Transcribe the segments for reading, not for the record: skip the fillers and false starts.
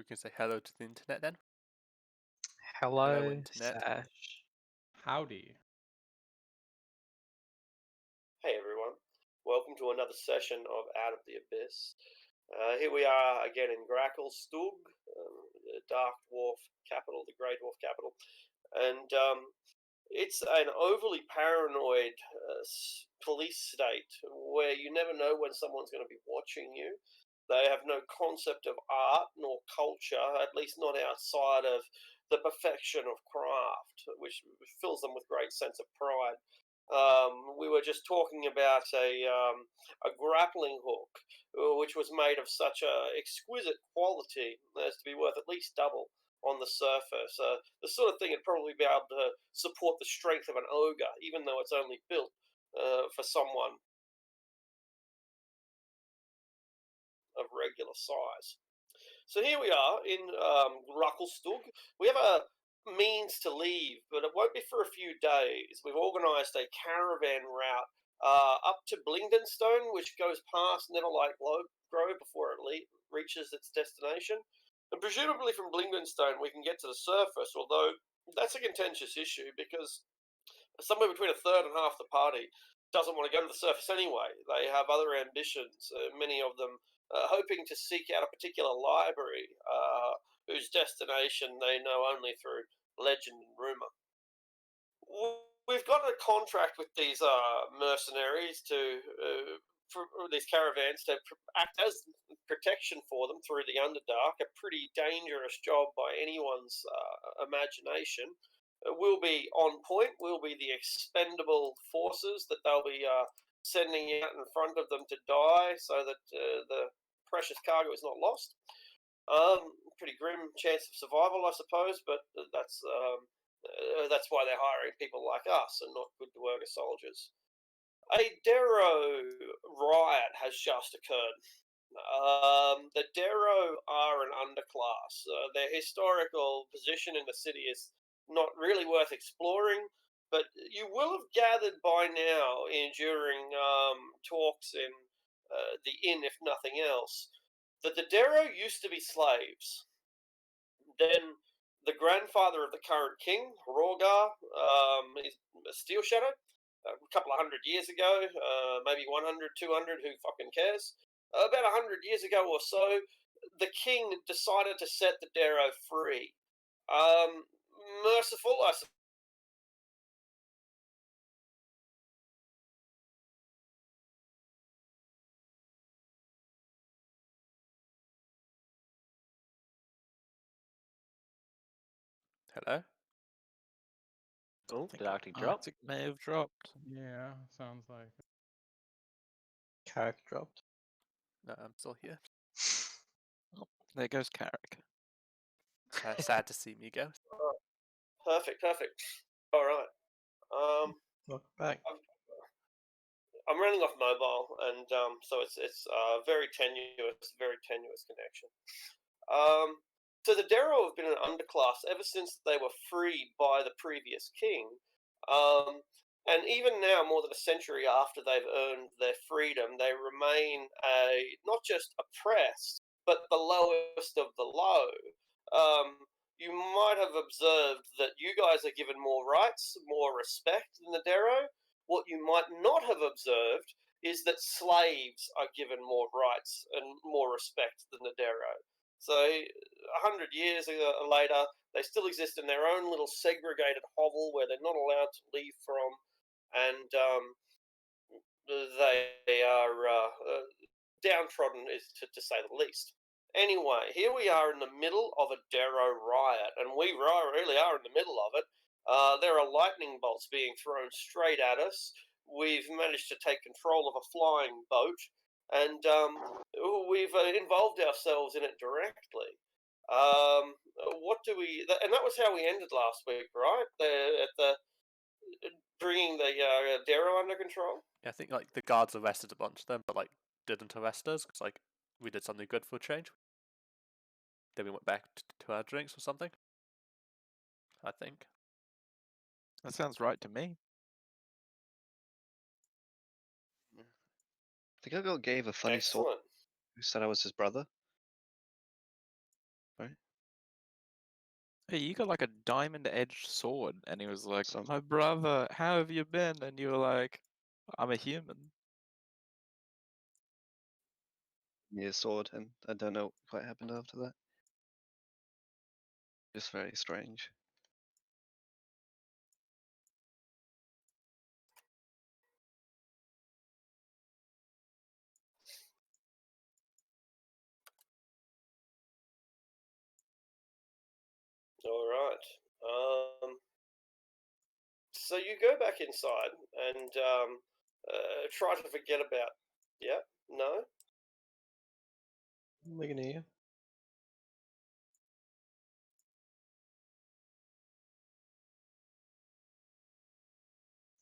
We can say hello to the internet then. Hello, internet. Sash. Howdy. Hey everyone, welcome to another session of Out of the Abyss. Here we are again in Gracklstugh, the Dark Dwarf capital, the Grey Dwarf capital, and it's an overly paranoid police state where you never know when someone's going to be watching you. They have no concept of art nor culture, at least not outside of the perfection of craft, which fills them with great sense of pride. We were just talking about a grappling hook, which was made of such exquisite quality as to be worth at least double on the surface. The sort of thing that'd probably be able to support the strength of an ogre, even though it's only built for someone of regular size. So here we are in Gracklstugh. We have a means to leave, but it won't be for a few days. We've organised a caravan route up to Blingdenstone, which goes past Neverlight Grove before it reaches its destination. And presumably from Blingdenstone we can get to the surface, although that's a contentious issue because somewhere between a third and half the party doesn't want to go to the surface anyway. They have other ambitions, many of them hoping to seek out a particular library whose destination they know only through legend and rumour. We've got a contract with these mercenaries for these caravans to act as protection for them through the Underdark, a pretty dangerous job by anyone's imagination. We'll be on point. We'll be the expendable forces that they'll be sending out in front of them to die so that the precious cargo is not lost. Pretty grim chance of survival, I suppose, but that's why they're hiring people like us and not good Duergar soldiers. A Darrow riot has just occurred. The Darrow are an underclass. Their historical position in the city is not really worth exploring, but you will have gathered by now, during talks in the inn, if nothing else, that the Darrow used to be slaves. Then the grandfather of the current king, Rogar, is a Steel Shadow. A couple of 100 years ago, maybe 100, 200, who fucking cares? About 100 years ago or so, the king decided to set the Darrow free. Merciful, I suppose. Hello? Oh, think did Arctic I drop? think it may have dropped. Yeah, sounds like it. Carrick dropped. No, I'm still here. Oh, there goes Carrick. Sad to see me go. Perfect. All right. Welcome back. I'm running off mobile, and so it's very tenuous connection. So the Darrow have been an underclass ever since they were freed by the previous king, and even now, more than a century after they've earned their freedom, they remain not just oppressed, but the lowest of the low. You might have observed that you guys are given more rights, more respect than the Darrow. What you might not have observed is that slaves are given more rights and more respect than the Darrow. So, 100 years later, they still exist in their own little segregated hovel where they're not allowed to leave from, and they are downtrodden, to say the least. Anyway, here we are in the middle of a Darrow riot, and we really are in the middle of it. There are lightning bolts being thrown straight at us. We've managed to take control of a flying boat, and we've involved ourselves in it directly. What do we? And that was how we ended last week, right? Bringing the Darrow under control. Yeah, I think like the guards arrested a bunch of them, but like didn't arrest us because like we did something good for a change. Then we went back to our drinks or something. I think. That sounds right to me. The Gogol gave a funny sword Excellent. who said I was his brother. Hey, you got like a diamond-edged sword, and he was like, Some- "My brother, how have you been?" And you were like, "I'm a human." near sword, and I don't know what happened after that. Just very strange. All right. So you go back inside and try to forget about. Yeah. No. I'm looking at you.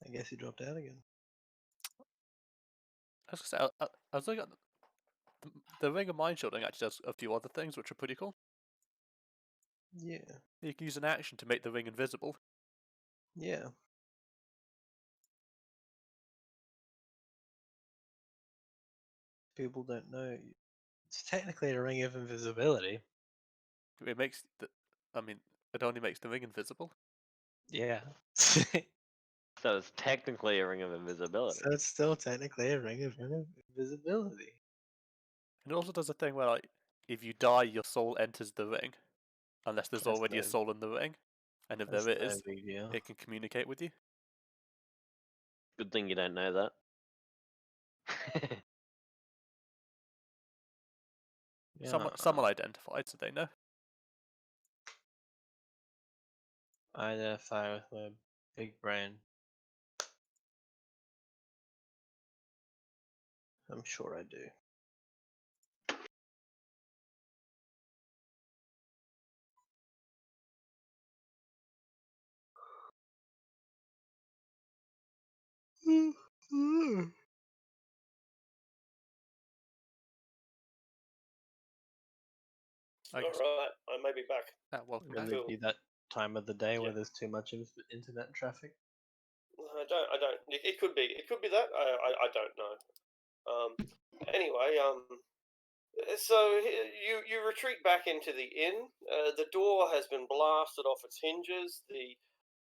I guess he dropped out again. I was gonna say, I was looking at the Ring of Mind Shielding actually does a few other things which are pretty cool. Yeah. You can use an action to make the ring invisible. Yeah. People don't know. It's technically a ring of invisibility. It makes the, I mean, it only makes the ring invisible. Yeah. So it's technically a ring of invisibility. So it's still technically a ring of invisibility. And it also does a thing where, like, if you die, your soul enters the ring, unless there's That's already a no- soul in the ring. And if That's there no is, big deal. it can communicate with you. Good thing you don't know that. Someone identified, so they know. I identify with my big brain. I'm sure I do. I All guess. right. I may be back. Welcome Will back. it be that time of the day where Yeah. there's too much internet traffic? I don't. It could be. It could be that. I don't know. Anyway. So you retreat back into the inn. The door has been blasted off its hinges. The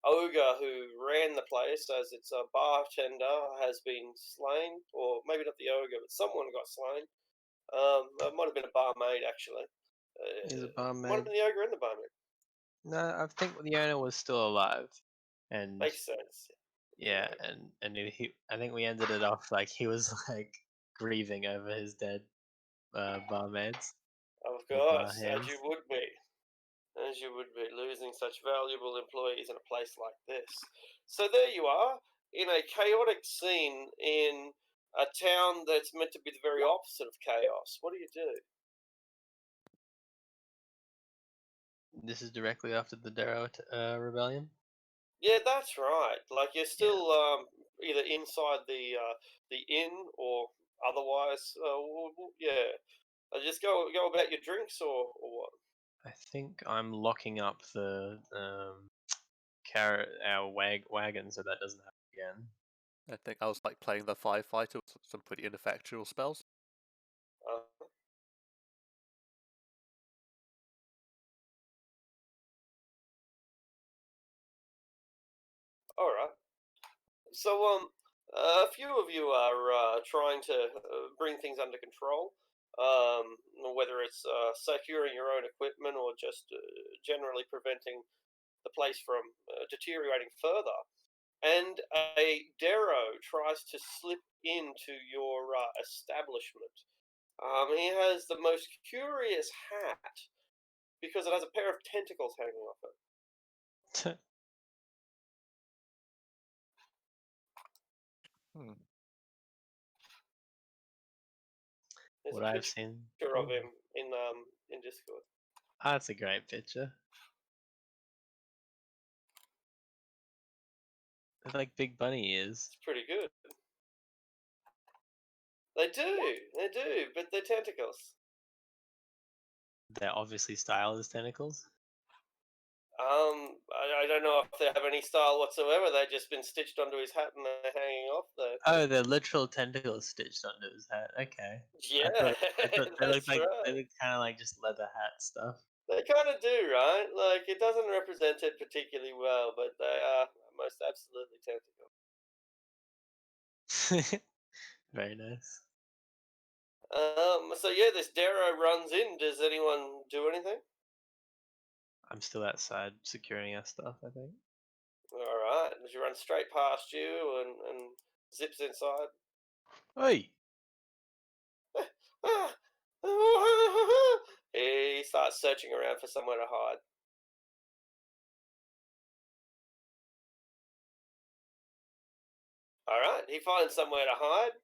ogre who ran the place as its bartender has been slain, or maybe not the ogre, but someone got slain. It might have been a barmaid actually. He's a Might have barmaid. been the ogre and the barmaid. No, I think the owner was still alive, and Makes sense. yeah, and I think we ended it off like he was like grieving over his dead barmaids. Of Or course, as barhands. you would be. As you would be, losing such valuable employees in a place like this. So there you are, in a chaotic scene in a town that's meant to be the very opposite of chaos. What do you do? This is directly after the Darrow rebellion. Yeah, that's right. Like you're still either inside the inn or otherwise. Yeah, just go about your drinks or what? I think I'm locking up the our wagon so that doesn't happen again. I think I was like playing the firefighter with some pretty ineffectual spells. All right. So, a few of you are trying to bring things under control, whether it's securing your own equipment or just generally preventing the place from deteriorating further. And a Darrow tries to slip into your establishment. He has the most curious hat because it has a pair of tentacles hanging off it. There's What a I've seen. picture of him in Discord. Ah, that's a great picture. It's like Big Bunny ears. It's pretty good. They do, but they're tentacles. They're obviously styled as tentacles. I don't know if they have any style whatsoever. They've just been stitched onto his hat and they're hanging off there. Oh, they're literal tentacles stitched onto his hat. Okay. Yeah, I thought they looked that's like right. they look kind of like just leather hat stuff. They kind of do, right? Like, it doesn't represent it particularly well, but they are most absolutely tentacle. Very nice. So yeah, this Darrow runs in. Does anyone do anything? I'm still outside securing our stuff, I think. All right. Does he run straight past you and zips inside? Hey! He starts searching around for somewhere to hide. All right, he finds somewhere to hide,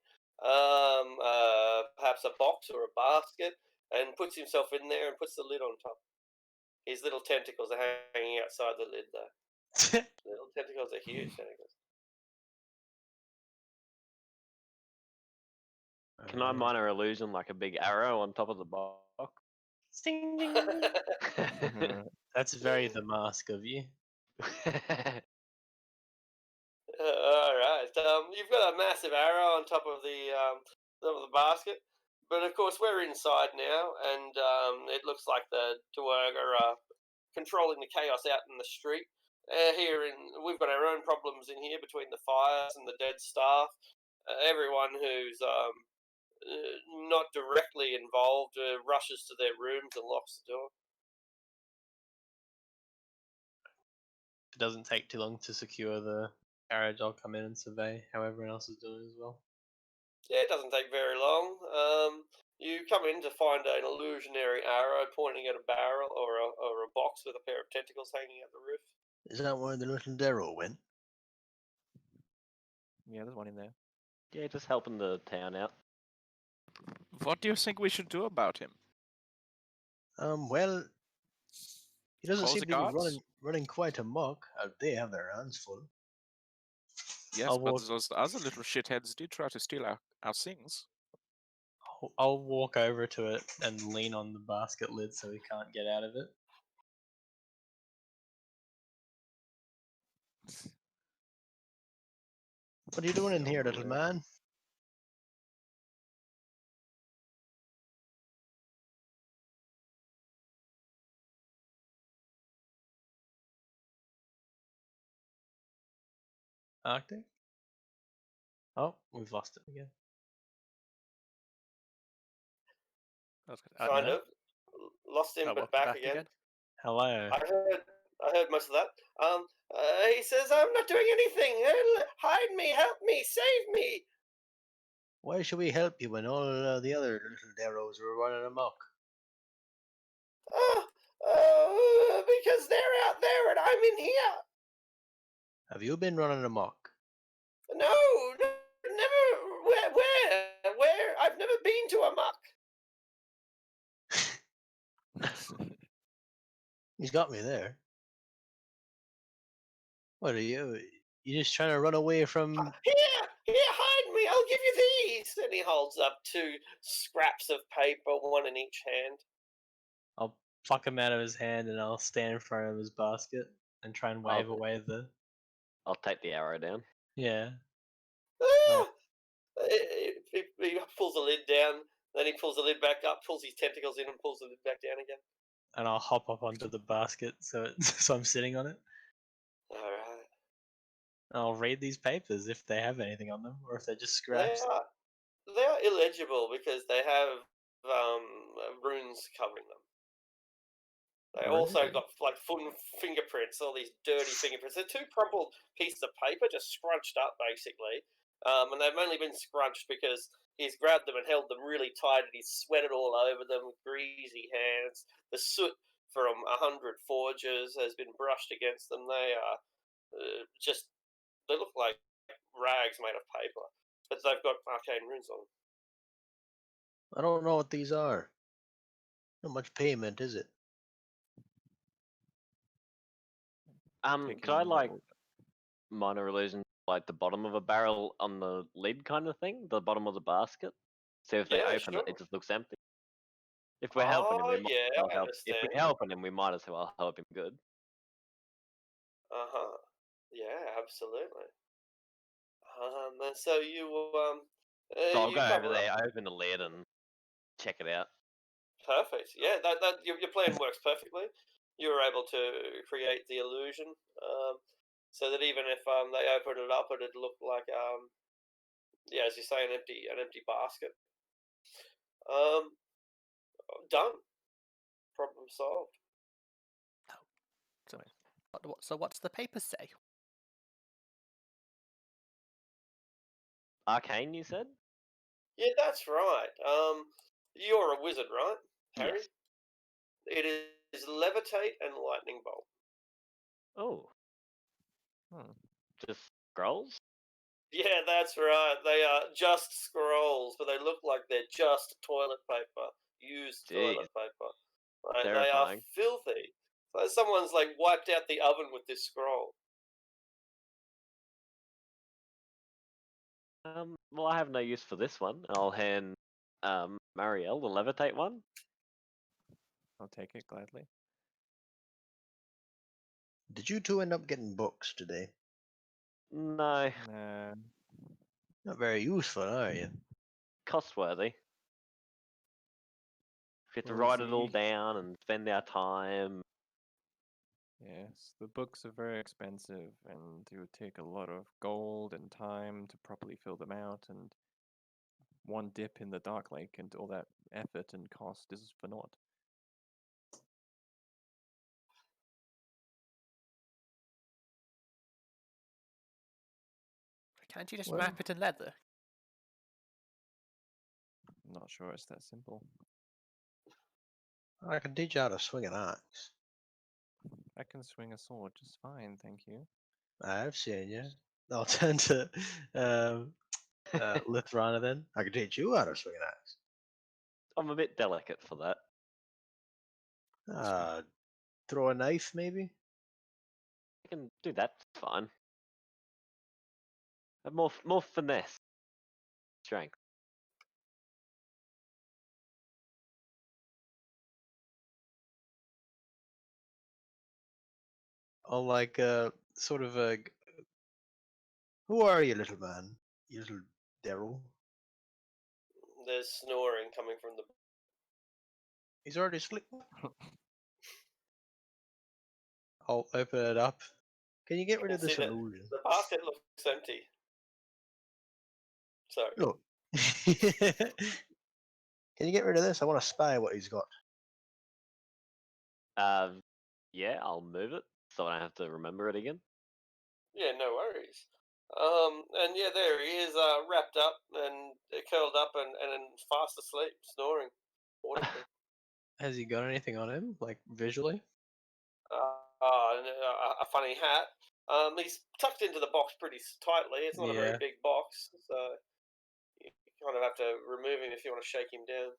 perhaps a box or a basket, and puts himself in there and puts the lid on top. His little tentacles are hanging outside the lid, though. Little tentacles are huge tentacles. Can I minor illusion like a big arrow on top of the box? Ding, ding, ding. That's very The Mask of you. All right. You've got a massive arrow on top of the basket, but of course we're inside now, and it looks like the Duergar are controlling the chaos out in the street. We've got our own problems in here between the fires and the dead staff. Everyone who's not directly involved rushes to their rooms and locks the door. It doesn't take too long to secure the carriage. I'll come in and survey how everyone else is doing as well. Yeah, it doesn't take very long. You come in to find an illusionary arrow pointing at a barrel or a box with a pair of tentacles hanging out the roof. Is that where the little Darrow went? Yeah, there's one in there. Yeah, just helping the town out. What do you think we should do about him? Well, he doesn't Call seem the to be guards? running quite amok. They have their hands full. Yes, I'll but walk- those other little shitheads did try to steal our things. I'll walk over to it and lean on the basket lid so he can't get out of it. What are you doing in here, little man? Arctic? Oh, we've lost it again. Kind of. Lost him, but back again. Hello. I heard most of that. He says, "I'm not doing anything. Hide me, help me, save me." Why should we help you when all the other little Darrows were running amok? Because they're out there and I'm in here. Have you been running amok? No, never. Where? I've never been to a muck. He's got me there. What are you? You just trying to run away from? Here, hide me. I'll give you these. And he holds up 2 scraps of paper, one in each hand. I'll pluck him out of his hand and I'll stand in front of his basket and try and wave away the. I'll take the arrow down. Yeah. Ah! He pulls the lid down, then he pulls the lid back up, pulls his tentacles in, and pulls the lid back down again. And I'll hop up onto the basket so so I'm sitting on it. All right. And I'll read these papers if they have anything on them or if they're just scraps. They are illegible because they have runes covering them. They also Really? got like fingerprints, all these dirty fingerprints. They're 2 crumpled pieces of paper just scrunched up, basically. And they've only been scrunched because he's grabbed them and held them really tight, and he's sweated all over them with greasy hands. The soot from 100 forges has been brushed against them. They are they look like rags made of paper, but they've got arcane runes on them. I don't know what these are. Not much payment, is it? Could I like minor illusion like the bottom of a barrel on the lid kind of thing, the bottom of the basket? So if they Yeah, open it, sure. it just looks empty. If we're helping him, we might yeah, as well I help. If understand. we're helping him, we might as well help him good. Yeah, absolutely. And so So I'll you go over cover up. there, open the lid, and check it out. Perfect. Yeah, that your plan works perfectly. You were able to create the illusion, so that even if they opened it up, it'd look like yeah, as you say, an empty basket. Um, Done. Problem solved. So what's the paper say? Arcane, you said? Yeah, that's right. You're a wizard, right, Harry? Yes. It is levitate and lightning bolt. Oh, Hmm. just scrolls? Yeah, that's right. They are just scrolls, but they look like they're just toilet paper, used Jeez, toilet paper. Right? They are terrifying. filthy. So someone's like wiped out the oven with this scroll. Well, I have no use for this one. I'll hand Marielle the levitate one. I'll take it gladly. Did you two end up getting books today? No, Nah. Not very useful, are you? cost-worthy. We have to We'll write it all see. down and spend our time. Yes, the books are very expensive, and it would take a lot of gold and time to properly fill them out, and one dip in the Dark Lake, and all that effort and cost is for naught. Can't you just Well- wrap it in leather? I'm not sure it's that simple. I can teach you how to swing an axe. I can swing a sword just fine, thank you. I've seen you. I'll turn to Lithrana then. I can teach you how to swing an axe. I'm a bit delicate for that. Throw a knife, maybe? I can do that fine. But more finesse. Strength. Or like sort of a. Who are you, little man? You little Daryl. There's snoring coming from the. He's already asleep. I'll open it up. Can you get rid can of this see that illusion? The basket looks empty. Sorry. Look. Can you get rid of this? I want to spy what he's got. Yeah, I'll move it so I don't have to remember it again. Yeah, no worries. And yeah, there he is, wrapped up and curled up and fast asleep, snoring audibly. Has he got anything on him, like visually? A funny hat. He's tucked into the box pretty tightly. It's not a very Yeah. big box, so you kind of have to remove him if you want to shake him down.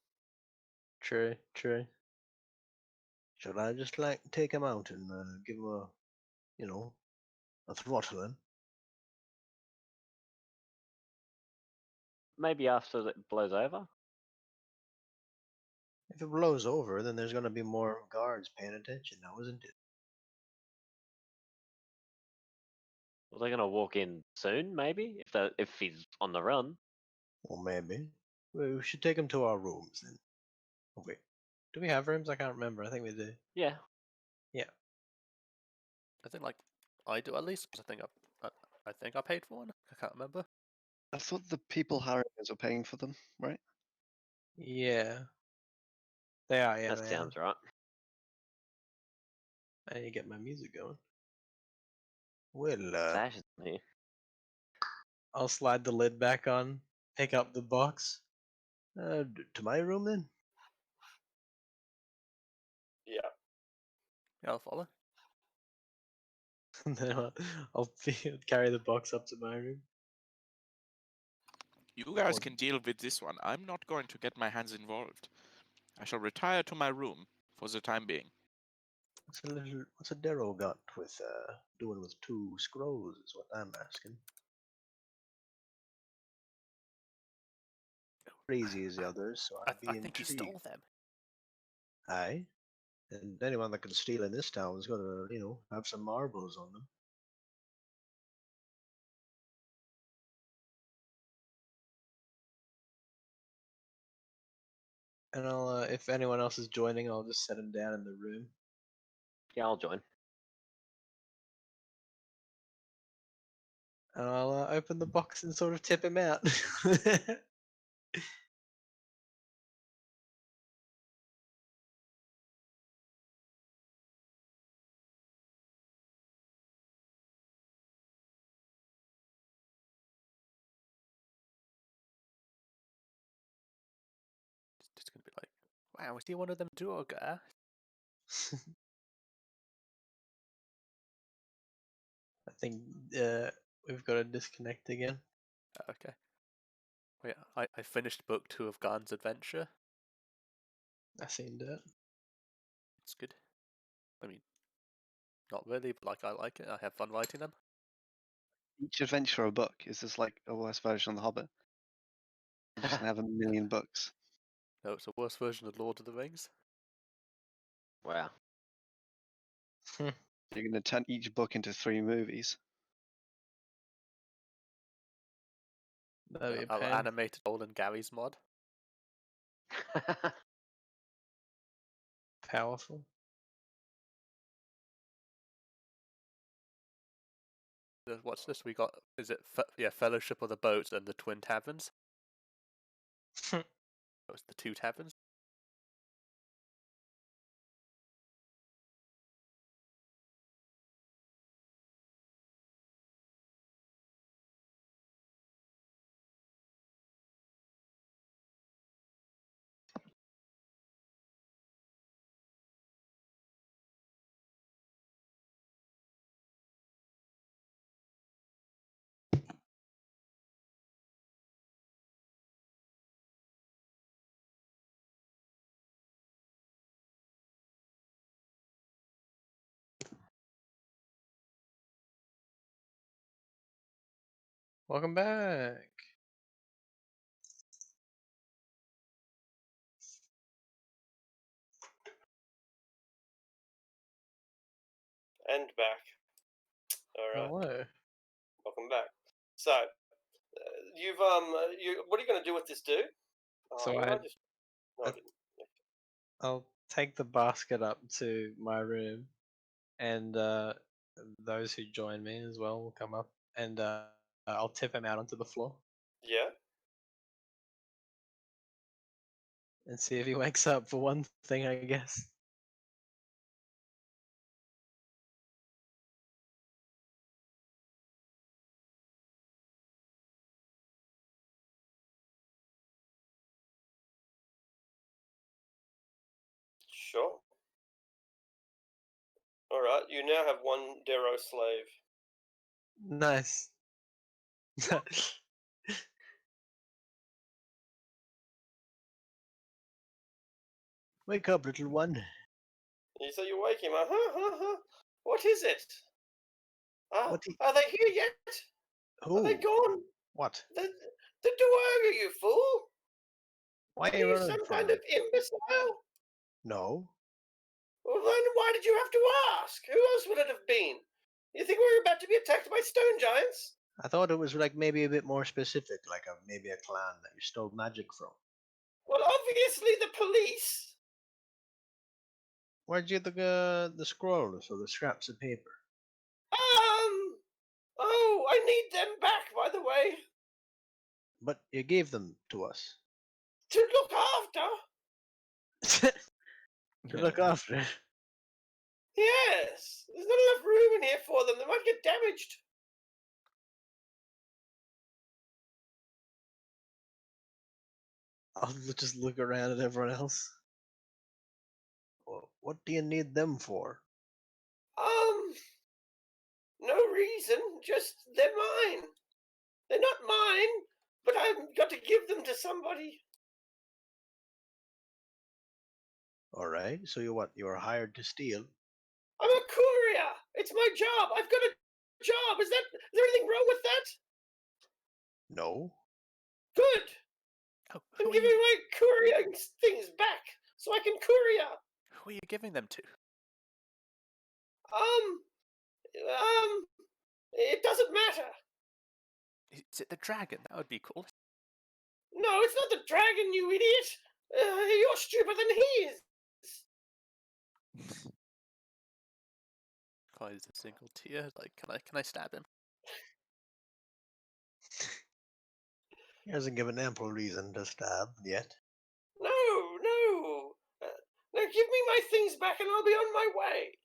True, true. Should I just like take him out and give him a throttling? Maybe after it blows over. If it blows over, then there's going to be more guards paying attention now, isn't it? Well, they're gonna walk in soon, maybe if he's on the run. Or maybe. We should take him to our rooms then. Oh, wait. Do we have rooms? I can't remember. I think we do. Yeah. I think I do at least, because I think I paid for one. I can't remember. I thought the people hiring us were paying for them, right? Yeah. They are, yeah. That they sounds right. are. I need to get my music going. Well, Sash is in here. I'll slide the lid back on, pick up the box. To my room then? Yeah. Yeah, I'll follow. And then I'll carry the box up to my room. You guys Or- can deal with this one. I'm not going to get my hands involved. I shall retire to my room for the time being. What's a Darrow got with doing with 2 scrolls is what I'm asking. Crazy as the others, so I I'd be think he intrigued. stole them. Aye. And anyone that can steal in this town is gonna, have some marbles on them. And I'll, if anyone else is joining, I'll just set him down in the room. Yeah, I'll join. And I'll open the box and sort of tip him out. It's just gonna be like, wow, is he one of them Duergar? I think we've got to disconnect again. Okay. Wait, I finished book 2 of Garn's Adventure. I seen that. It's good. I mean, not really, but like I like it. I have fun writing them. Each adventure a book. Is this like a worse version of The Hobbit? We're just gonna have a million books. No, it's a worse version of Lord of the Rings. Wow. You're gonna turn each book into 3 movies. That'd be a Our pain. animated Olin Gary's mod. Powerful. What's this? We got, is it, Fellowship of the Boat and the Twin Taverns? That was the 2 taverns. Welcome back. And back. All right. Hello. Welcome back. So, you've what are you going to do with this dude? So hang I- on, just, no, I I- didn't. I'll take the basket up to my room, and those who join me as well will come up, and I'll tip him out onto the floor Yeah. and see if he wakes up for one thing, I guess. Sure. All right. You now have 1 Darrow slave. Nice. Wake up, little one. So you wake him up. What is it? What Are they here yet? Who? Are they gone? What? The Duergar, you fool! Why Are are you you running some from kind me? of imbecile? No. Well, then why did you have to ask? Who else would it have been? You think we were about to be attacked by stone giants? I thought it was like maybe a bit more specific, like maybe a clan that you stole magic from. Well, obviously the police. Where'd you get the scrolls or the scraps of paper? Oh, I need them back, by the way. But you gave them to us. To look after. To look after. Yes. There's not enough room in here for them. They might get damaged. I'll just look around at everyone else. Well, what do you need them for? No reason. Just they're mine. They're not mine, but I've got to give them to somebody. All right. So you what? You are hired to steal. I'm a courier. It's my job. I've got a job. Is there anything wrong with that? No. Good. Oh, I'm who are giving you, my courier things back so I can courier. who are you giving them to? It doesn't matter. Is it the dragon? That would be cool. No, it's not the dragon, you idiot. You're stupider than he is. Cries a single tear. Like, can I stab him? He hasn't given ample reason to stab yet. No, no. Now give me my things back and I'll be on my way.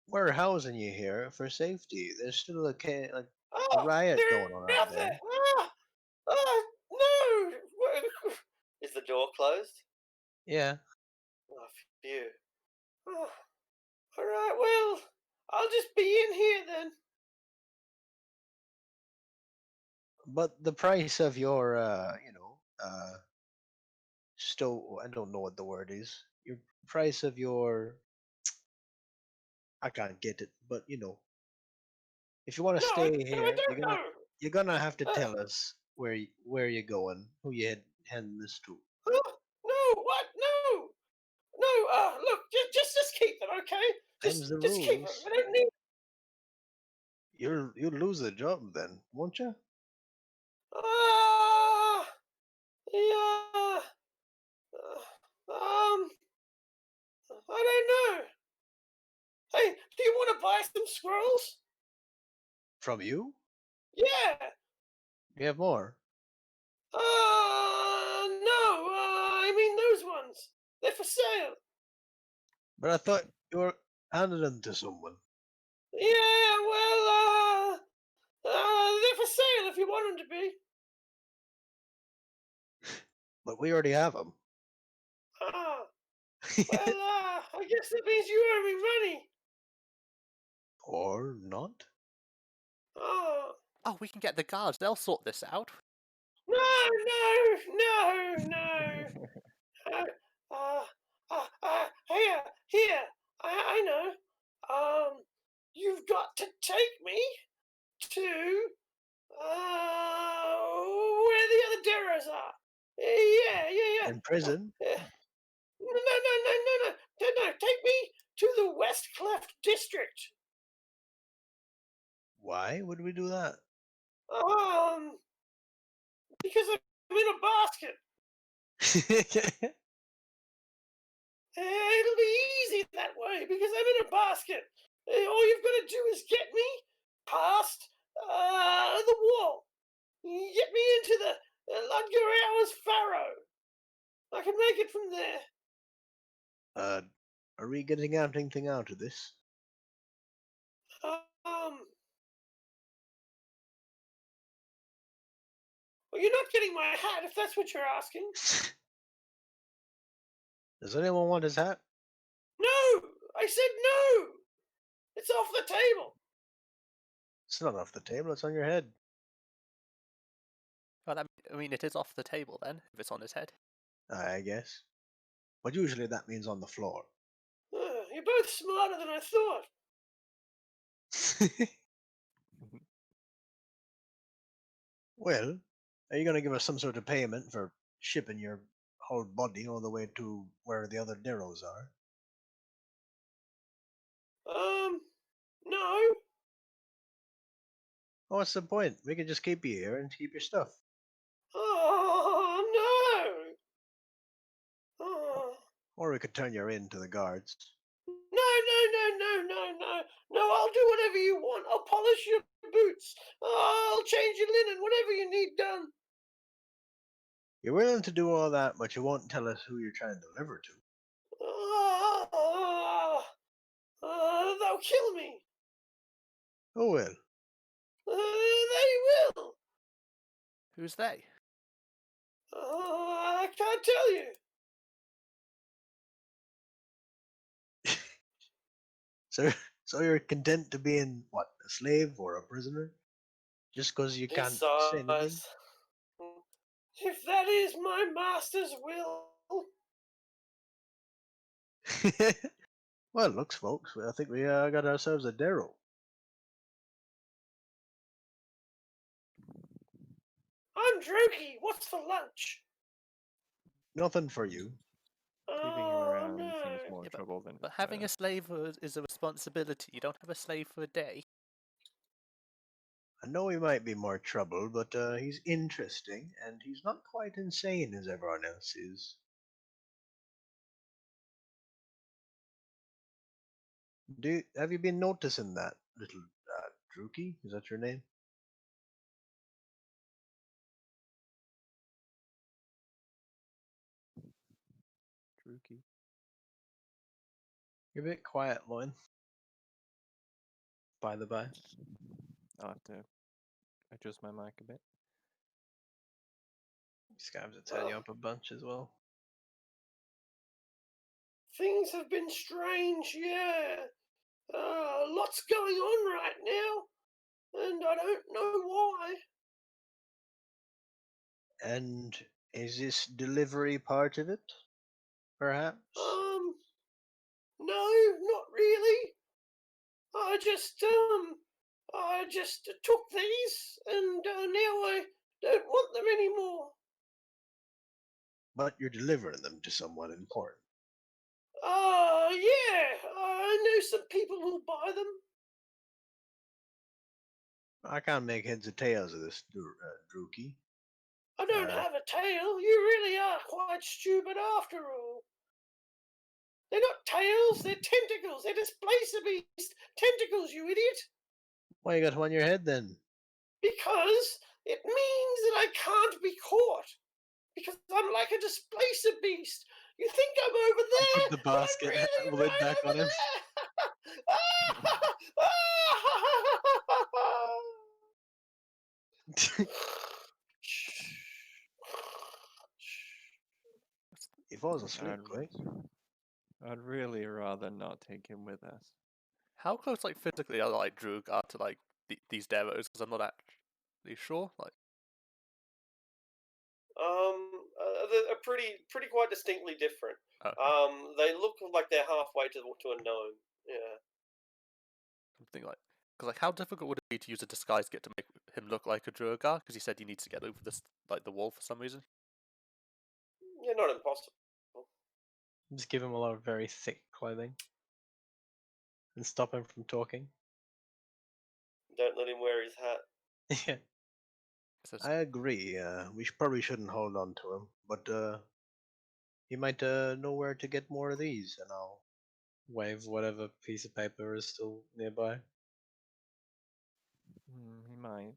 We're housing you here for safety. There's still a Oh, riot they're going on out there. No. Is the door closed? Yeah. Oh, phew. Oh, all right, well, I'll just be in here then. But the price of your, I don't know what the word is. Your price of your, I can't get it, but if you want to No, stay I here, don't know. you're gonna have to Uh, tell us where you're going, who you heading this to. No, what? No. Look, just keep them, okay? Them's the Just keep them. rules. I don't need. You'll lose the job then, won't you? Yeah. I don't know. Hey, do you want to buy some squirrels? From you? Yeah. You have more. No. I mean those ones. They're for sale. But I thought you were handing them to someone. Yeah. Well. They're for sale if you want them to be. But we already have them. Ah. Well. I guess that means you owe me money. Or not. Oh. Oh, we can get the guards. They'll sort this out. No. Here. I know. You've got to take me to where the other Darrows are. Yeah. In prison. No. Take me to the West Cleft District. Why would we do that? Because I'm in a basket. It'll be easy that way because I'm in a basket. All you've got to do is get me past the wall. Get me into the Ludger Hours Farrow. I can make it from there. Are we getting anything out of this? Well, you're not getting my hat if that's what you're asking. Does anyone want his hat? No! I said no! It's off the table. It's not off the table, it's on your head. Well, I mean, it is off the table then, if it's on his head. I guess. But usually that means on the floor. You're both smarter than I thought. Well, are you going to give us some sort of payment for shipping your whole body all the way to where the other Darrows are? No. Oh, what's the point? We could just keep you here and keep your stuff. Oh, no. Oh. Or we could turn you in to the guards. No, I'll do whatever you want. I'll polish your boots. I'll change your linen, whatever you need done. You're willing to do all that, but you won't tell us who you're trying to deliver to. They'll kill me. Who will? They will. Who's they? I can't tell you. So you're content to be in what, a slave or a prisoner? Just because you can't say anything? If that is my master's will. Well, looks, folks, I think we got ourselves a Darrow. I'm Droki. What's for lunch? Nothing for you. Keeping him around seems more Yeah, trouble than. But having a slave is a responsibility. You don't have a slave for a day. I know he might be more trouble, but he's interesting, and he's not quite insane as everyone else is. Have you been noticing that little Druki? Is that your name? Druki. You're a bit quiet, Lloyd. By the by. I'll have to adjust my mic a bit. Just gonna have to turn you up a bunch as well. Things have been strange, yeah. Lots going on right now, and I don't know why. And is this delivery part of it? Perhaps? No, not really. I just took these, and now I don't want them anymore. But you're delivering them to someone important. Yeah, I know some people who'll buy them. I can't make heads or tails of this, Druki. I don't have a tail. You really are quite stupid after all. They're not tails, they're tentacles. They're displacer beast tentacles, you idiot. Why you got one on your head then? Because it means that I can't be caught. Because I'm like a displacer beast. You think I'm over there? Put the basket really lid back on him. He falls asleep quick. I'd really rather not take him with us. How close, like physically, are like Droog are to like these Devos? Because I'm not actually sure. Like, They're pretty quite distinctly different. oh, They look like they're halfway to a gnome. Yeah. something like, because like, how difficult would it be to use a disguise kit to make him look like a Duergar? Because he said he needs to get over this, like the wall for some reason. Yeah, not impossible. Just give him a lot of very thick clothing. And stop him from talking. Don't let him wear his hat. Yeah. I agree. We probably shouldn't hold on to him, but he might know where to get more of these, and I'll wave whatever piece of paper is still nearby. He might.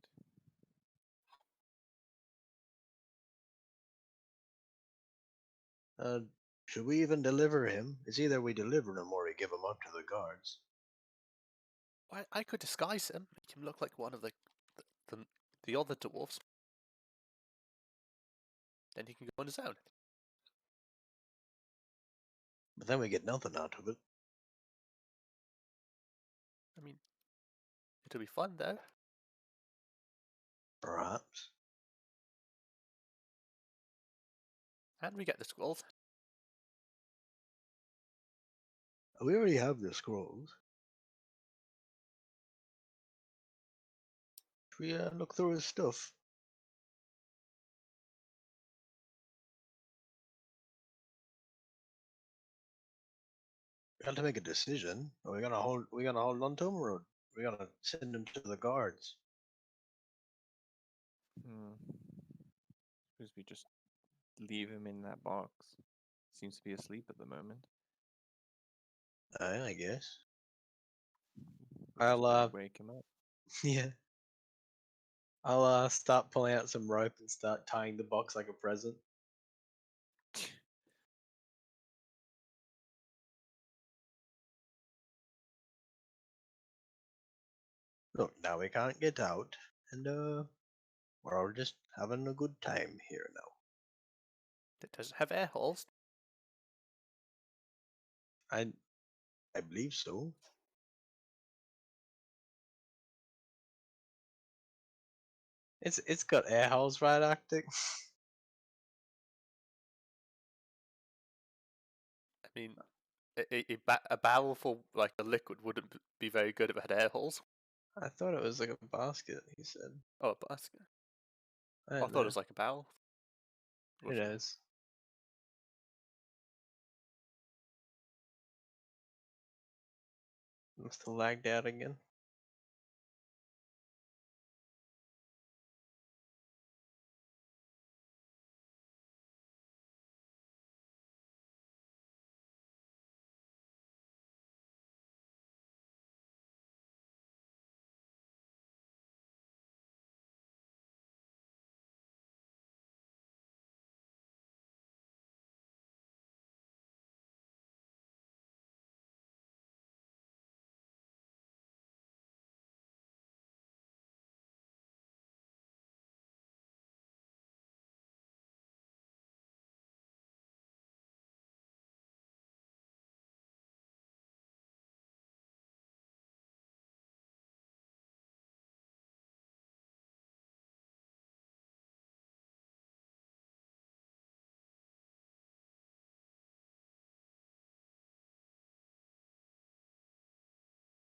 Should we even deliver him? It's either we deliver him or we give him up to the guards. Well, I could disguise him, make him look like one of the other dwarves. Then he can go on his own. But then we get nothing out of it. I mean, it'll be fun though. Perhaps. And we get the scrolls. We already have the scrolls. Should we look through his stuff? We got to make a decision. Are we gonna hold on to him, or are we gonna send him to the guards? Suppose we just leave him in that box. Seems to be asleep at the moment. I guess. I'll wake him up. Yeah. I'll start pulling out some rope and start tying the box like a present. Look, now we can't get out, and we're all just having a good time here now. Does it have air holes? I believe so. It's got air holes, right, Arctic? I mean, a barrel for like a liquid wouldn't be very good if it had air holes. I thought it was like a basket, he said. Oh, a basket. I I don't thought know. it was like a barrel. Who knows? Must have lagged out again.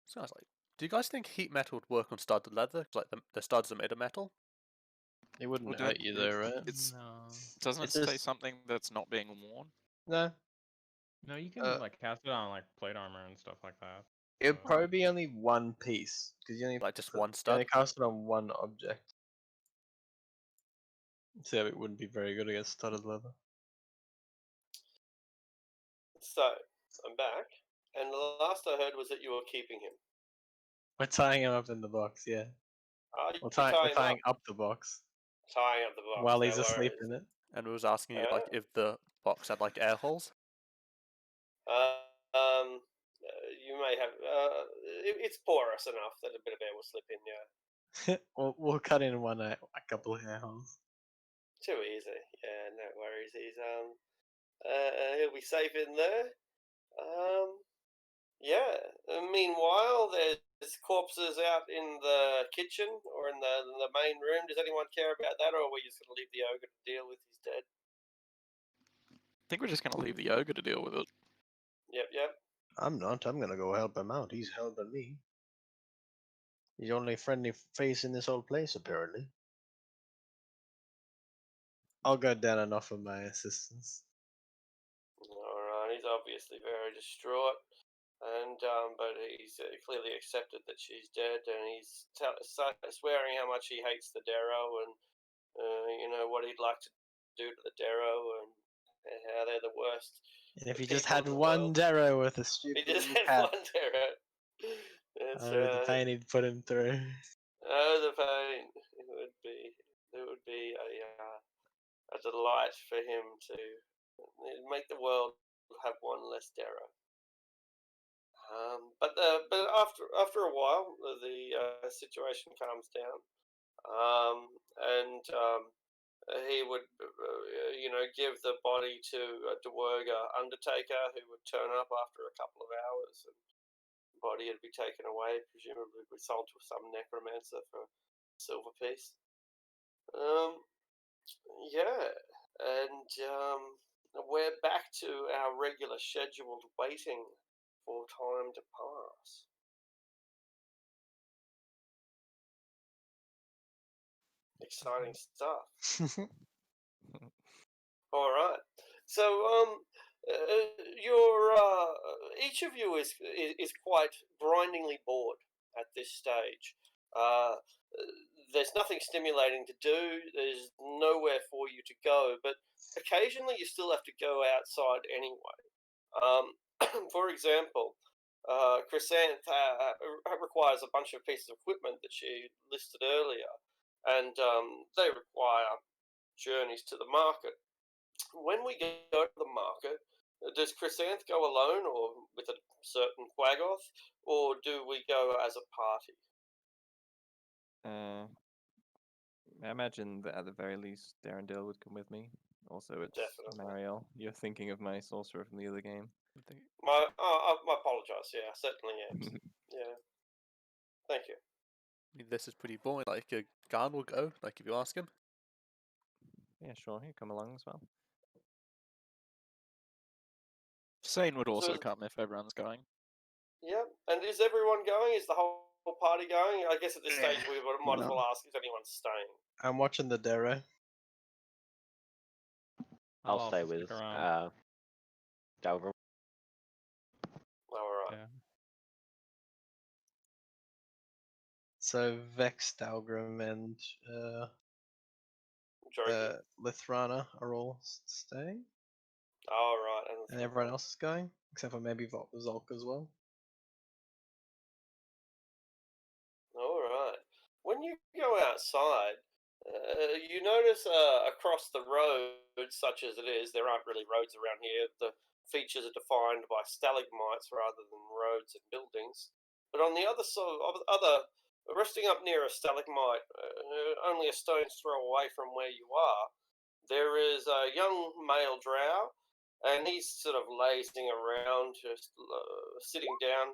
So I was like, do you guys think heat metal would work on studded leather? 'Cause, like the studs are made of metal. It wouldn't Well, hurt you though, right? It's No. doesn't It's it say just- something that's not being worn? No, No, you can Uh, like cast it on like plate armor and stuff like that. it'd so- probably be only one piece because you only Like just put- one you only stud. cast it on one object. So it wouldn't be very good against studded leather. So I'm back, and the last I heard was that you were keeping him. We're tying him up in the box, yeah. You're We're tying tying up, up the box tying up the box while no he's asleep worries. in it. And we was asking you like if the box had like air holes. You may have. It's porous enough that a bit of air will slip in. Yeah, we'll cut in a couple of hair holes. too easy. Yeah, no worries. He'll be safe in there. Yeah. Meanwhile, there's corpses out in the kitchen or in the main room. Does anyone care about that, or are we just going to leave the ogre to deal with his dead? I think we're just gonna leave the ogre to deal with it. Yep. I'm not. I'm gonna go help him out. He's helping me. He's the only friendly face in this whole place, apparently. I'll go down and offer my assistance. All right. He's obviously very distraught, and but he's clearly accepted that she's dead, and he's swearing how much he hates the Darrow, and what he'd like to do to the Darrow, and how they're the worst. And if the he just people had in the one world. Darrow with a He stupid just little had cat, one Darrow. That's oh, the right. pain he'd put him through. Oh, the pain! It would be a delight for him to make the world have one less Darrow. But after a while, the situation calms down, and he would give the body to a Dwerga undertaker who would turn up after a couple of hours, and the body would be taken away, presumably be sold to some necromancer for a silver piece. Yeah, and we're back to our regular scheduled waiting for time to pass. Exciting stuff. All right. So, each of you is quite grindingly bored at this stage. There's nothing stimulating to do. There's nowhere for you to go, but occasionally you still have to go outside anyway. For example, Chrysanth requires a bunch of pieces of equipment that she listed earlier, and they require journeys to the market. When we go to the market, does Chrysanth go alone or with a certain Quaggoth, or do we go as a party? I imagine that at the very least, Darendale would come with me. Also, it's Definitely. Mariel. You're thinking of my sorcerer from the other game. I apologise. Yeah, I certainly am. Yeah. Thank you. I mean, this is pretty boring. Like Garn will go. Like if you ask him. Yeah, sure. He'll come along as well. Sane would also So- come if everyone's going. Yeah. And is everyone going? Is the whole party going? I guess at this stage we might as No. well ask if anyone's staying. I'm watching the Darrow. I'll also stay stick with around. Dalgrim. All right. Yeah. So Vex, Dalgrim, and Joking. Lithrana are all staying, All right. and everyone else is going, except for maybe Zolk as well. All right. When you go outside, you notice across the road, such as it is, there aren't really roads around here. The features are defined by stalagmites rather than roads and buildings. But on the other side, resting up near a stalagmite, only a stone's throw away from where you are, there is a young male drow, and he's sort of lazing around, just sitting down.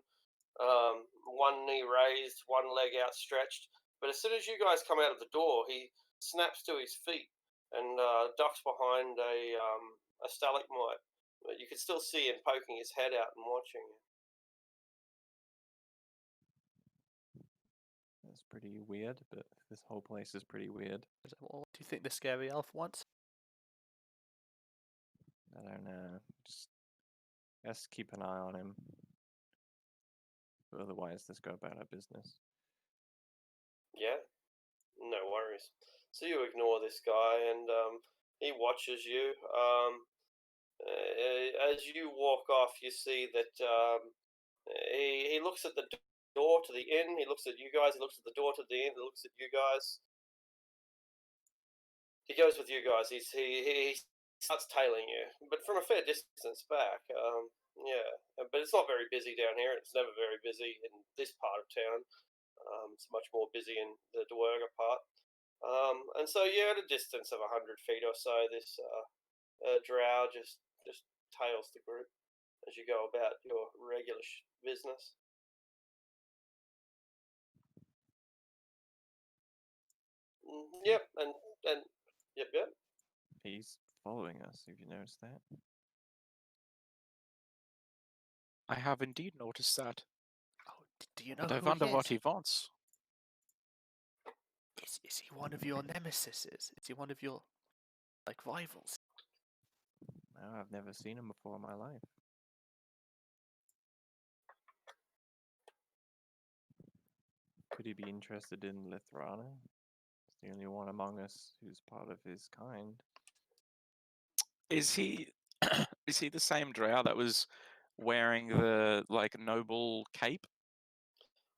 One knee raised, one leg outstretched. But as soon as you guys come out of the door, he snaps to his feet and ducks behind a stalagmite. But you can still see him poking his head out and watching you. pretty weird, but this whole place is pretty weird. What do you think the scary elf wants? I don't know. Just guess keep an eye on him. But otherwise, let's go about our business. Yeah, no worries. So you ignore this guy, and he watches you. As you walk off, you see that he looks at the door to the inn. He looks at you guys. He looks at the door to the inn. He looks at you guys. He goes with you guys. He starts tailing you, but from a fair distance back. Yeah, but it's not very busy down here. It's never very busy in this part of town. It's much more busy in the Dwerga part. And so you're at a distance of 100 feet or so. This drow just tails the group as you go about your regular business. Yep, and yep. He's following us. Have you noticed that? I have indeed noticed that. Oh, do you know But I who wonder he what is? he wants. Is he one of your nemesises? Is he one of your rivals? No, I've never seen him before in my life. Could he be interested in Lithrana? He's the only one among us who's part of his kind. Is he is he the same drow that was wearing the noble cape?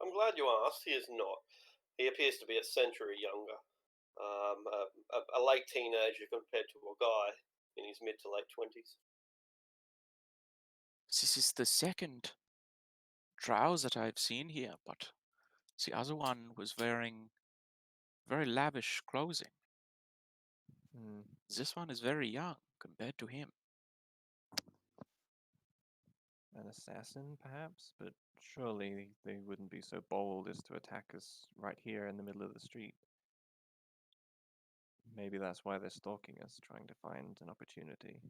I'm glad you asked. He is not. He appears to be a century younger. A late teenager compared to a guy in his mid to late 20s. This is the second drow that I've seen here, but the other one was wearing very lavish clothing. This one is very young compared to him. An assassin, perhaps? But surely they wouldn't be so bold as to attack us right here in the middle of the street. Maybe that's why they're stalking us, trying to find an opportunity.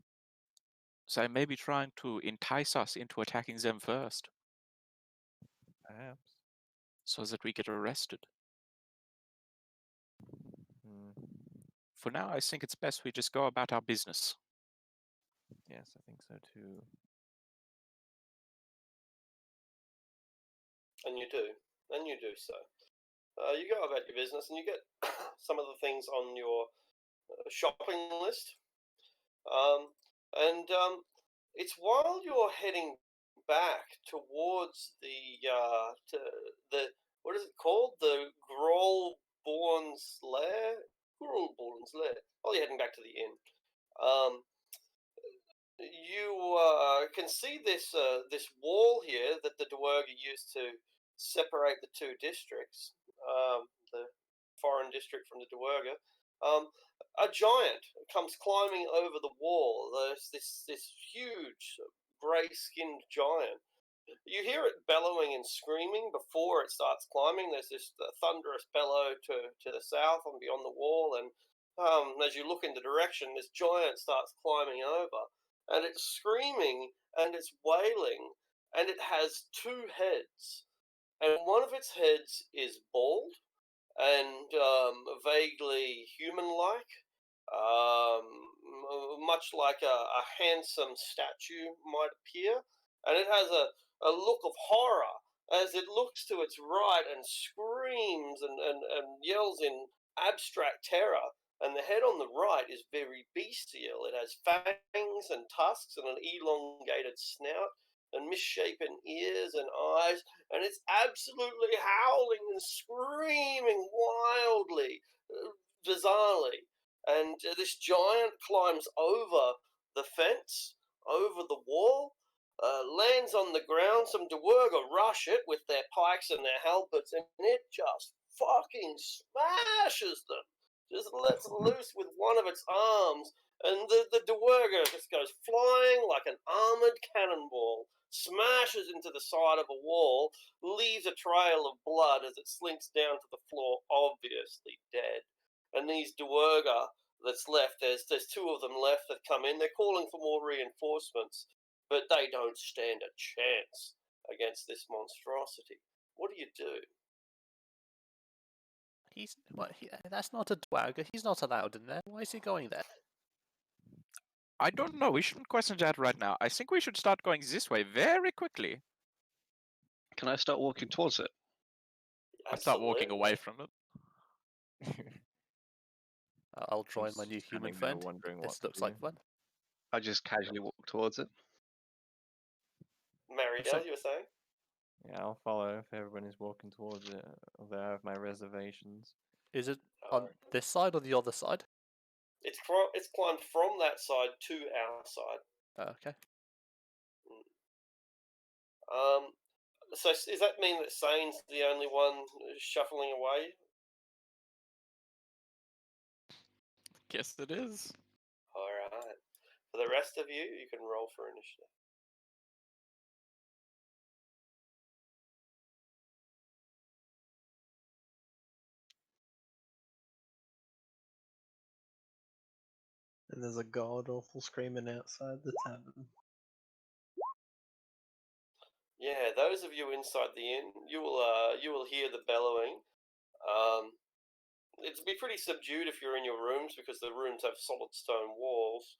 So they may be trying to entice us into attacking them first. Perhaps. So that we get arrested. For now, I think it's best we just go about our business. Yes, I think so too. And you do. And you do so. You go about your business and you get some of the things on your shopping list. It's while you're heading back towards the what is it called? The Grolborn's Lair? Grolborn's Lair. While you're heading back to the inn. You can see this wall here that the Dwerga used to separate the two districts, the foreign district from the Dwerga. A giant comes climbing over the wall. There's this huge grey-skinned giant. You hear it bellowing and screaming before it starts climbing. There's this thunderous bellow to the south and beyond the wall, and as you look in the direction, this giant starts climbing over. And it's screaming and it's wailing, and it has two heads. And one of its heads is bald and vaguely human-like, much like a handsome statue might appear. And it has a look of horror as it looks to its right and screams and yells in abstract terror. And the head on the right is very bestial. It has fangs and tusks and an elongated snout and misshapen ears and eyes, and it's absolutely howling and screaming wildly, bizarrely. And this giant climbs over the fence, over the wall, lands on the ground. Some Dwerga rush it with their pikes and their halberds, and it just fucking smashes them. Just lets loose with one of its arms, and the Dwerga just goes flying like an armored cannonball, smashes into the side of a wall, leaves a trail of blood as it slinks down to the floor, obviously dead. And these Dwerga that's left, there's two of them left that come in. They're calling for more reinforcements, but they don't stand a chance against this monstrosity. What do you do? That's not a dwarga. He's not allowed in there. Why is he going there? I don't know. We shouldn't question that right now. I think we should start going this way very quickly. Can I start walking towards it? I start walking away from it. I'll join my new Just human standing there friend. wondering what This to looks like do. fun. I just casually walk towards it. Marielle, you were saying? Yeah, I'll follow if everyone is walking towards it. Although I have my reservations. Is it on this side or the other side? It's climbed from that side to our side. Okay. So does that mean that Sane's the only one shuffling away? Guess it is. All right. For the rest of you, you can roll for initiative. And there's a god awful screaming outside the tavern. Yeah, those of you inside the inn, you will hear the bellowing. It'll be pretty subdued if you're in your rooms because the rooms have solid stone walls.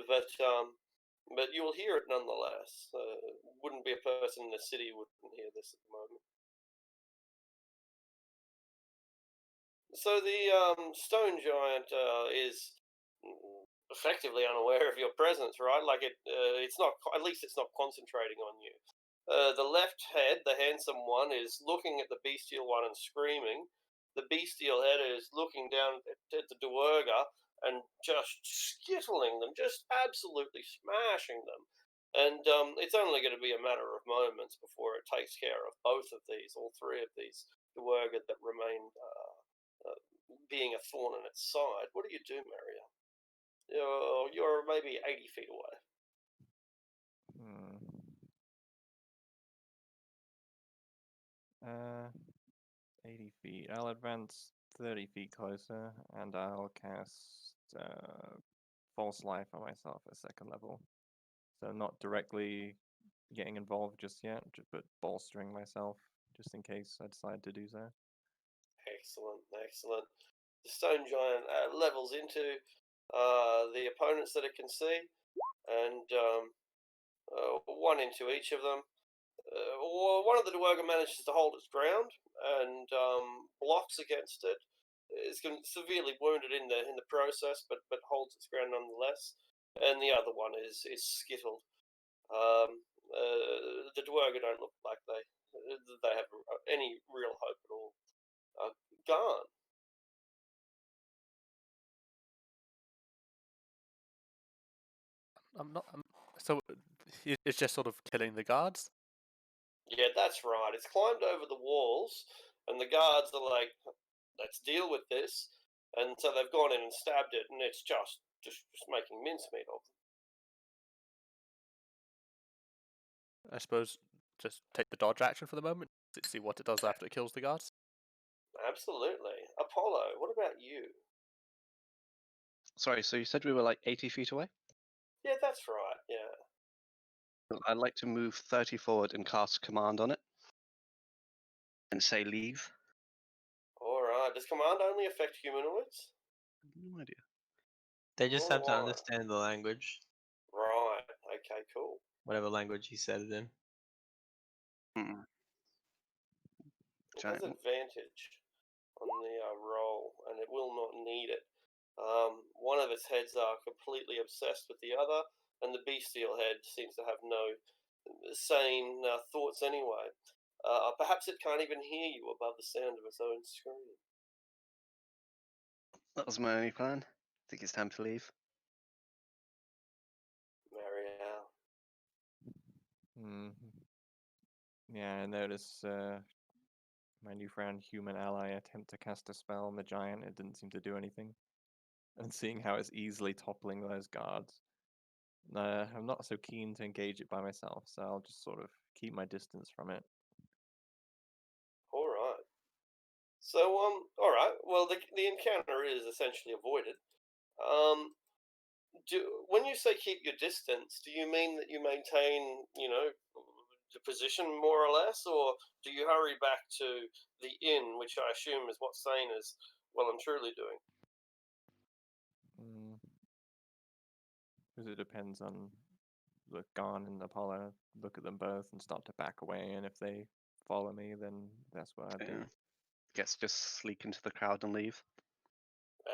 But you will hear it nonetheless. Wouldn't be a person in the city who wouldn't hear this at the moment. So the stone giant is effectively unaware of your presence, right? Like it's not. At least it's not concentrating on you. The left head, the handsome one, is looking at the bestial one and screaming. The bestial head is looking down at the Duergar and just skittling them, just absolutely smashing them. And it's only going to be a matter of moments before it takes care of both of these, all three of these Duergar that remain being a thorn in its side. What do you do, Maria? You're maybe 80 feet away. 80 feet. I'll advance 30 feet closer, and I'll cast False Life on myself at second level. So not directly getting involved just yet, but bolstering myself just in case I decide to do so. Excellent, excellent. The stone giant levels into the opponents that it can see, and one into each of them. One of the Duergar manages to hold its ground and blocks against it. It's severely wounded in the process, but holds its ground nonetheless. And the other one is skittled. The Duergar don't look like they have any real hope at all. Gone. So it's just sort of killing the guards. Yeah, that's right. It's climbed over the walls, and the guards are like, "Let's deal with this." And so they've gone in and stabbed it, and it's just making mincemeat of them. I suppose just take the dodge action for the moment. See what it does after it kills the guards. Absolutely. Apollo, what about you? Sorry, so you said we were like 80 feet away? Yeah, that's right. Yeah. I'd like to move 30 forward and cast command on it. And say leave. Alright. Does command only affect humanoids? No idea. They just have to Alright. understand the language, Right. Okay, cool. whatever language you said it in. It has advantage on the roll, and it will not need it. One of its heads are completely obsessed with the other, and the bestial head seems to have no sane thoughts anyway. Perhaps it can't even hear you above the sound of its own scream. That was my only plan. I think it's time to leave. Marielle. Yeah, I notice my newfound human ally attempt to cast a spell on the giant. It didn't seem to do anything. And seeing how it's easily toppling those guards, I'm not so keen to engage it by myself, so I'll just sort of keep my distance from it. Alright. So, alright. Well, the encounter is essentially avoided. When you say keep your distance, do you mean that you maintain, position, more or less, or do you hurry back to the inn, which I assume is what Sane is well and truly doing? Because it depends on look Gon and Apollo look at them both and start to back away, and if they follow me, then that's what I do. Yeah. Guess just sneak into the crowd and leave.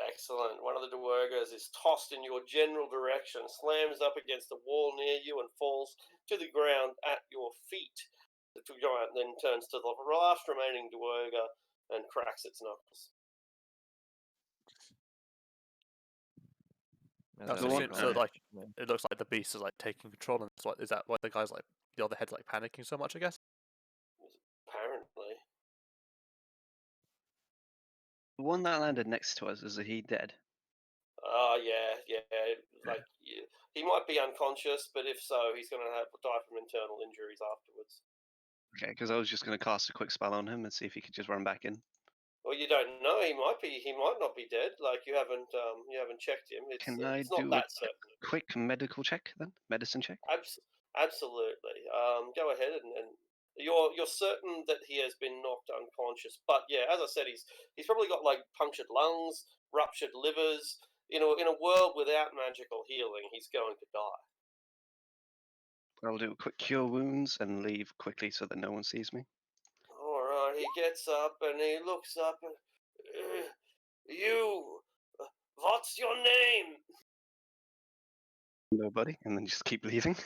Excellent. One of the Duergas is tossed in your general direction, slams up against the wall near you, and falls to the ground at your feet. The giant then turns to the last remaining Duerga and cracks its knuckles. As So, I one- look so on like yeah. it looks like the beast is like taking control, and it's like, is that why the guys like the other head's like panicking so much? I guess. Apparently. The one that landed next to us, is he dead? Yeah. Like, he might be unconscious, but if so, he's going to die from internal injuries afterwards. Okay, because I was just going to cast a quick spell on him and see if he could just run back in. Well, you don't know. He might not be dead. Like, you haven't checked him. It's, Can I it's not do that a certain. quick medical check then? Medicine check? Absolutely. Go ahead and you're certain that he has been knocked unconscious. But yeah, as I said, he's probably got like punctured lungs, ruptured livers. In a world without magical healing, he's going to die. I'll do a quick cure wounds and leave quickly so that no one sees me. All right. He gets up and he looks up and you. What's your name? Nobody, and then just keep leaving.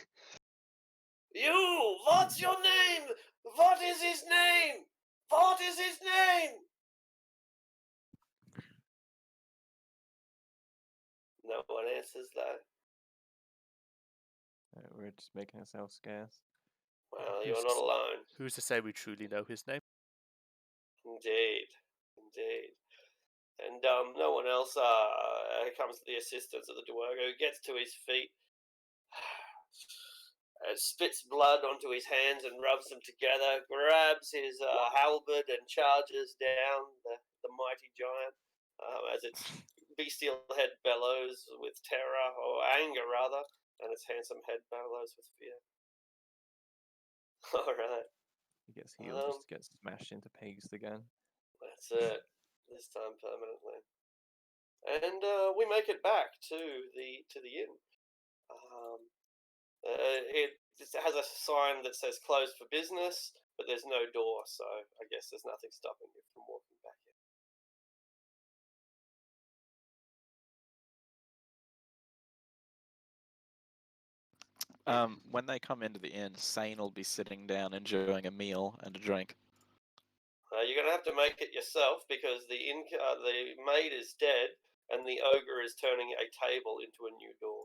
You. What's your name? What is his name? What is his name? No one answers that. We're just making ourselves scarce. Well, you're not alone. Who's to say we truly know his name? Indeed. And no one else comes to the assistance of the Duergo, who gets to his feet, spits blood onto his hands and rubs them together, grabs his halberd and charges down the mighty giant as its bestial head bellows with terror, or anger rather, and its handsome head bellows with fear. All right. He gets healed, just gets smashed into pegs again. That's it. This time permanently. And we make it back to the inn. It has a sign that says closed for business, but there's no door, so I guess there's nothing stopping you from walking back in. When they come into the inn, Sane will be sitting down enjoying a meal and a drink. You're going to have to make it yourself because the maid is dead and the ogre is turning a table into a new door.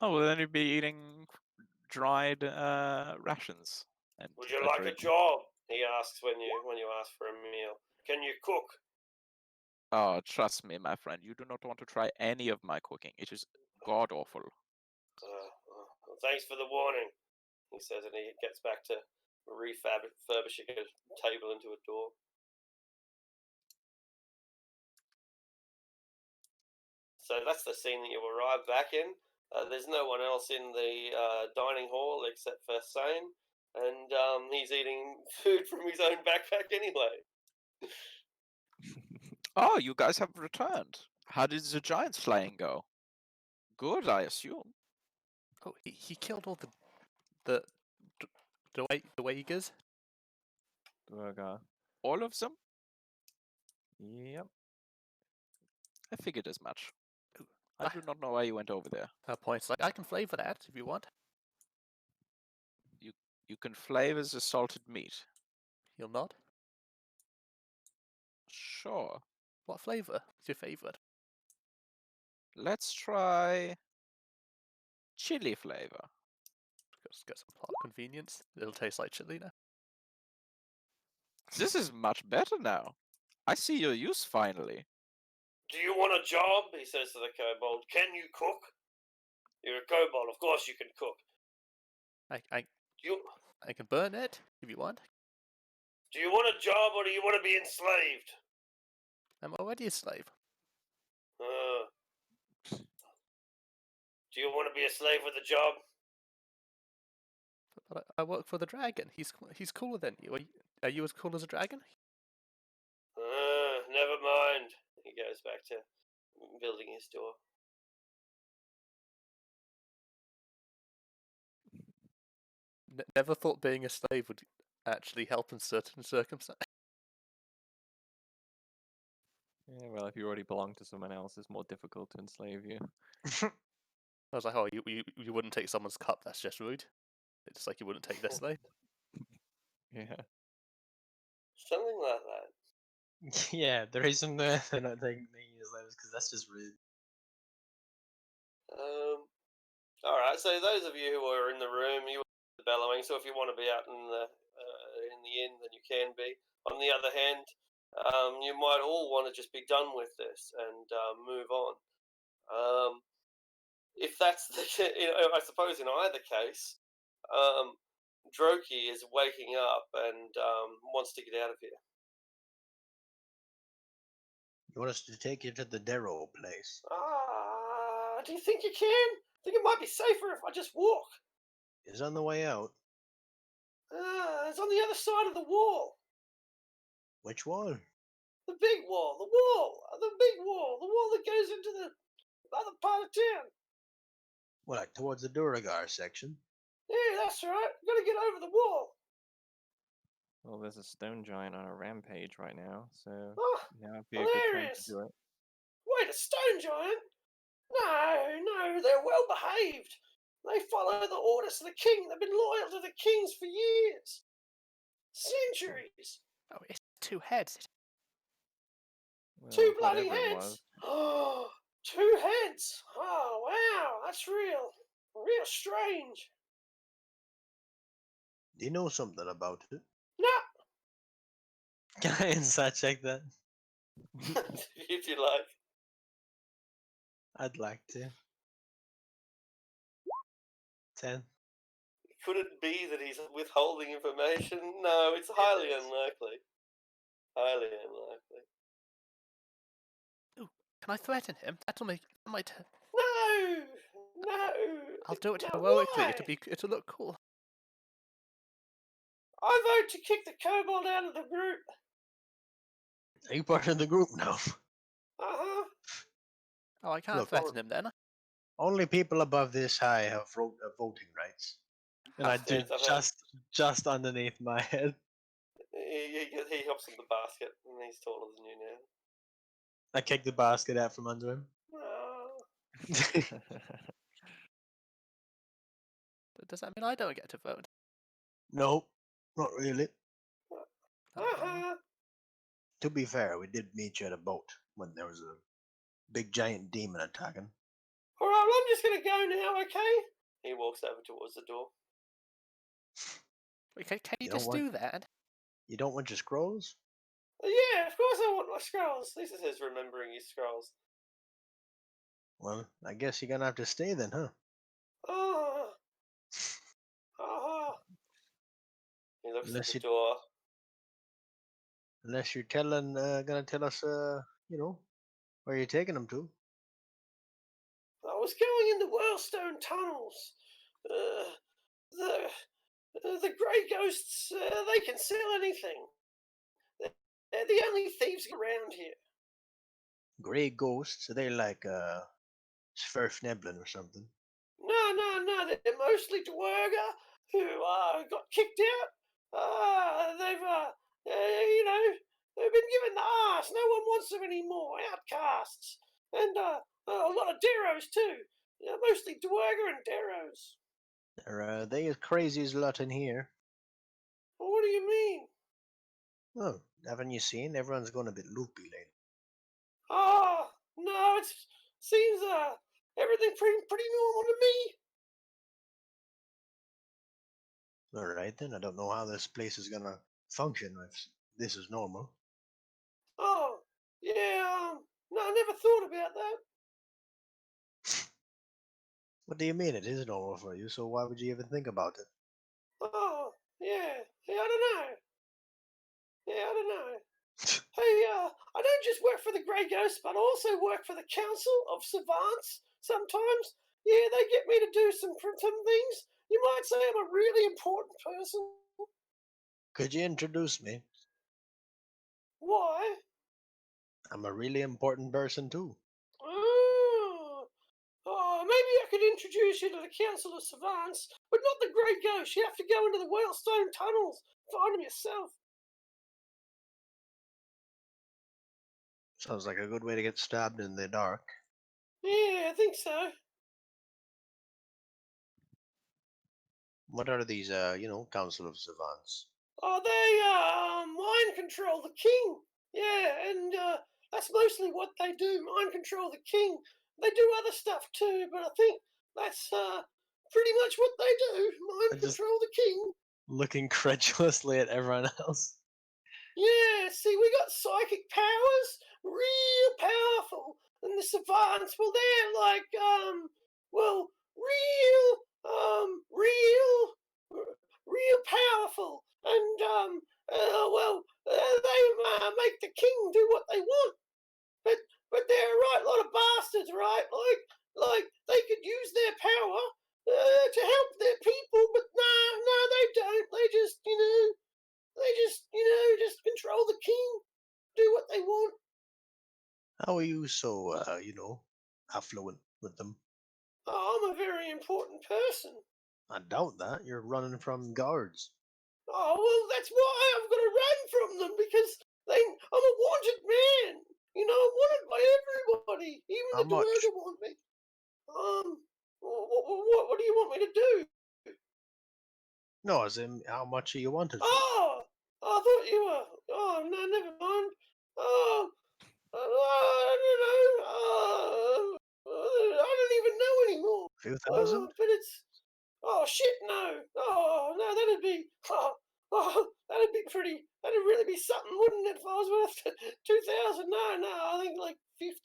Oh, well, then you'd be eating dried rations. And Would you like a job? He asks when you ask for a meal. Can you cook? Oh, trust me, my friend. You do not want to try any of my cooking. It is god awful. Well, thanks for the warning, he says, and he gets back to refurbishing a table into a door. So that's the scene that you arrive back in. There's no one else in the dining hall except for Sane, and he's eating food from his own backpack anyway. Oh, you guys have returned. How did the giant slaying go? Good, I assume. Oh, he killed all the Duergas? Duergar. All of them? Yep. I figured as much. I do not know why you went over there. Her point's like, I can flavor that if you want. You can flavor the salted meat. You'll not? Sure. What flavor is your favorite? Let's try chili flavor. Just get some plot convenience. It'll taste like chili now. This is much better now. I see your use finally. Do you want a job? He says to the kobold. Can you cook? You're a kobold, of course you can cook. I can burn it if you want. Do you want a job or do you want to be enslaved? I'm already a slave. Do you want to be a slave with a job? But I work for the dragon. He's cooler than you. Are you as cool as a dragon? Never mind. He goes back to building his door. Never thought being a slave would actually help in certain circumstances. Yeah, well, if you already belong to someone else, it's more difficult to enslave you. I was like, oh, you wouldn't take someone's cup. That's just rude. It's just like you wouldn't take their slave. Yeah. Something like that. Yeah, the reason they're not taking me as slaves because that's just rude. All right. So those of you who are in the room, you were bellowing. So if you want to be out in the inn, then you can be. On the other hand, you might all want to just be done with this and move on. If that's the, I suppose in either case, Droki is waking up and wants to get out of here. You want us to take you to the Darrow place? Do you think you can? I think it might be safer if I just walk. It's on the way out. It's on the other side of the wall. Which one? The big wall. The wall. The big wall. The wall that goes into the other part of town. Well, like towards the Duragar section. Yeah, that's right. Gotta get over the wall. Well, there's a stone giant on a rampage right now, so Oh, now would be a good time hilarious. to do it. Wait, a stone giant? No, they're well behaved. They follow the orders of the king. They've been loyal to the kings for years. Centuries. Oh, it's 2 heads. Well, Two bloody whatever it heads. was. Oh, 2 heads. Oh, wow. That's real strange. Do you know something about it? No. Can I inside check that? If you like. I'd like to. 10. Could it be that he's withholding information? No, it's highly unlikely. Highly unlikely. Ooh, can I threaten him? That might. No. I'll do it No, heroically. why? It'll look cool. I vote to kick the kobold out of the group. Are you part of the group now? Uh-huh. Oh, I can't Look, threaten him then. Only people above this high have voting rights. And I Yes, do I've heard. just underneath my head. He hops in the basket, and he's taller than you now. I kick the basket out from under him. Oh. Does that mean I don't get to vote? No, not really. Uh-huh. To be fair, we did meet you at a boat when there was a big giant demon attacking. All right, well, I'm just going to go now, okay? He walks over towards the door. Wait, can you You don't just want- do that? You don't want your scrolls? Yeah, of course I want my scrolls. This is his remembering his scrolls. Well, I guess you're gonna have to stay then, huh? Oh. He looks Unless at the you- door. Unless you're gonna tell us, where you're taking them to. I was going in the Wellstone tunnels. The grey ghosts, they can sell anything. They're the only thieves around here. Grey ghosts? Are they like, Sverfneblin or something? No, they're mostly Dwerga who got kicked out. They've been given the arse. No one wants them anymore. Outcasts. And a lot of Darrows too. Mostly Dwerga and Darrows. Are they as crazy as a lot in here? What do you mean? Oh, haven't you seen? Everyone's gone a bit loopy lately. Oh, no, it seems everything pretty normal to me. Alright then, I don't know how this place is gonna function if this is normal. Oh, yeah, no, I never thought about that. What do you mean it is normal for you, so why would you even think about it? Oh, yeah, I don't know. Hey, I don't just work for the Grey Ghost, but I also work for the Council of Savants sometimes. Yeah, they get me to do some things. You might say I'm a really important person. Could you introduce me? Why? I'm a really important person too. Oh, maybe I could introduce you to the Council of Savants, but not the Grey Ghost. You have to go into the Whalestone tunnels. Find them yourself. Sounds like a good way to get stabbed in the dark. Yeah, I think so. What are these, Council of Savants? Oh, they mind control the king. Yeah, and that's mostly what they do. Mind control the king. They do other stuff too, but I think that's pretty much what they do. Mind just- control the king. Look incredulously at everyone else. Yeah, see, we got psychic powers, real powerful, and the savants, well, they're like, real powerful, and they make the king do what they want. But they're a right lot of bastards, right? Like they could use their power to help their people, but nah, they don't. They just, just control the king, do what they want. How are you so, affluent with them? Oh, I'm a very important person. I doubt that. You're running from guards. Oh, well, that's why I've got to run from them, because I'm a wanted man. I'm wanted by everybody, even How the much? Duergar want me. What do you want me to do? No, as in, how much are you wanted for? Oh, I thought you were. Oh, no, never mind. Oh, I don't know. I don't even know anymore. A few thousand? But it's. Oh shit! No. Oh no, that'd be. That'd be pretty. That'd really be something, wouldn't it? If I was worth 2,000. No, I think like 50.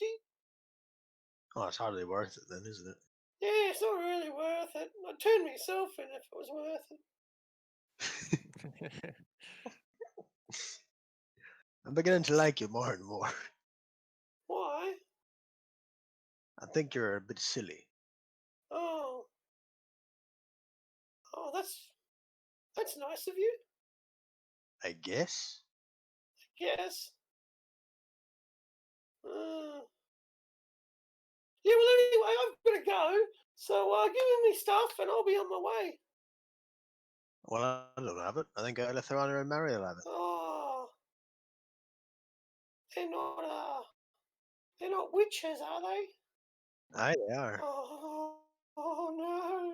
Oh, it's hardly worth it then, isn't it? Yeah, it's not really worth it. I'd turn myself in if it was worth it. I'm beginning to like you more and more. Why? I think you're a bit silly. Oh, that's nice of you. I guess. Yes. Yeah, well, anyway, I've got to go. So give me stuff and I'll be on my way. Well, I don't have it. I think Elithorana and Mary will have it. Oh, they're not witches, are they? Aye, they are. Oh no.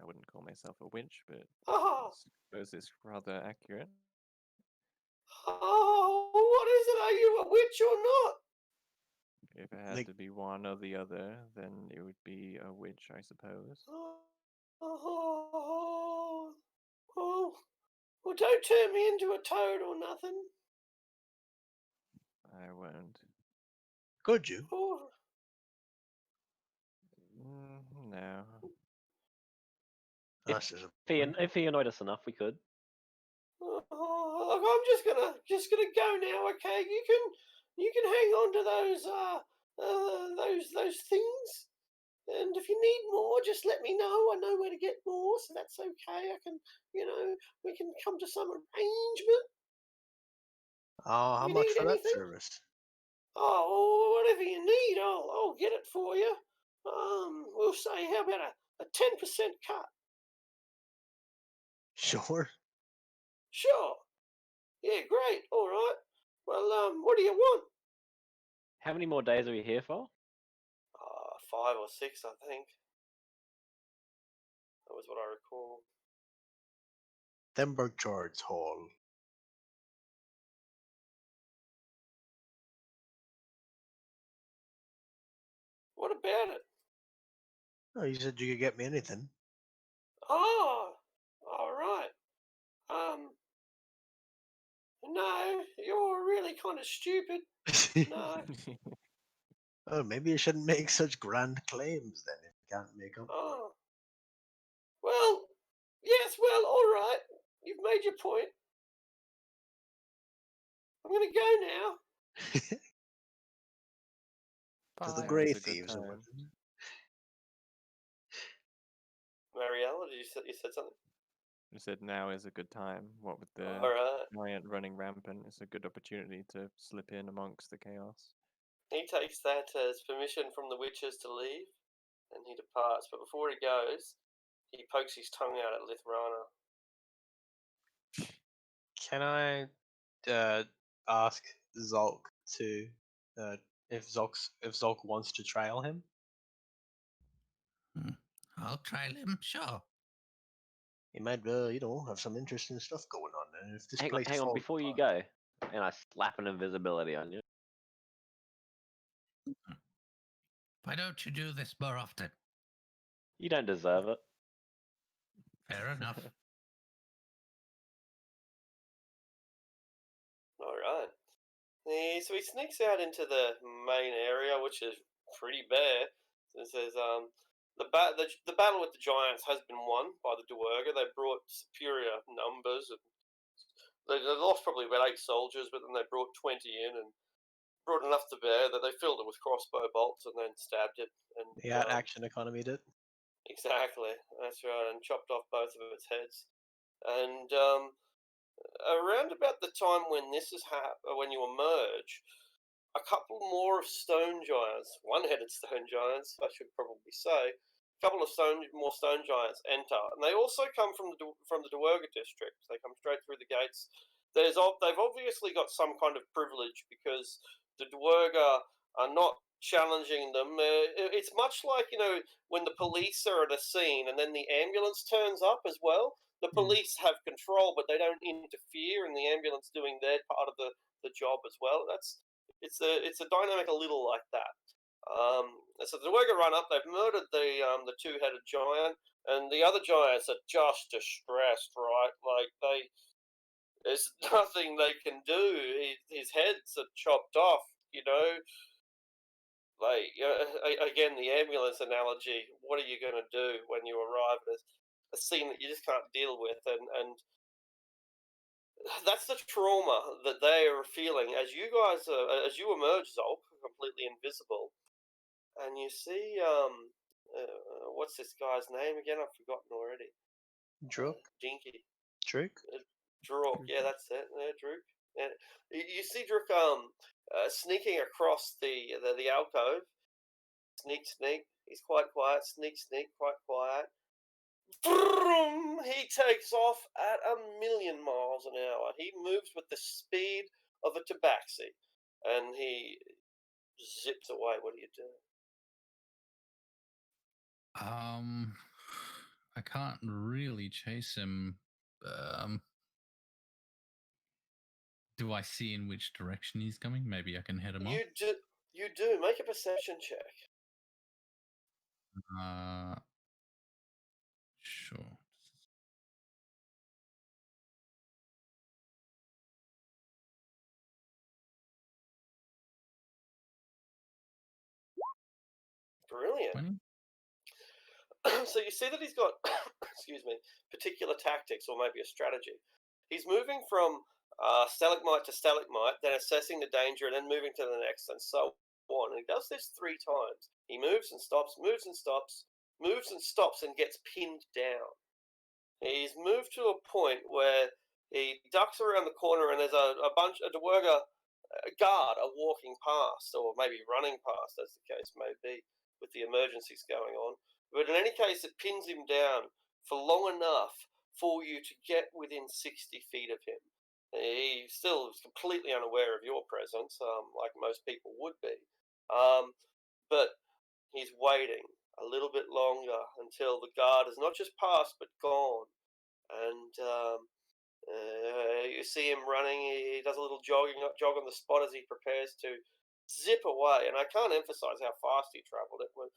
I wouldn't call myself a winch, but Oh, I suppose it's rather accurate. what is it? Are you a witch or not? If it had to be one or the other, then it would be a witch, I suppose. Oh, well, don't turn me into a toad or nothing. I won't. Could you? Oh, No. If he annoyed us enough, we could. look, I'm just gonna go now. Okay, you can hang on to those things, and if you need more, just let me know. I know where to get more, so that's okay. I can, we can come to some arrangement. Oh, how You much need for that anything? service? Oh, whatever you need, I'll get it for you. We'll say, how about a 10% cut? Sure. Sure. Yeah, great. All right. Well, what do you want? How many more days are we here for? 5 or 6, I think. That was what I recall. Themberg Charge Hall. What about it? Oh, you said you could get me anything. Oh, all right. No, you're really kind of stupid. No. Oh, maybe you shouldn't make such grand claims then if you can't make up. Oh. Well, yes, well, all right. You've made your point. I'm going to go now. To the Bye, Grey it was a good Thieves. time. Mariella, you said something? You said now is a good time. What with the Alright. giant running rampant, it's a good opportunity to slip in amongst the chaos. He takes that as permission from the witches to leave, and he departs. But before he goes, he pokes his tongue out at Lithrana. Can I ask Zolk to if Zolk wants to trail him? I'll trail him, sure. He might, have some interesting stuff going on there. If this Hang on, place hang on, falls before you apart. go, and I slap an invisibility on you. Why don't you do this more often? You don't deserve it. Fair enough. Alright. So he sneaks out into the main area, which is pretty bare. It says, the battle with the giants has been won by the Duergar. They brought superior numbers. They lost probably about 8 soldiers, but then they brought 20 in and brought enough to bear that they filled it with crossbow bolts and then stabbed it. And The action economy did. exactly, that's right, and chopped off both of its heads. And around about the time when this is when you emerge, a couple more of stone giants, one-headed stone giants, I should probably say, a couple of more stone giants enter, and they also come from the Duergar district. They come straight through the gates. They've obviously got some kind of privilege because the Duergar are not challenging them. It's much like when the police are at a scene and then the ambulance turns up as well. The police have control, but they don't interfere, and the ambulance doing their part of the job as well. It's a dynamic a little like that. So the Duergar run up. They've murdered the two-headed giant, and the other giants are just distressed, right? Like there's nothing they can do. His heads are chopped off. Like again, the ambulance analogy. What are you going to do when you arrive at a scene that you just can't deal with, and that's the trauma that they are feeling as you guys as you emerge, Zolk, completely invisible, and you see what's this guy's name again? I've forgotten already. Drook? Dinky. Drook? Drook, yeah, that's it. Drook. And you see Drook sneaking across the alcove. Sneak. He's quite quiet. Sneak, quite quiet. Vroom! He takes off at 1,000,000 miles an hour. He moves with the speed of a tabaxi, and he zips away. What do you do? I can't really chase him. Do I see in which direction he's coming? Maybe I can head him off. You do. Make a perception check. Sure. Brilliant. 20? So you see that he's got, excuse me, particular tactics or maybe a strategy. He's moving from stalagmite to stalagmite, then assessing the danger, and then moving to the next, and so on. And he does this 3 times. He moves and stops, moves and stops, moves and stops, and gets pinned down. He's moved to a point where he ducks around the corner, and there's a Duergar guard are walking past, or maybe running past, as the case may be, with the emergencies going on. But in any case, it pins him down for long enough for you to get within 60 feet of him. He still is completely unaware of your presence, like most people would be. But he's waiting a little bit longer until the guard has not just passed, but gone. And you see him running. He does a little jog on the spot as he prepares to zip away. And I can't emphasize how fast he traveled. It was,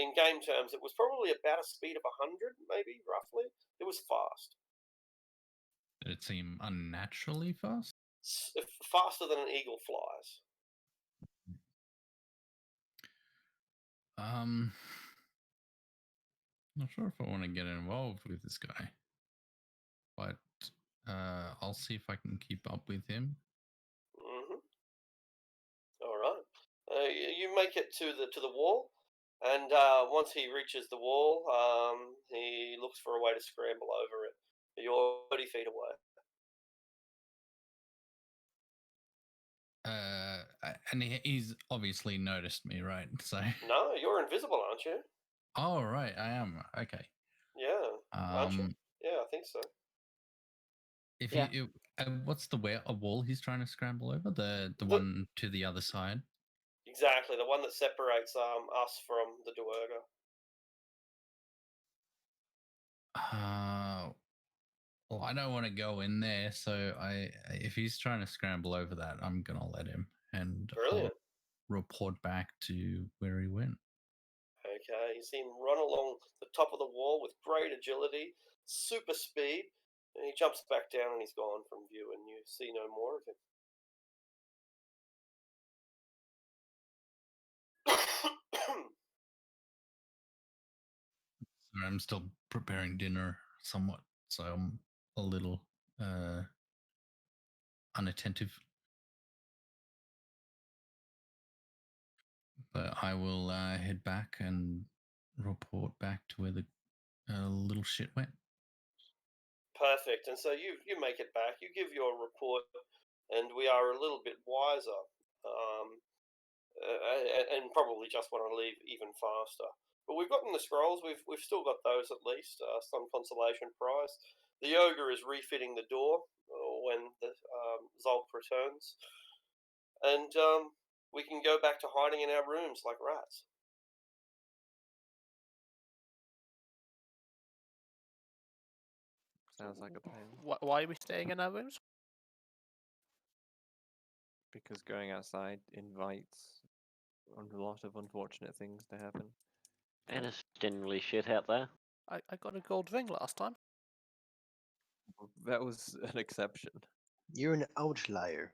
in game terms, it was probably about a speed of 100, maybe, roughly. It was fast. Did it seem unnaturally fast? Faster than an eagle flies. Not sure if I want to get involved with this guy, but I'll see if I can keep up with him. Mm-hmm. All right. You make it to the wall. And once he reaches the wall, he looks for a way to scramble over it. You're 30 feet away. And he's obviously noticed me, right? So. No, you're invisible, aren't you? Oh, right, I am. Okay. Yeah, aren't you? Yeah, I think so. If Yeah. you, what's the wall he's trying to scramble over? The one to the other side. Exactly, the one that separates us from the Duergar. Well, I don't want to go in there, so if he's trying to scramble over that, I'm gonna let him, and Brilliant. I'll report back to where he went. Okay, you see him run along the top of the wall with great agility, super speed, and he jumps back down and he's gone from view, and you see no more of him. Sorry, I'm still preparing dinner somewhat, so I'm a little unattentive. But I will head back and report back to where the little shit went. Perfect. And so you make it back. You give your report, and we are a little bit wiser, and probably just want to leave even faster. But we've gotten the scrolls. We've still got those at least. Some consolation prize. The ogre is refitting the door when the Zolk returns, and we can go back to hiding in our rooms like rats. Sounds like a plan. Why are we staying in our rooms? Because going outside invites a lot of unfortunate things to happen. And it's generally shit out there. I got a gold ring last time. That was an exception. You're an outlier.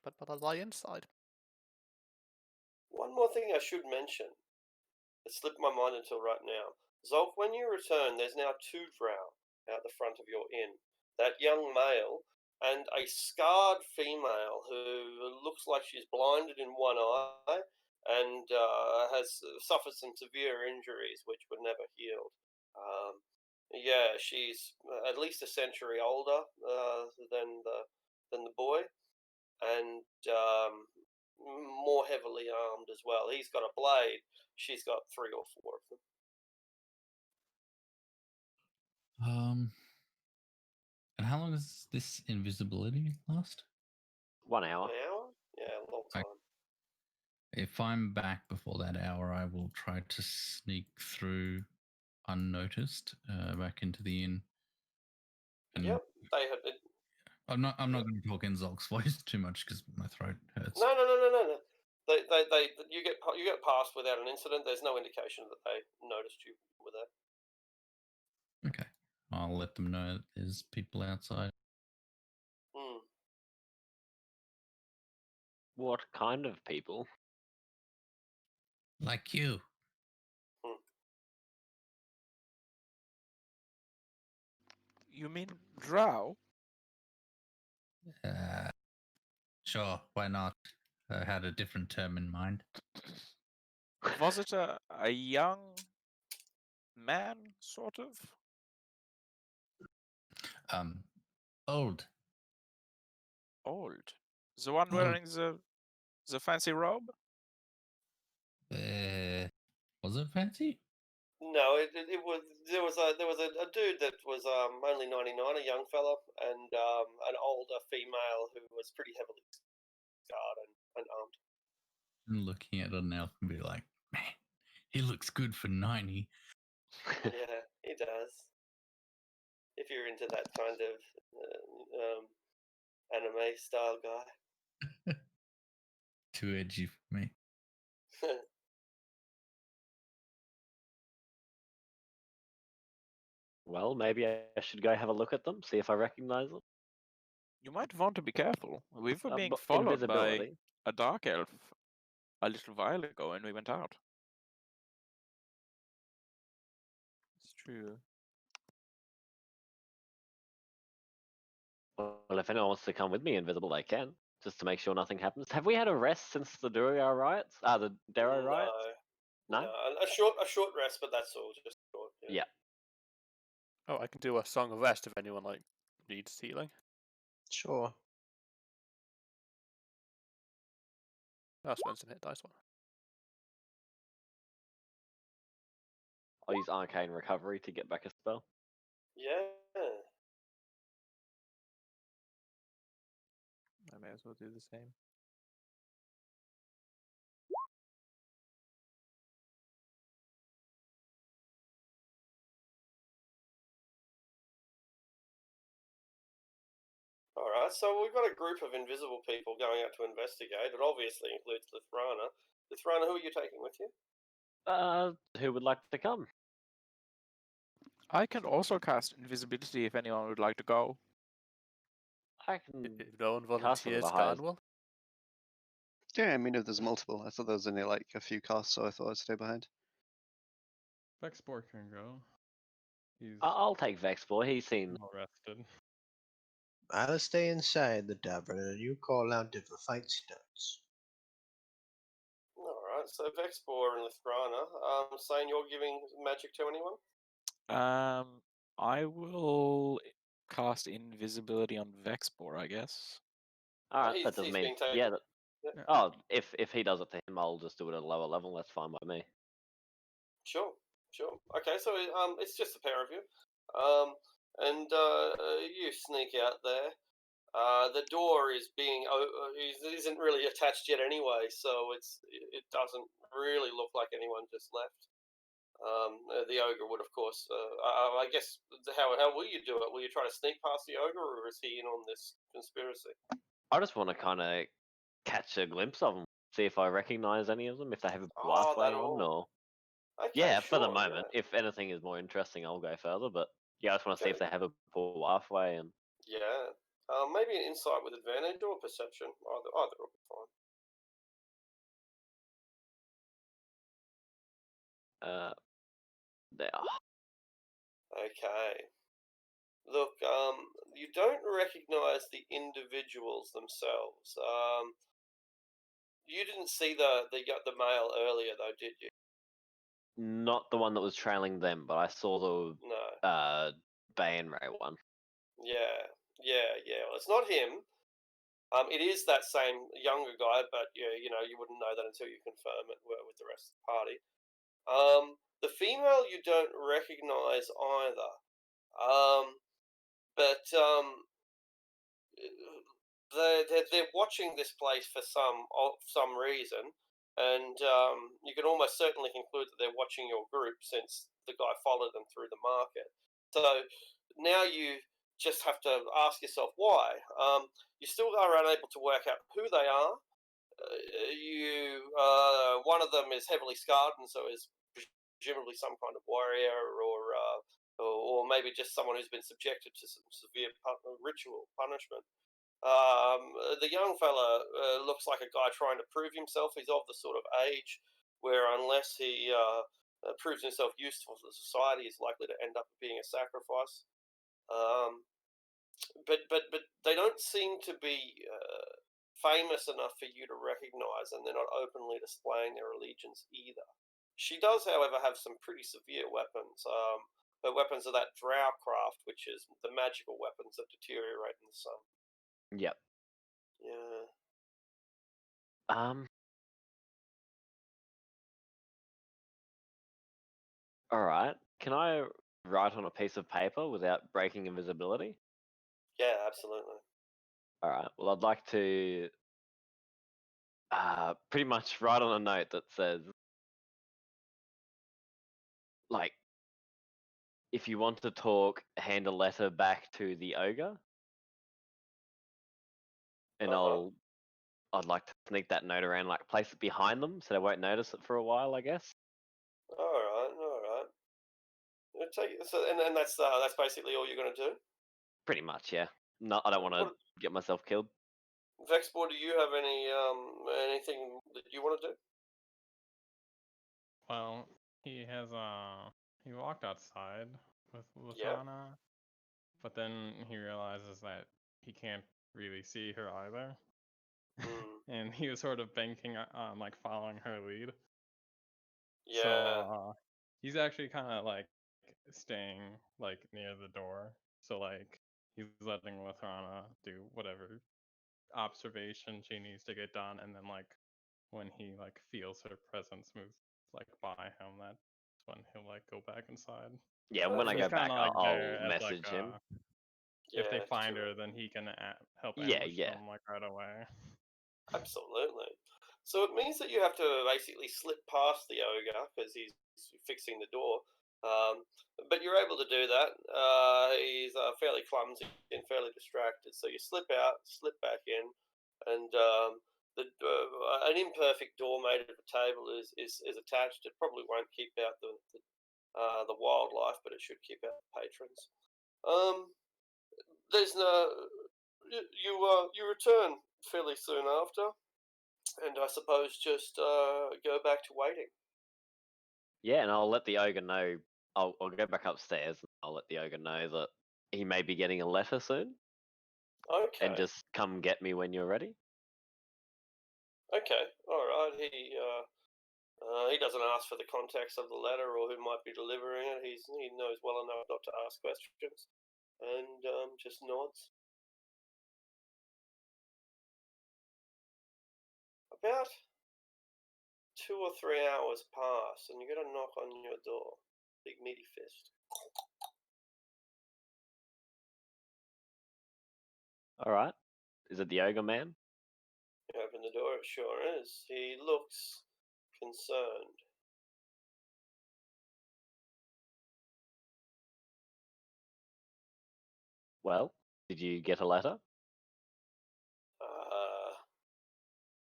But I lie inside. One more thing I should mention. It slipped my mind until right now. Zolk, when you return, there's now 2 drow out the front of your inn. That young male and a scarred female who looks like she's blinded in one eye and has suffered some severe injuries which were never healed. Yeah, she's at least a century older than the boy, and more heavily armed as well. He's got a blade. She's got 3 or 4 of them. And how long does this invisibility last? 1 hour. An hour? Yeah, a long time. If I'm back before that hour, I will try to sneak through unnoticed back into the inn. And Yep, they have. I'm not going to talk in Zolk's voice too much because my throat hurts. No. They you get past without an incident. There's no indication that they noticed you were there. Okay, I'll let them know that there's people outside. What kind of people? Like you. You mean drow? Sure, why not? I had a different term in mind. Was it a young man, sort of? Old. Old. The one wearing the fancy robe? Was it fancy? No, it was there was a dude that was only 99, a young fella, and an older female who was pretty heavily scarred and armed. I'm looking at an elf and be like, man, he looks good for 90. Yeah, he does. If you're into that kind of anime style guy. Too edgy for me. Well, maybe I should go have a look at them, see if I recognize them. You might want to be careful. We were being followed by a dark elf a little while ago and we went out. It's true. Well, if anyone wants to come with me invisible, they can. just to make sure nothing happens. Have we had a rest since the Duergar riots? The Darrow riots? No. A short rest, but that's all. Just short. Yeah. Oh, I can do a Song of Rest if anyone like needs healing. Sure. I'll spend some hit dice one. I'll use Arcane Recovery to get back a spell. Yeah. I may as well do the same. All right. So we've got a group of invisible people going out to investigate. It obviously includes Lithrana. Lithrana, who are you taking with you? Who would like to come? I can also cast invisibility if anyone would like to go. I can. If no one cast it with volunteers, a higher- Garn will. Yeah, I mean, if there's multiple, I thought there was only like a few casts, so I thought I'd stay behind. Vexpor can go. He's I'll take Vexpor. He seems well rested. I'll stay inside the tavern and you call out if a fight starts. All right. So Vexpor and Lithrana. Saying you're giving magic to anyone? I will cast invisibility on Vexpor, I guess. alright. He's- That doesn't he's mean. being taken. Yeah. Yeah. Oh, if he does it to him, I'll just do it at a lower level. That's fine by me. Sure. Okay, so it's just the pair of you, and you sneak out there. The door isn't really attached yet anyway, so it doesn't really look like anyone just left. The ogre would, of course. I guess how will you do it? Will you try to sneak past the ogre, or is he in on this conspiracy? I just want to kind of catch a glimpse of them, see if I recognize any of them, if they have a Oh, pathway that on, all. or Okay, yeah, for the sure, moment. If anything is more interesting, I'll go further. But yeah, I just want to see if Okay. they have a pathway and. Yeah. Maybe an insight with advantage or perception. Either will be fine. There. Okay. Look, you don't recognize the individuals themselves. You didn't see the male earlier, though, did you? Not the one that was trailing them, but I saw the No. Bay and Ray one. Yeah. Well, it's not him. It is that same younger guy, but you wouldn't know that until you confirm it with the rest of the party. The female you don't recognize either. But they're watching this place for some reason, and you can almost certainly conclude that they're watching your group since the guy followed them through the market. So now you just have to ask yourself why. You still are unable to work out who they are. One of them is heavily scarred, and so is presumably some kind of warrior, or maybe just someone who's been subjected to some severe ritual punishment. The young fella looks like a guy trying to prove himself. He's of the sort of age where, unless he proves himself useful to society, he's likely to end up being a sacrifice. But they don't seem to be famous enough for you to recognize, and they're not openly displaying their allegiance either. She does, however, have some pretty severe weapons. Her weapons are that drow craft, which is the magical weapons that deteriorate in the sun. Yep. Yeah. All right. Can I write on a piece of paper without breaking invisibility? Yeah, absolutely. All right. Well, I'd like to pretty much write on a note that says, like, if you want to talk, hand a letter back to the ogre, and I'd like to sneak that note around, like place it behind them so they won't notice it for a while, I guess. All right. And that's basically all you're going to do. Pretty much, yeah. No, I don't want to get myself killed. Vexpor, do you have anything that you want to do? Well, he has he walked outside with Yeah. Lasana, but then he realizes that he can't really see her either. Mm. and he was sort of banking on like following her lead. Yeah. So he's actually kind of like staying like near the door. So like he's letting Lathrana do whatever observation she needs to get done, and then like when he like feels her presence move like by him, that's when he'll like go back inside. Yeah, when I He's go back, kinda, like, I'll there as, like, message him. If they Yeah, find true. her, then he can help Yeah, ambush yeah. them like right away. Absolutely. So it means that you have to basically slip past the ogre because he's fixing the door. But you're able to do that. He's fairly clumsy and fairly distracted. So you slip out, slip back in, and an imperfect door made of a table is attached. It probably won't keep out the wildlife, but it should keep out the patrons. There's no you return fairly soon after, and I suppose just go back to waiting. Yeah, and I'll let the ogre know. I'll go back upstairs. And I'll let the ogre know that he may be getting a letter soon, Okay. and just come get me when you're ready. Okay. All right. He doesn't ask for the context of the letter or who might be delivering it. He knows well enough not to ask questions, and just nods. About 2 or 3 hours pass, and you get a knock on your door. Big meaty fist. All right. Is it the ogre man? You open the door. It sure is. He looks concerned. Well, did you get a letter?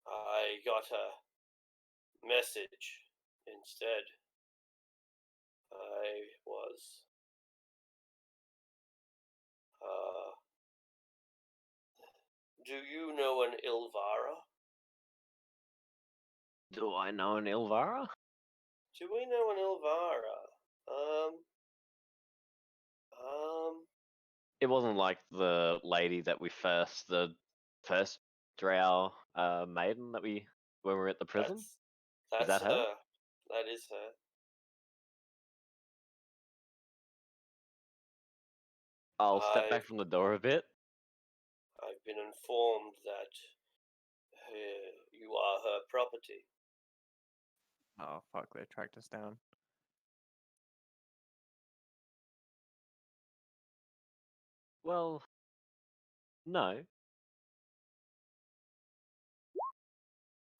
I got a message instead. I was do you know an Ilvara? Do I know an Ilvara? Do we know an Ilvara? It wasn't like the lady that the first drow maiden that when we were at the prison. That's Is that her? That is her. I'll step back from the door a bit. I've been informed that you are her property. Oh fuck! They tracked us down. Well, no.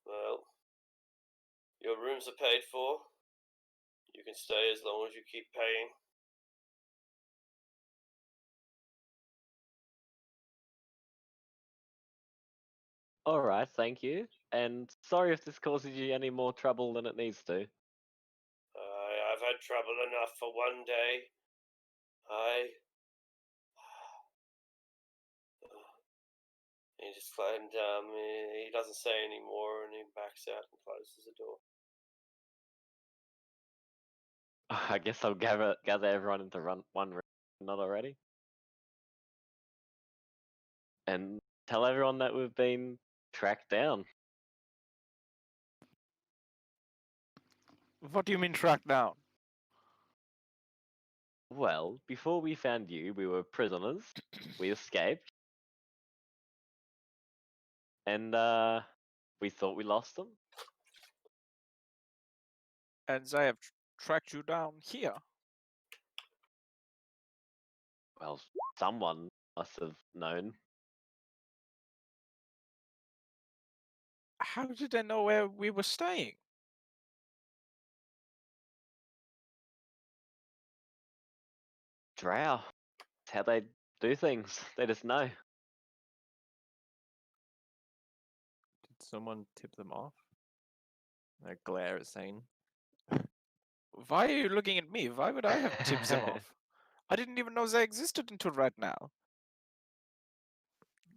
Well, your rooms are paid for. You can stay as long as you keep paying. All right, thank you. And sorry if this causes you any more trouble than it needs to. I've had trouble enough for one day. He just and he doesn't say any more, and he backs out and closes the door. I guess I'll gather everyone into one room, not already, and tell everyone that we've been tracked down. What do you mean tracked down? Well, before we found you, we were prisoners. We escaped, and we thought we lost them. And they have tracked you down here. Well, someone must have known. How did they know where we were staying? Drow. It's how they do things. They just know. Did someone tip them off? I glare at Zane. Why are you looking at me? Why would I have tipped them off? I didn't even know they existed until right now.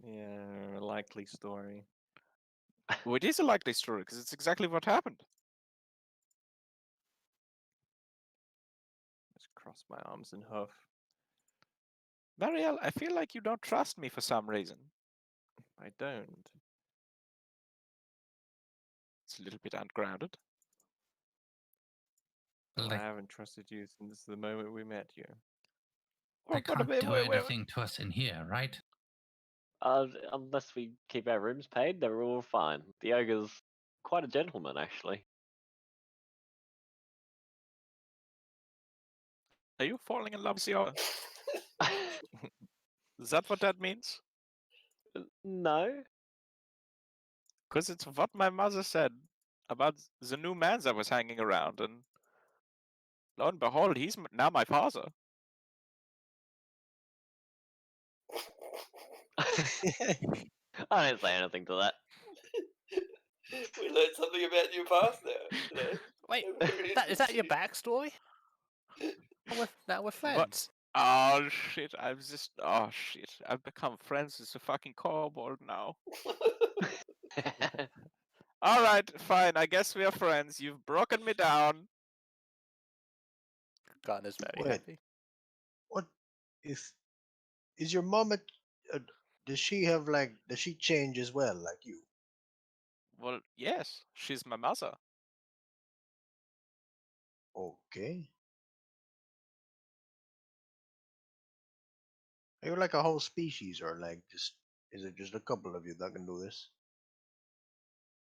Yeah, likely story. Well, it is a likely story because it's exactly what happened. Just cross my arms and huff. Marielle, I feel like you don't trust me for some reason. I don't. It's a little bit ungrounded. Well, I Like, haven't trusted you since the moment we met you. they can't do anything to us in here, right? Unless we keep our rooms paid, they're all fine. The ogre's quite a gentleman, actually. Are you falling in love with the ogre? Is that what that means? No. Because it's what my mother said about the new man that was hanging around, and lo and behold, he's now my father. I didn't say anything to that. We learned something about your past now. Today. Wait, Very is that your interesting. backstory? Now we're friends. Oh shit! Oh shit! I've become friends with the fucking kobold now. All right, fine. I guess we are friends. You've broken me down. Gun is very Wait. happy. What is your mom? Does she have does she change as well, like you? Well, yes, she's my mother. Okay. Are you like a whole species, or is it just a couple of you that can do this?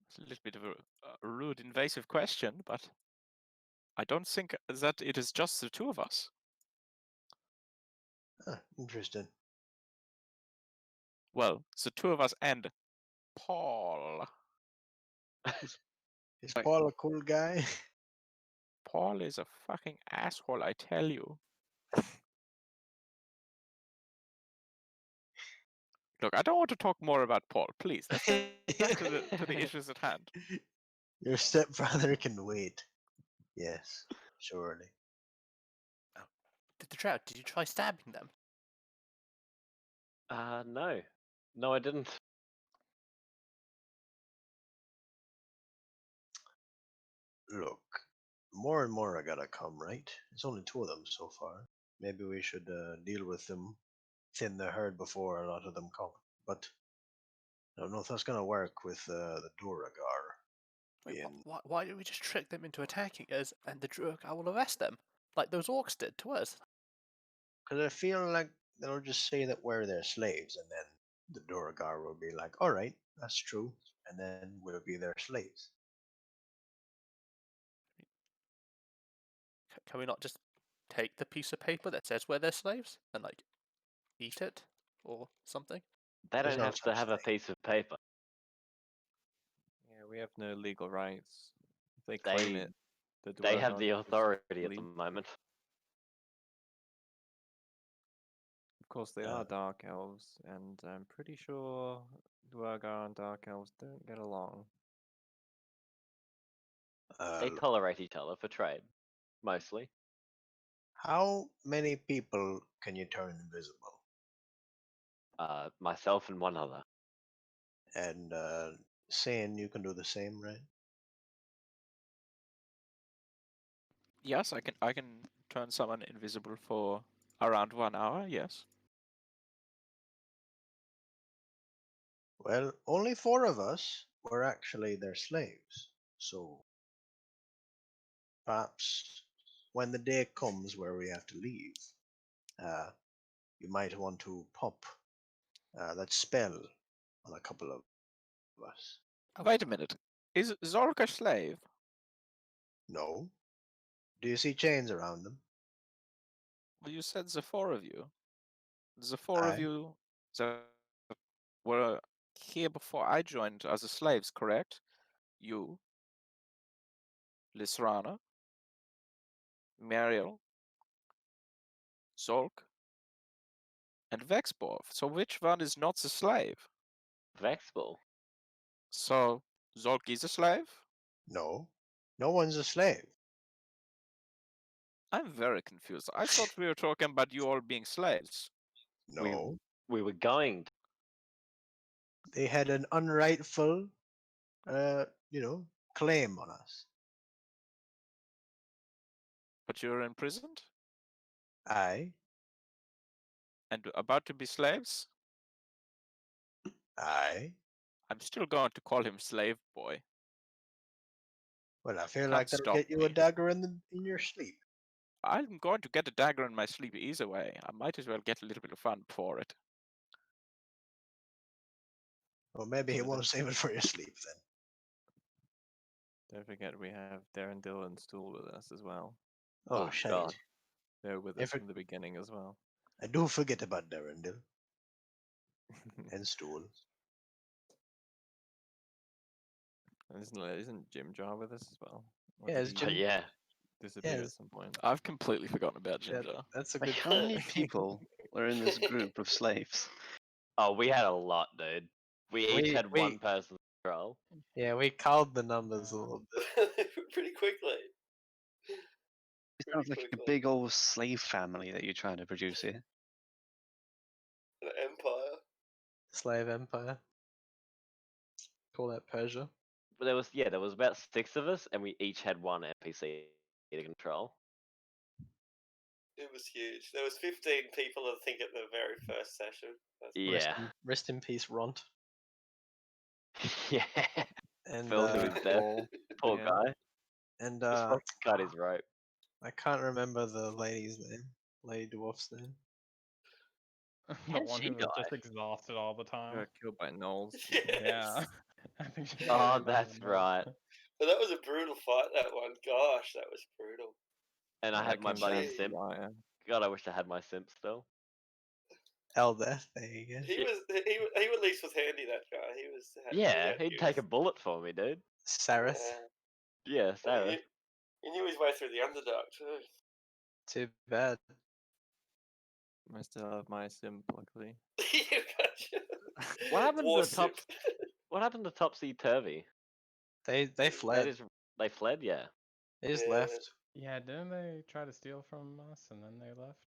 It's a little bit of a rude, invasive question, but I don't think that it is just the two of us. Interesting. Well, the two of us and Paul. Is Like- Paul a cool guy? Paul is a fucking asshole, I tell you. Look, I don't want to talk more about Paul, please. Let's get back to the issues at hand. Your stepbrother can wait. Yes, surely. The drought. Did you try stabbing them? No. No, I didn't. Look, more and more are gonna come, right? It's only two of them so far. Maybe we should deal with them, thin the herd before a lot of them come. But I don't know if that's gonna work with the Duragar. Wait, being- why don't we just trick them into attacking us, and the Druagar will arrest them, like those orcs did to us? Because I feel like they'll just say that we're their slaves, and then the Duragar will be like, "All right, that's true," and then we'll be their slaves. Can we not just take the piece of paper that says we're their slaves and like eat it or something? They There's don't no have to such have a thing. piece of paper. Yeah, we have no legal rights. If they claim They it, the they have Dwarven the just authority at the leave. moment. Of course, they are dark elves, and I'm pretty sure Dwargar and dark elves don't get along. They tolerate each other for trade, mostly. How many people can you turn invisible? Myself and one other. And saying you can do the same, right? Yes, I can turn someone invisible for around 1 hour, yes. Well, only four of us were actually their slaves. So perhaps when the day comes where we have to leave, you might want to pop that spell on a couple of us. Wait a minute. Is Zork a slave? No? Do you see chains around them? Well, you said the four of you. The four of Aye. you that were here before I joined as the slaves, correct? You, Lisrana, Mariel, Zolk, and Vexborf. So which one is not the slave? Vexball. So Zolk is a slave? No. No one's a slave. I'm very confused. I thought we were talking about you all being slaves. No. We were going to. They had an unrightful, claim on us. But you're imprisoned? Aye. And about to be slaves? Aye. I'm still going to call him slave boy. Well, I feel Can't like that'll stop get you a me. dagger in your sleep. I'm going to get a dagger in my sleep either way. I might as well get a little bit of fun for it. Or maybe you So want to this- save it for your sleep then. Don't forget we have Darren Dillon Stool with us as well. Oh, Oh, shite. God. They're with I us for- from the beginning as well. I do forget about Darendil and Stool. And isn't Jim Jar with us as well? Or Yeah, did it's he Jim. Yeah. disappear Yeah, at some point? I've completely forgotten about Yeah, Ginger. that's a Like, good how point. many people were in this group of slaves? Oh, we had a lot, dude. We each We- had we- one person control. Yeah, we culled the numbers a little bit. Pretty quickly. It sounds like a quickly. big old slave family that you're trying to produce here. An empire. Slave empire. Call that Persia. But there was about 6 of us, and we each had one NPC to control. It was huge. There was 15 people, I think, at the very first session. That's Yeah. Rest in peace, Ront. Yeah. And Fell to his death. Poor Yeah. guy. and Just wants to cut his rope. I can't remember the lady's name. Lady Dwarf's name. The How'd one she who was just die? exhausted all the time. Got killed by Knowles. Yes. Yeah. I think she Oh, got that's exhausted. right. But that was a brutal fight, that one. Gosh, that was brutal. And I Yeah, had that my came buddy down to Simp. Liar. God, I wish I had my Simp still. Eldeath, there you go. He at least was handy, that guy. Yeah, he'd take a bullet for me, dude. Sarith. Yeah, Sarah. He knew his way through the Underdark, too. Too bad. I still have my Simp, luckily. You gotcha. What happened War to Top? Simp. What happened to Topsy Turvy? They fled. They fled, yeah. They just Yeah. left. Yeah, didn't they try to steal from us and then they left?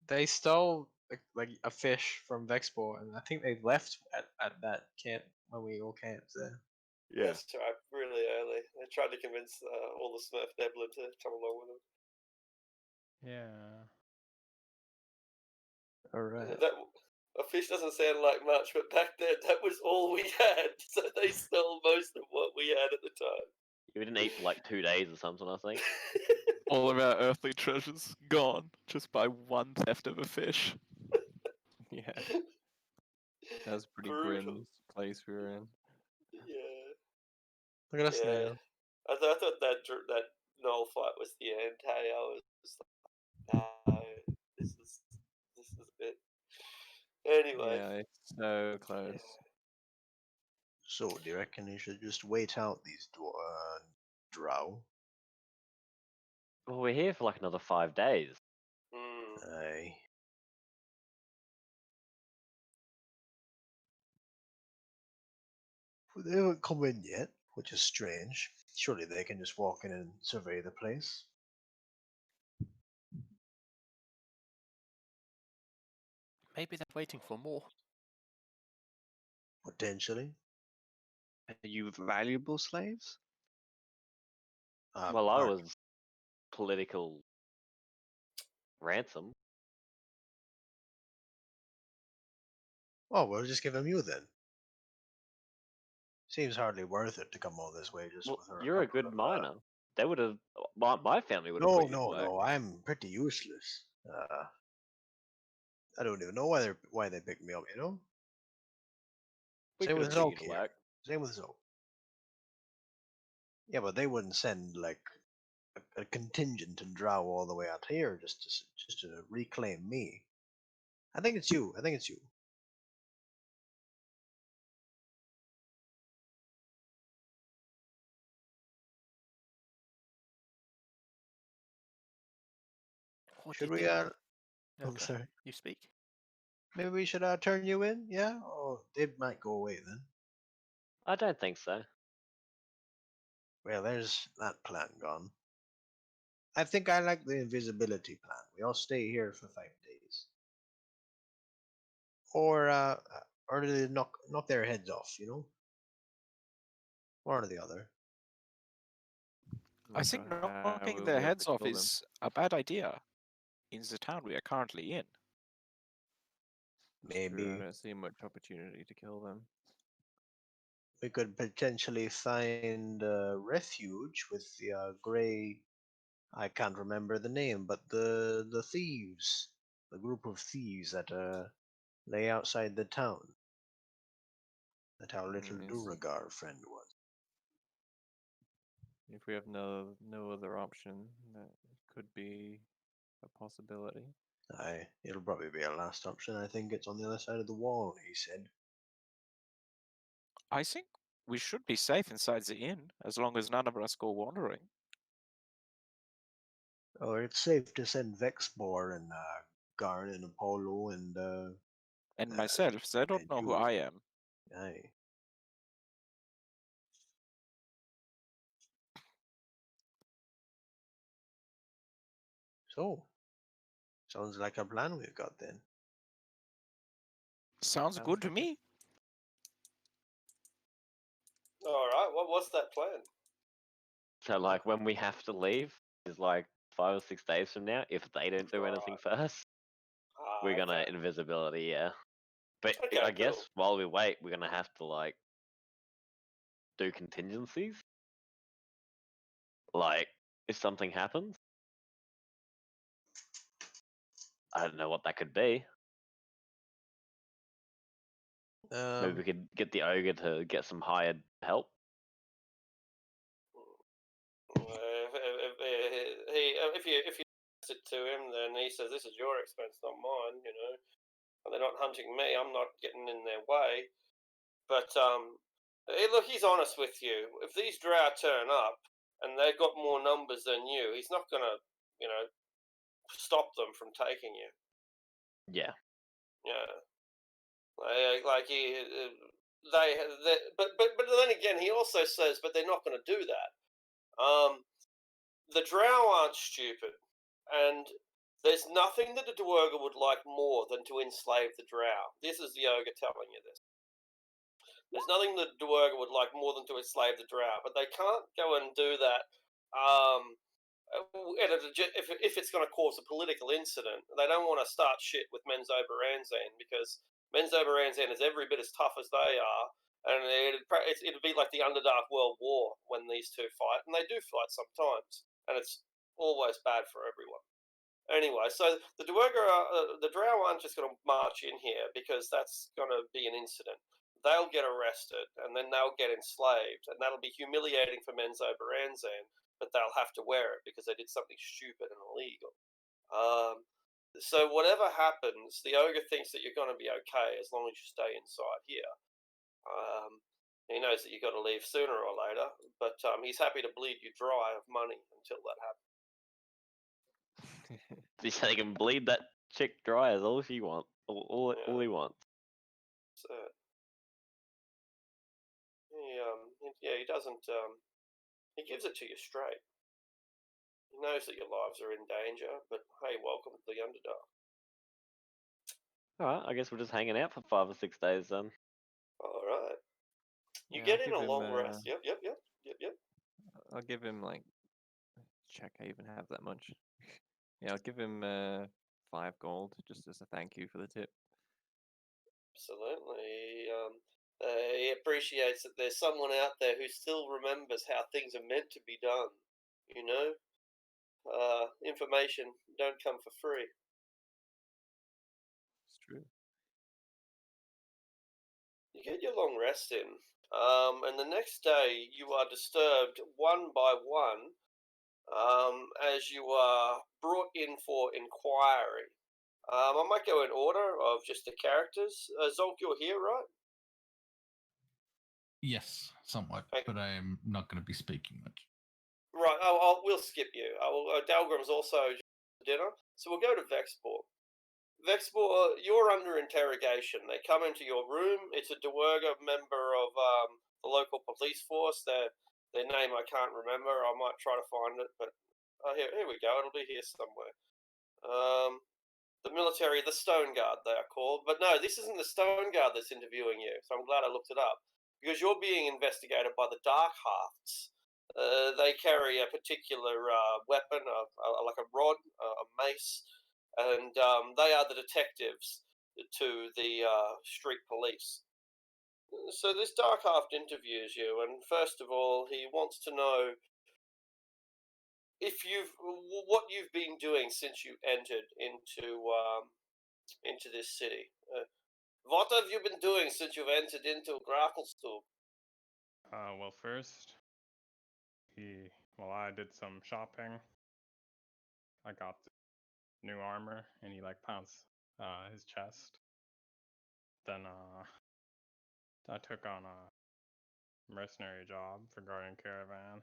They stole like a fish from Vexport, and I think they left at that camp when we all camped there. Yeah. That's right, really early. They tried to convince all the Smurf Neblin to come along with them. Yeah. All right. A fish doesn't sound like much, but back then that was all we had. So they stole most of what we had at the time. We didn't eat for like 2 days or something, I think. All of our earthly treasures gone just by one theft of a fish. Yeah. That was a pretty Brutal. grim place we were in. Yeah. Look at us Yeah. now. I thought that Knoll fight was the end. Hey, I was like, no, this is a bit. Anyway. Yeah, it's so close. So, do you reckon you should just wait out these drow? Well, we're here for like another 5 days. Aye. Well, they haven't come in yet, which is strange. Surely they can just walk in and survey the place. Maybe they're waiting for more. Potentially. Are you valuable slaves? Well, I Pardon? was political ransom. Oh, we'll just give them you then. Seems hardly worth it to come all this way just Well, with her. you're a good miner. They would have. My family would have. No, put you to no, work. no. I'm pretty useless. I don't even know why they picked me up. You know. We Same could with have put you Zoke to here. work. Same with Zoke. Yeah, but they wouldn't send like a contingent and drow all the way out here just to reclaim me. I think it's you. I think it's you. What Should do you we? think? I'm Okay, sorry. You speak. Maybe we should turn you in. Yeah. Oh, they might go away then. I don't think so. Well, there's that plan gone. I think I like the invisibility plan. We all stay here for 5 days. Or do they knock their heads off, you know? One or the other. I Not think sure how knocking we'll their be able heads to off kill them. is a bad idea in the town we are currently in. It's true, I Maybe. don't see much opportunity to kill them. we could potentially find refuge with the gray. I can't remember the name, but the thieves, the group of thieves that lay outside the town. That our little Yes. Duragar friend was. If we have no other option, that could be a possibility. Aye, it'll probably be our last option. I think it's on the other side of the wall, he said. I think we should be safe inside the inn as long as none of us go wandering. Oh, it's safe to send Vexbor and Garn and Apollo and myself. They don't and know who you. I am. Aye. So, sounds like a plan we've got then. Sounds good to me. All right. What was that plan? So like when we have to leave is like 5 or 6 days from now. If they don't do anything first, we're gonna okay. invisibility. Yeah, but Okay, I guess cool. while we wait, we're gonna have to like do contingencies. Like if something happens, I don't know what that could be. Maybe we could get the ogre to get some hired help. If you said to him, then he says, "This is your expense, not mine." You know, and they're not hunting me. I'm not getting in their way. But hey, look, he's honest with you. If these drow turn up and they've got more numbers than you, he's not gonna, you know, stop them from taking you. Yeah. Yeah. Like he, but then again, he also says, but they're not going to do that. The drow aren't stupid, and there's nothing that the Duergar would like more than to enslave the drow. This is the ogre telling you this. There's nothing that the Duergar would like more than to enslave the drow, but they can't go and do that. If it's going to cause a political incident, they don't want to start shit with Menzo Baranzan, because Menzo Baranzan is every bit as tough as they are, and it'd be like the Underdark World War when these two fight, and they do fight sometimes, and it's always bad for everyone. Anyway, so the Duergar, the drow aren't just going to march in here because that's going to be an incident. They'll get arrested, and then they'll get enslaved, and that'll be humiliating for Menzo Baranzan, but they'll have to wear it because they did something stupid and illegal. So whatever happens, the ogre thinks that you're going to be okay as long as you stay inside here. He knows that you've got to leave sooner or later, but he's happy to bleed you dry of money until that happens. They can bleed that chick dry as all she wants. All he wants. So he doesn't. He gives it to you straight. He knows that your lives are in danger, but hey, welcome to the Underdark. Alright, I guess we're just hanging out for 5 or 6 days then. Alright. You Yeah, get I'll in a give long him, rest. Yep. I'll give him like. Check, I even have that much. Yeah, I'll give him 5 gold just as a thank you for the tip. Absolutely. He appreciates that there's someone out there who still remembers how things are meant to be done. You know, information don't come for free. It's true. You get your long rest in, and the next day you are disturbed one by one as you are brought in for inquiry. I might go in order of just the characters. Zolk, you're here, right? Yes, somewhat, Okay. but I'm not going to be speaking much. Right, we'll skip you. Dalgrim's also dinner, so we'll go to Vexbor. Vexbor, you're under interrogation. They come into your room. It's a Duergar member of the local police force. Their name I can't remember. I might try to find it, but here we go. It'll be here somewhere. The military, the Stone Guard, they are called. But no, this isn't the Stone Guard that's interviewing you, so I'm glad I looked it up. Because you're being investigated by the Dark Hearts. They carry a particular weapon, like a rod, a mace, and they are the detectives to the street police. So this Darkhaft interviews you, and first of all, he wants to know if what you've been doing since you entered into this city. What have you been doing since you've entered into Gracklstug? Well, first, I did some shopping. I got new armor, and he like pounds his chest. Then I took on a mercenary job for Guardian Caravan.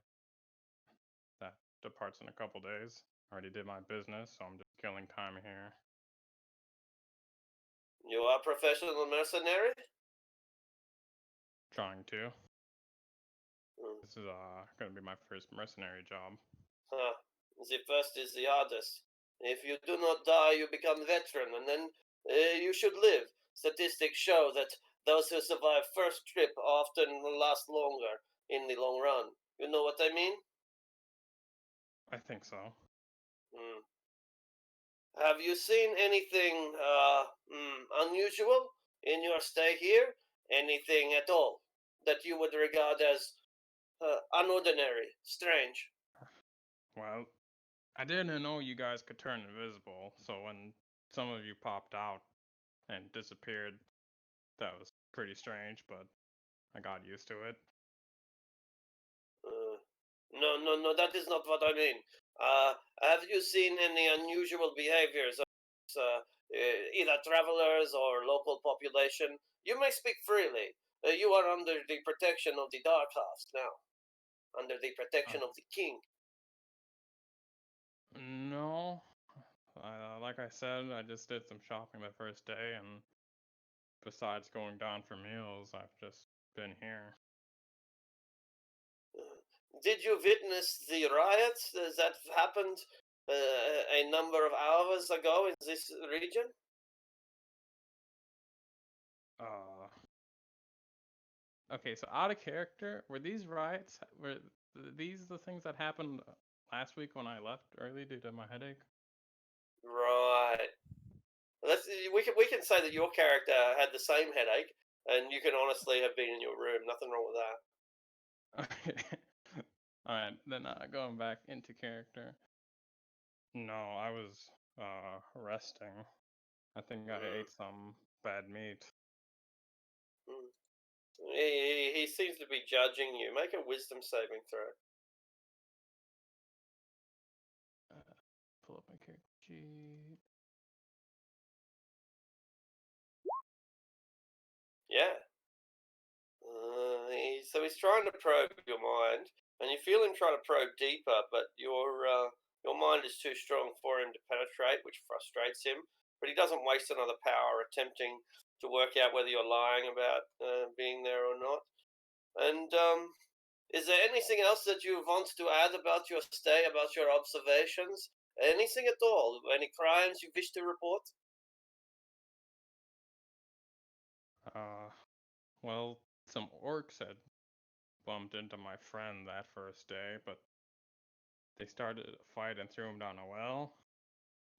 That departs in a couple days. Already did my business, so I'm just killing time here. You are a professional mercenary? Trying to. Hmm. This is gonna be my first mercenary job. Huh. The first is the hardest. If you do not die, you become veteran, and then you should live. Statistics show that those who survive first trip often last longer in the long run. You know what I mean? I think so. Hmm. Have you seen anything unusual in your stay here? Anything at all that you would regard as unordinary, strange? Well, I didn't know you guys could turn invisible, so when some of you popped out and disappeared, that was pretty strange, but I got used to it. No, that is not what I mean. Have you seen any unusual behaviors of either travelers or local population? You may speak freely. You are under the protection of the Darkhouse now, under the protection of the king. No. Like I said, I just did some shopping the first day, and besides going down for meals, I've just been here. Did you witness the riots that happened a number of hours ago in this region? Okay, so out of character, were these riots, were these the things that happened last week when I left early due to my headache? Right. We can say that your character had the same headache, and you can honestly have been in your room. Nothing wrong with that. Okay. Alright, then going back into character. No, I was resting. I think I ate some bad meat. He seems to be judging you. Make a wisdom saving throw. Pull up my character sheet. Yeah. So he's trying to probe your mind, and you feel him trying to probe deeper, but your mind is too strong for him to penetrate, which frustrates him. But he doesn't waste another power attempting to work out whether you're lying about being there or not. And is there anything else that you want to add about your stay, about your observations? Anything at all? Any crimes you wish to report? Well, some orcs had bumped into my friend that first day, but they started a fight and threw him down a well.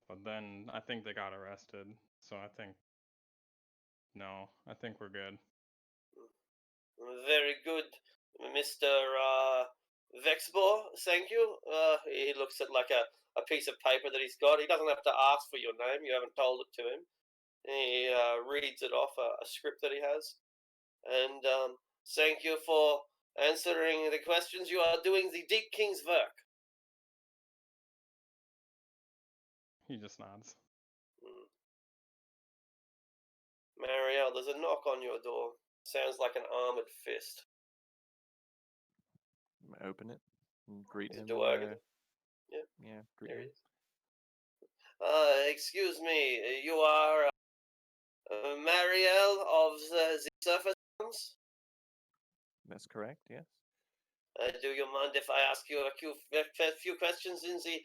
But then I think they got arrested, so I think we're good. Very good, Mr. Vexbor. Thank you. He looks at like a piece of paper that he's got. He doesn't have to ask for your name. You haven't told it to him. He reads it off a script that he has. And thank you for answering the questions. You are doing the Deep King's work. He just nods. Marielle, there's a knock on your door. Sounds like an armored fist. Open it and greet Is the him. door open? Yeah, greet him. Excuse me, you are Marielle of the Surface Homes? That's correct, yes. Do you mind if I ask you a few questions in the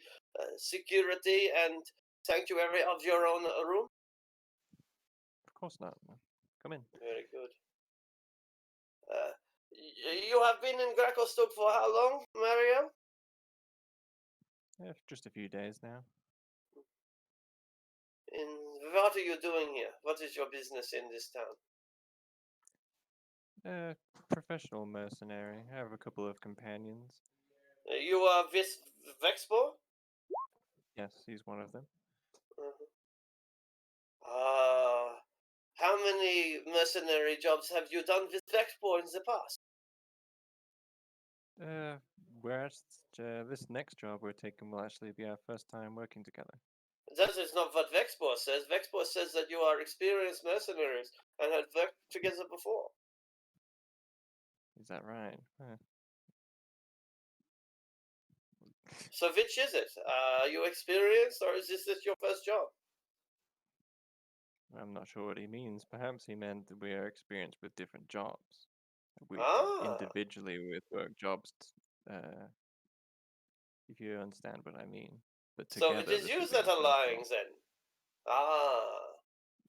security and sanctuary of your own room? Of course not. Come in. Very good. You have been in Gracklstug for how long, Marielle? Yeah, just a few days now. And what are you doing here? What is your business in this town? Professional mercenary. I have a couple of companions. You are Vexpor? Yes, he's one of them. How many mercenary jobs have you done with Vexpor in the past? Whereas this next job we're taking will actually be our first time working together. That is not what Vexpor says. Vexpor says that you are experienced mercenaries and had worked together before. Is that right? Huh. So which is it? Are you experienced, or is this your first job? I'm not sure what he means. Perhaps he meant that we are experienced with different jobs. We individually with work jobs, if you understand what I mean. But So together, it is this you will be that our are first lying job.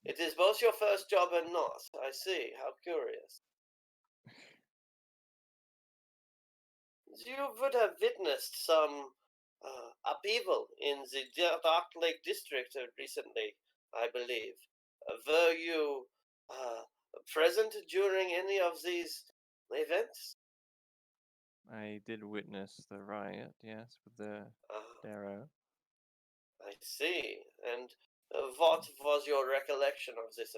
then. It is both your first job and not. I see. How curious. You would have witnessed some upheaval in the Dark Lake District recently, I believe. Were you present during any of these events? I did witness the riot, yes, with the Darrow. I see. And what was your recollection of this?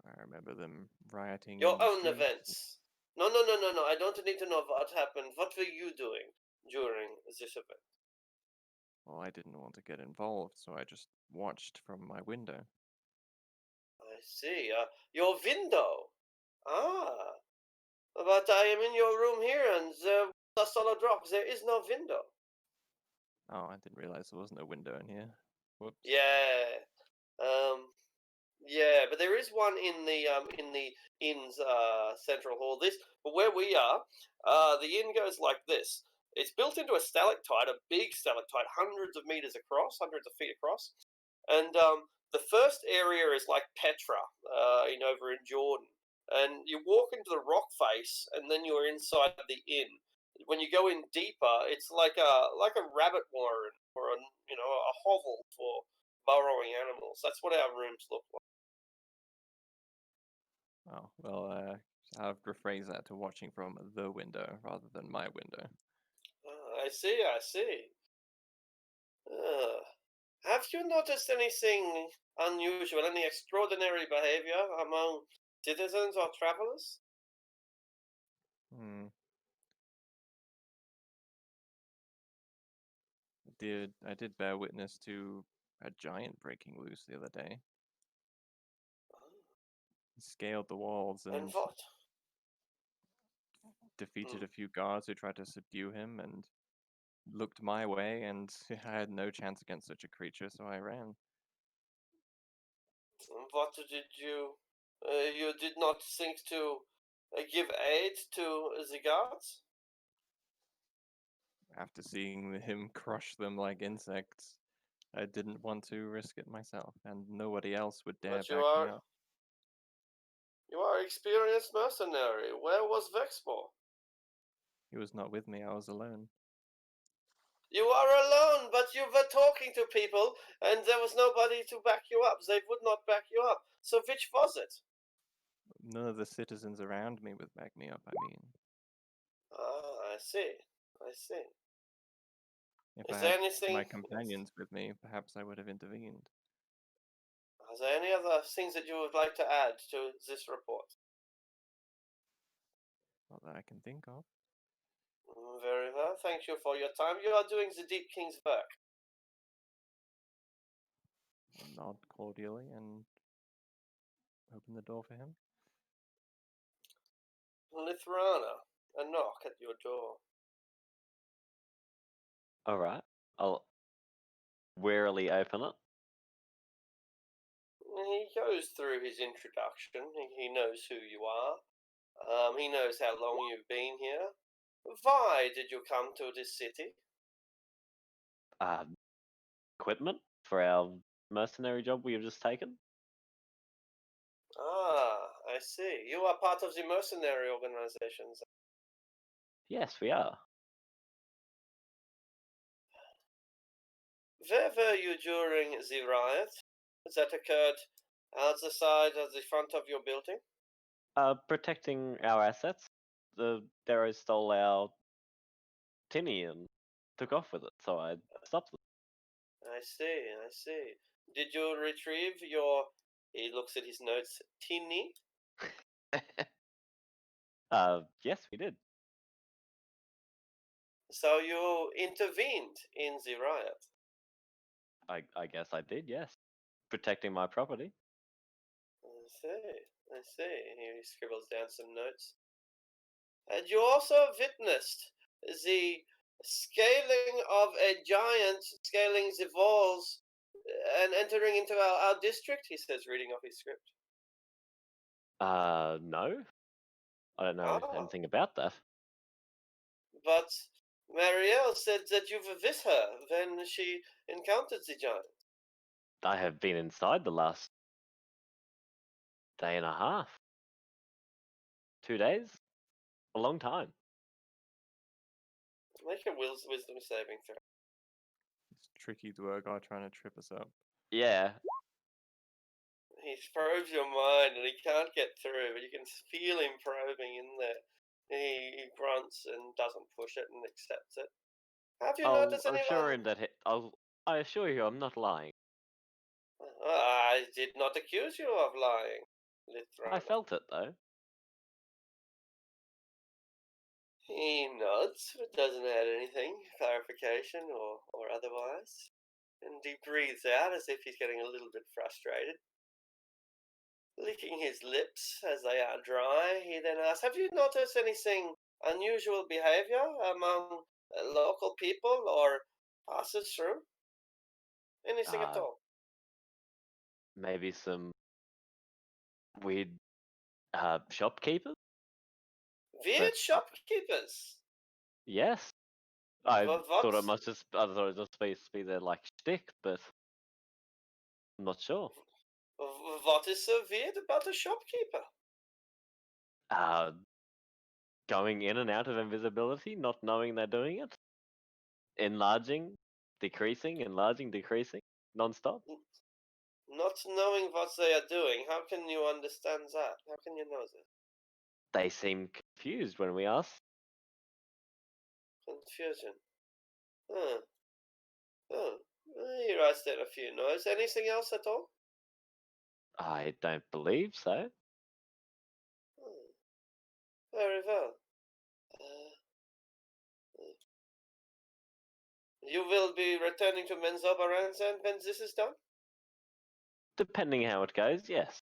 I remember them rioting Your in the own streets. events. No. I don't need to know what happened. What were you doing during this event? Well, I didn't want to get involved, so I just watched from my window. I see. Your window. But I am in your room here, and there was a solid rock. There is no window. Oh, I didn't realize there wasn't a window in here. Whoops. Yeah. Yeah, but there is one in the inn's central hall. But where we are, the inn goes like this. It's built into a stalactite, a big stalactite, hundreds of meters across, hundreds of feet across. And the first area is like Petra, over in Jordan. And you walk into the rock face, and then you're inside the inn. When you go in deeper, it's like a rabbit warren or a hovel for burrowing animals. That's what our rooms look like. Oh, well, I've rephrased that to watching from the window rather than my window. I see. Have you noticed anything unusual, any extraordinary behavior among citizens or travelers? I did bear witness to a giant breaking loose the other day. He scaled the walls and what? defeated a few guards who tried to subdue him, and looked my way, and I had no chance against such a creature, so I ran. What did you? You did not think to give aid to the guards? After seeing him crush them like insects, I didn't want to risk it myself, and nobody else would dare But back me up. You are experienced mercenary. Where was Vexpor? He was not with me, I was alone. You are alone, but you were talking to people, and there was nobody to back you up. They would not back you up. So which was it? None of the citizens around me would back me up, I mean. I see. If Is I there had anything? my companions with me, perhaps I would have intervened. Are there any other things that you would like to add to this report? Not that I can think of. Very well. Thank you for your time. You are doing the Deep King's work. I'll nod cordially and open the door for him. Lithrana, a knock at your door. All right. I'll warily open it. He goes through his introduction. He knows who you are. He knows how long you've been here. Why did you come to this city? Equipment for our mercenary job we have just taken. I see. You are part of the mercenary organizations. Yes, we are. Where were you during the riot that occurred outside of the front of your building? Protecting our assets. The Darrow stole our tinny and took off with it, so I stopped them. I see. Did you retrieve your... He looks at his notes. Tinny? Yes, we did. So you intervened in the riot. I guess I did, yes. Protecting my property. I see. Here he scribbles down some notes. And you also witnessed the scaling of a giant, scaling the walls and entering into our district, he says, reading off his script. No. I don't know anything about that. But Marielle said that you were with her when she encountered the giant. I have been inside the last day and a half. 2 days? A long time. Make a wisdom saving throw. This tricky Dwergar trying to trip us up. Yeah. He probes your mind and he can't get through, but you can feel him probing in there. He grunts and doesn't push it and accepts it. Have you noticed anyone? assure him that I assure you I'm not lying. I did not accuse you of lying, Lithrana. I felt it though. He nods, but doesn't add anything, clarification or otherwise. And he breathes out as if he's getting a little bit frustrated. Licking his lips as they are dry, he then asks, have you noticed anything unusual behavior among local people or passes through? Anything at all? Maybe some weird shopkeepers? Weird shopkeepers? Yes. I thought it what? just supposed to be their like shtick, but I'm not sure. What is so weird about a shopkeeper? Going in and out of invisibility, not knowing they're doing it. Enlarging, decreasing, non-stop. Not knowing what they are doing, how can you understand that? How can you know that? They seem confused when we ask. Confusion. He writes down a few notes. Anything else at all? I don't believe so. Very well. You will be returning to Menzoberranzan when this is done? Depending how it goes, yes.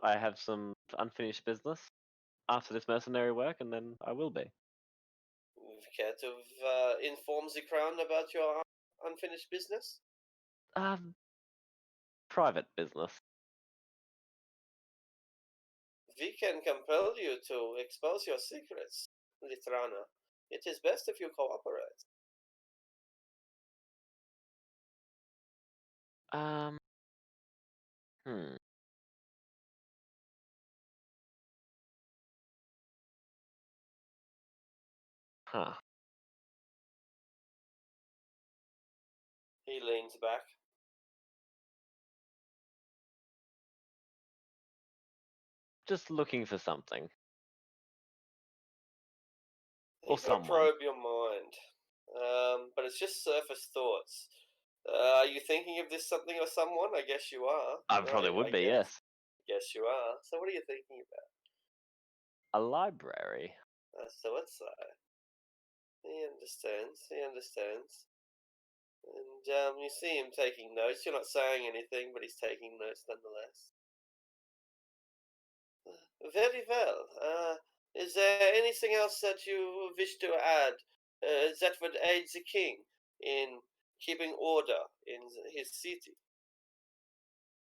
I have some unfinished business after this mercenary work, and then I will be. Care to inform the Crown about your unfinished business? Private business. We can compel you to expose your secrets, Lithrana. It is best if you cooperate. Huh. He leans back. Just looking for something. Or someone. Probe your mind. But it's just surface thoughts. Are you thinking of this something or someone? I guess you are. I probably would be, yes. Yes, you are. So what are you thinking about? A library. So what's that? He understands. And you see him taking notes. You're not saying anything, but he's taking notes nonetheless. Very well. Is there anything else that you wish to add that would aid the king in keeping order in his city?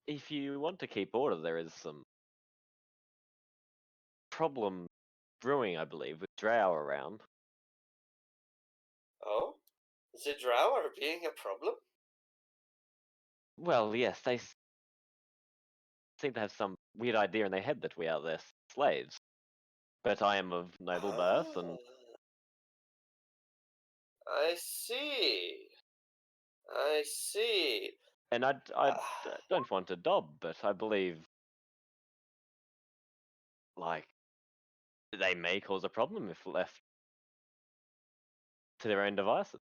If you want to keep order, there is some problem brewing, I believe, with Drow around. Oh? The Drow are being a problem? Well, yes, they seem to have some weird idea in their head that we are their slaves. But I am of noble birth, and... I see. And I don't want to dob, but I believe, like, they may cause a problem if left to their own devices.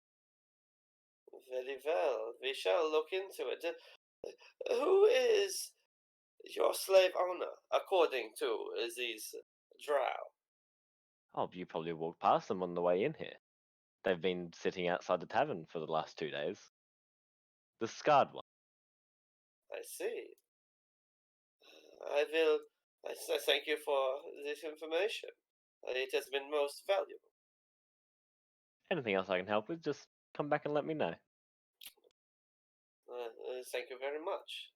Very well. We shall look into it. Who is your slave owner, according to these drow? Oh, you probably walked past them on the way in here. They've been sitting outside the tavern for the last 2 days. The scarred one. I see. I thank you for this information. It has been most valuable. Anything else I can help with, just come back and let me know. Thank you very much.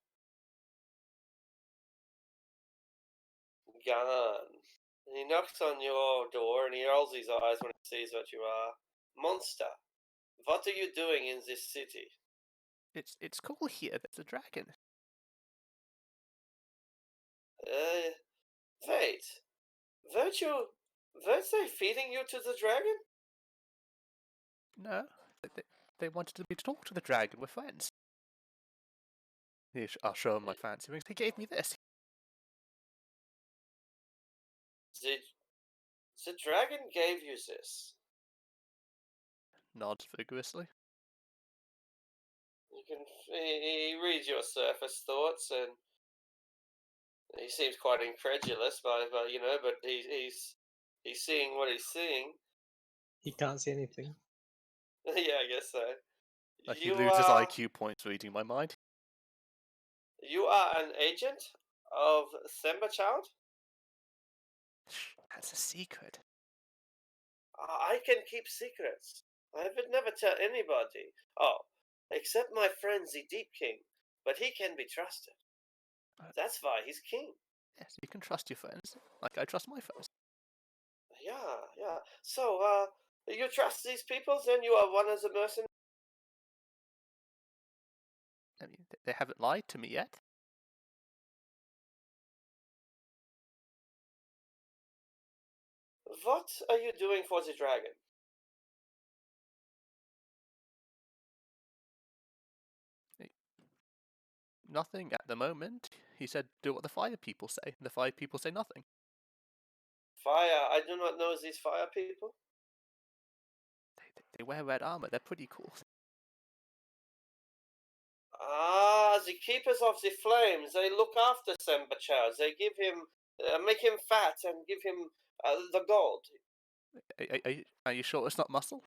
Gone. He knocks on your door and he rolls his eyes when he sees what you are. Monster, what are you doing in this city? It's cool here. There's a dragon. Wait. Weren't they feeding you to the dragon? No, they wanted me to talk to the dragon. We're friends. I'll show him my fancy rings. He gave me this. The dragon gave you this. Nods vigorously. He reads your surface thoughts and he seems quite incredulous, but he's seeing what he's seeing. He can't see anything. Yeah, I guess so. Like he loses IQ points reading my mind. You are an agent of Semba Child? That's a secret. I can keep secrets. I would never tell anybody. Oh, except my friend the Deep King. But he can be trusted. That's why he's king. Yes, you can trust your friends, like I trust my friends. Yeah. So, you trust these people, then you are one of the mercenaries? I mean, they haven't lied to me yet. What are you doing for the dragon? Nothing at the moment. He said, do what the fire people say. The fire people say nothing. Fire? I do not know these fire people. They wear red armor. They're pretty cool. The keepers of the flames. They look after Semba Child. They give him, make him fat and give him the gold. Are you sure it's not muscle?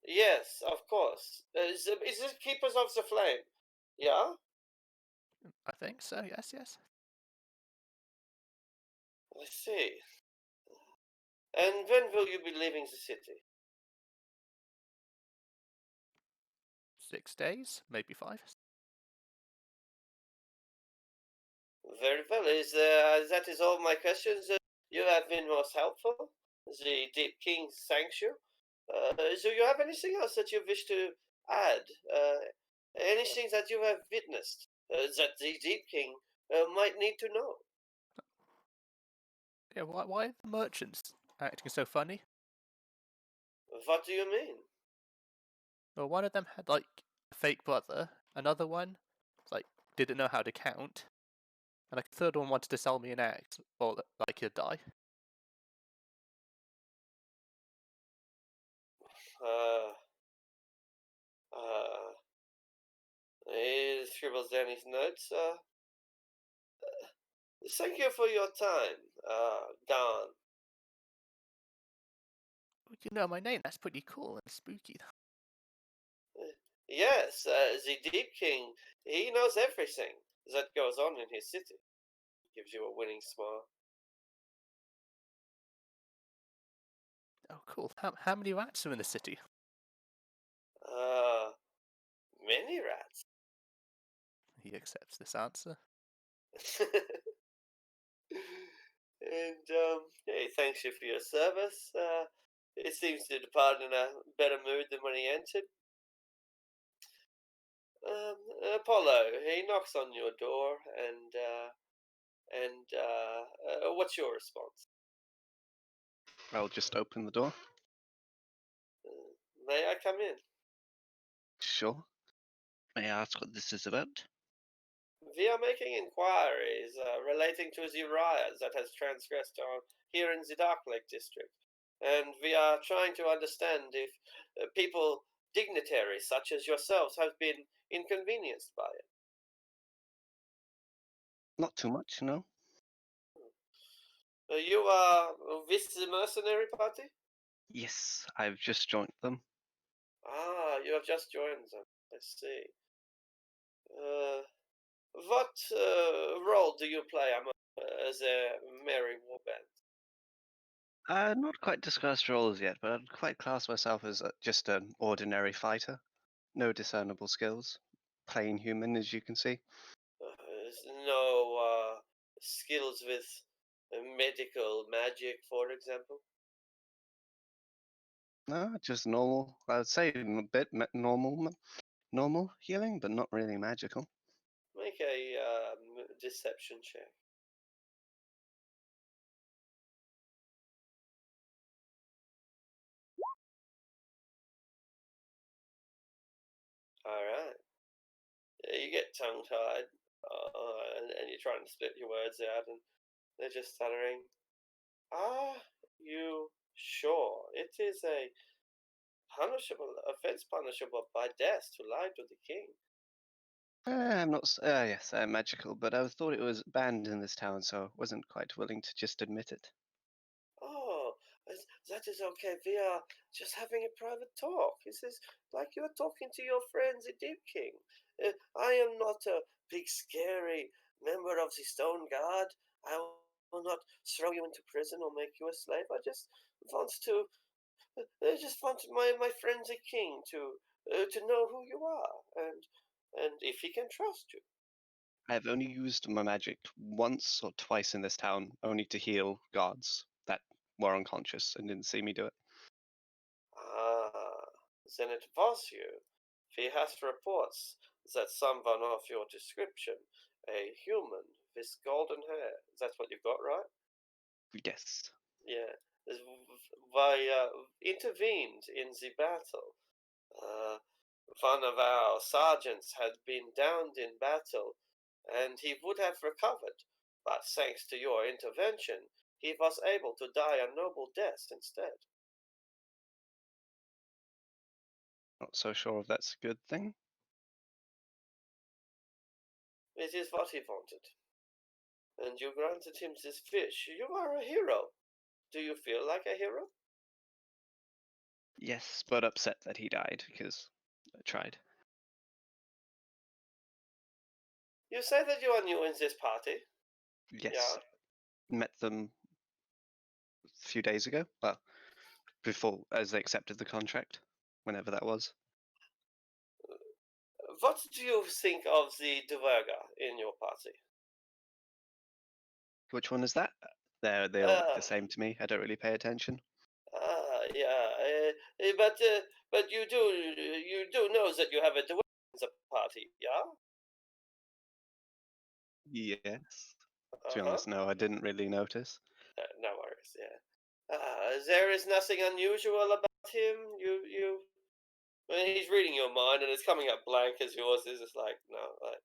Yes, of course. Is this keepers of the flame? Yeah? I think so, yes. I see. And when will you be leaving the city? 6 days, maybe 5. Very well. That is all my questions. You have been most helpful. The Deep King thanks you. Do you have anything else that you wish to add? Anything that you have witnessed that the Deep King might need to know? Yeah, why are the merchants acting so funny? What do you mean? Well, one of them had, like, a fake brother. Another one, like, didn't know how to count. And, like, a third one wanted to sell me an axe, or, like, he'd die. He scribbles down his notes. Thank you for your time, Don. You know my name, that's pretty cool and spooky. Yes, the Deep King, he knows everything that goes on in his city. Gives you a winning smile. Oh, cool. How many rats are in the city? Many rats. He accepts this answer. And, he thanks you for your service. He seems to depart in a better mood than when he entered. Apollo, he knocks on your door, and what's your response? I'll just open the door. May I come in? Sure. May I ask what this is about? We are making inquiries relating to the riot that has transgressed on here in the Dark Lake district, and we are trying to understand if people, dignitaries such as yourselves, have been inconvenienced by it. Not too much, no. You are with the mercenary party? Yes, I've just joined them. Ah, you have just joined them. I see. What role do you play as a merry warband? Not quite discussed roles yet, but I'd quite class myself as just an ordinary fighter. No discernible skills. Plain human, as you can see. No skills with medical magic, for example? No, just normal. I'd say a bit normal healing, but not really magical. Make a deception check. All right. You get tongue-tied, and you're trying to spit your words out, and they're just stuttering. Are you sure it is a punishable offense, punishable by death, to lie to the king? I'm not. Yes, I'm magical, but I thought it was banned in this town, so I wasn't quite willing to just admit it. Oh, that is okay. We are just having a private talk. This is like you're talking to your friend, the Deep King. I am not a big, scary member of the Stone Guard. I will not throw you into prison or make you a slave. I just want to. I just want my friend, the King, to know who you are and if he can trust you. I've only used my magic once or twice in this town, only to heal guards that were unconscious and didn't see me do it. Ah, then it was you. He has reports that someone of your description, a human with golden hair, that's what you've got, right? Yes. Yeah. Why intervened in the battle. One of our sergeants had been downed in battle, and he would have recovered, but thanks to your intervention, he was able to die a noble death instead. Not so sure if that's a good thing. It is what he wanted. And you granted him this fish. You are a hero. Do you feel like a hero? Yes, but upset that he died because I tried. You say that you are new in this party. Yes. Yeah. Met them a few days ago. Well, before, as they accepted the contract, whenever that was. What do you think of the Dverga in your party? Which one is that? They all look the same to me. I don't really pay attention. Yeah. But you do know that you have a Dverga in the party, yeah? Yes. To be honest, no, I didn't really notice. No worries. Yeah. There is nothing unusual about him. When he's reading your mind and it's coming up blank as yours, is just like no, like.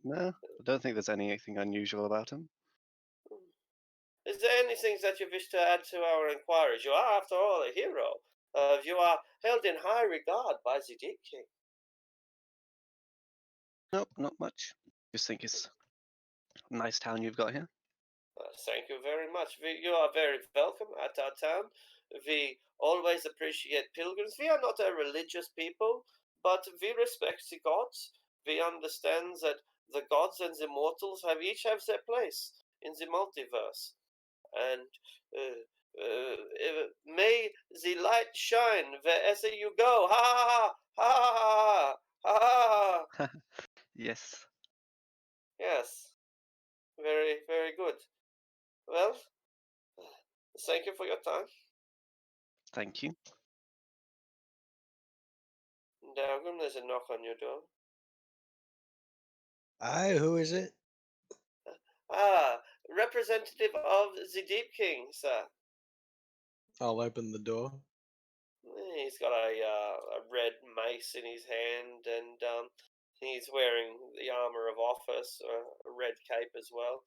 No, I don't think there's anything unusual about him. Is there anything that you wish to add to our inquiries? You are, after all, a hero. You are held in high regard by the Deep King. Nope, not much. Just think it's a nice town you've got here. Thank you very much. You are very welcome at our town. We always appreciate pilgrims. We are not a religious people, but we respect the gods. We understand that the gods and the mortals each have their place in the multiverse. And may the light shine wherever you go. Ha ha ha ha ha ha. Yes. Yes. Very, very good. Well, thank you for your time. Thank you. Dalgrim, there's a knock on your door. Aye, who is it? Representative of the Deep King, sir. I'll open the door. He's got a red mace in his hand, and He's wearing the armor of office, a red cape as well.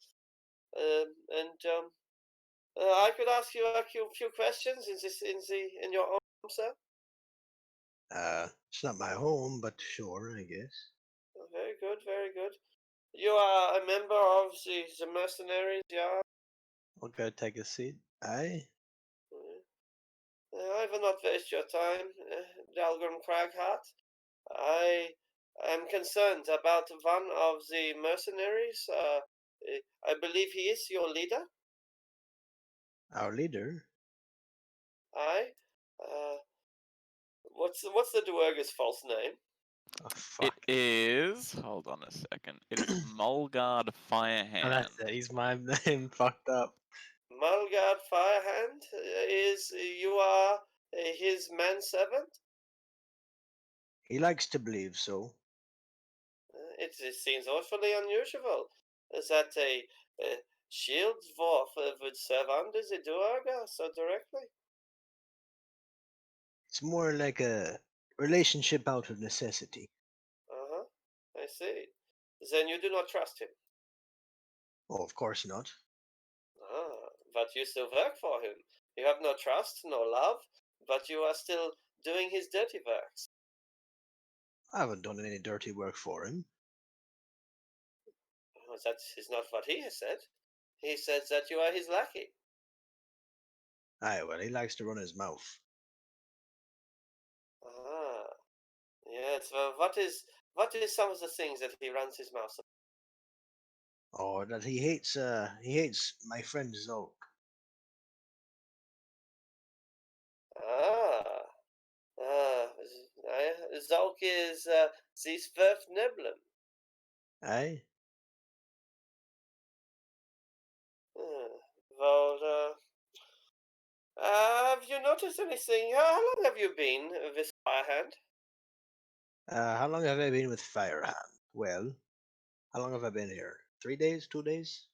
I could ask you a few questions in your home, sir. It's not my home, but sure, I guess. Very good, very good. You are a member of the mercenaries, yeah? I'll go take a seat. Aye. I will not waste your time, Dalgrim Cragheart. I am concerned about one of the mercenaries. I believe he is your leader. Our leader? Aye. What's the Duergar's false name? Oh, It fuck. is. Hold on a second. It is Mulgard Oh, Firehand. that's it. He's my name fucked up. Mulgard Firehand you are his manservant? He likes to believe so. It seems awfully unusual that a shield dwarf would serve under the Duergar so directly. It's more like a relationship out of necessity. Uh-huh. I see. Then you do not trust him. Oh, of course not. But you still work for him. You have no trust, no love, but you are still doing his dirty works. I haven't done any dirty work for him. That is not what he has said. He said that you are his lackey. Aye, well, he likes to run his mouth. Yes. Well, what is some of the things that he runs his mouth about? Oh, that he hates my friend Zolk. Zolk is the Sverfneblin. Aye? Well, have you noticed anything? How long have you been with Firehand? How long have I been with Firehand? Well, how long have I been here? 3 days? 2 days?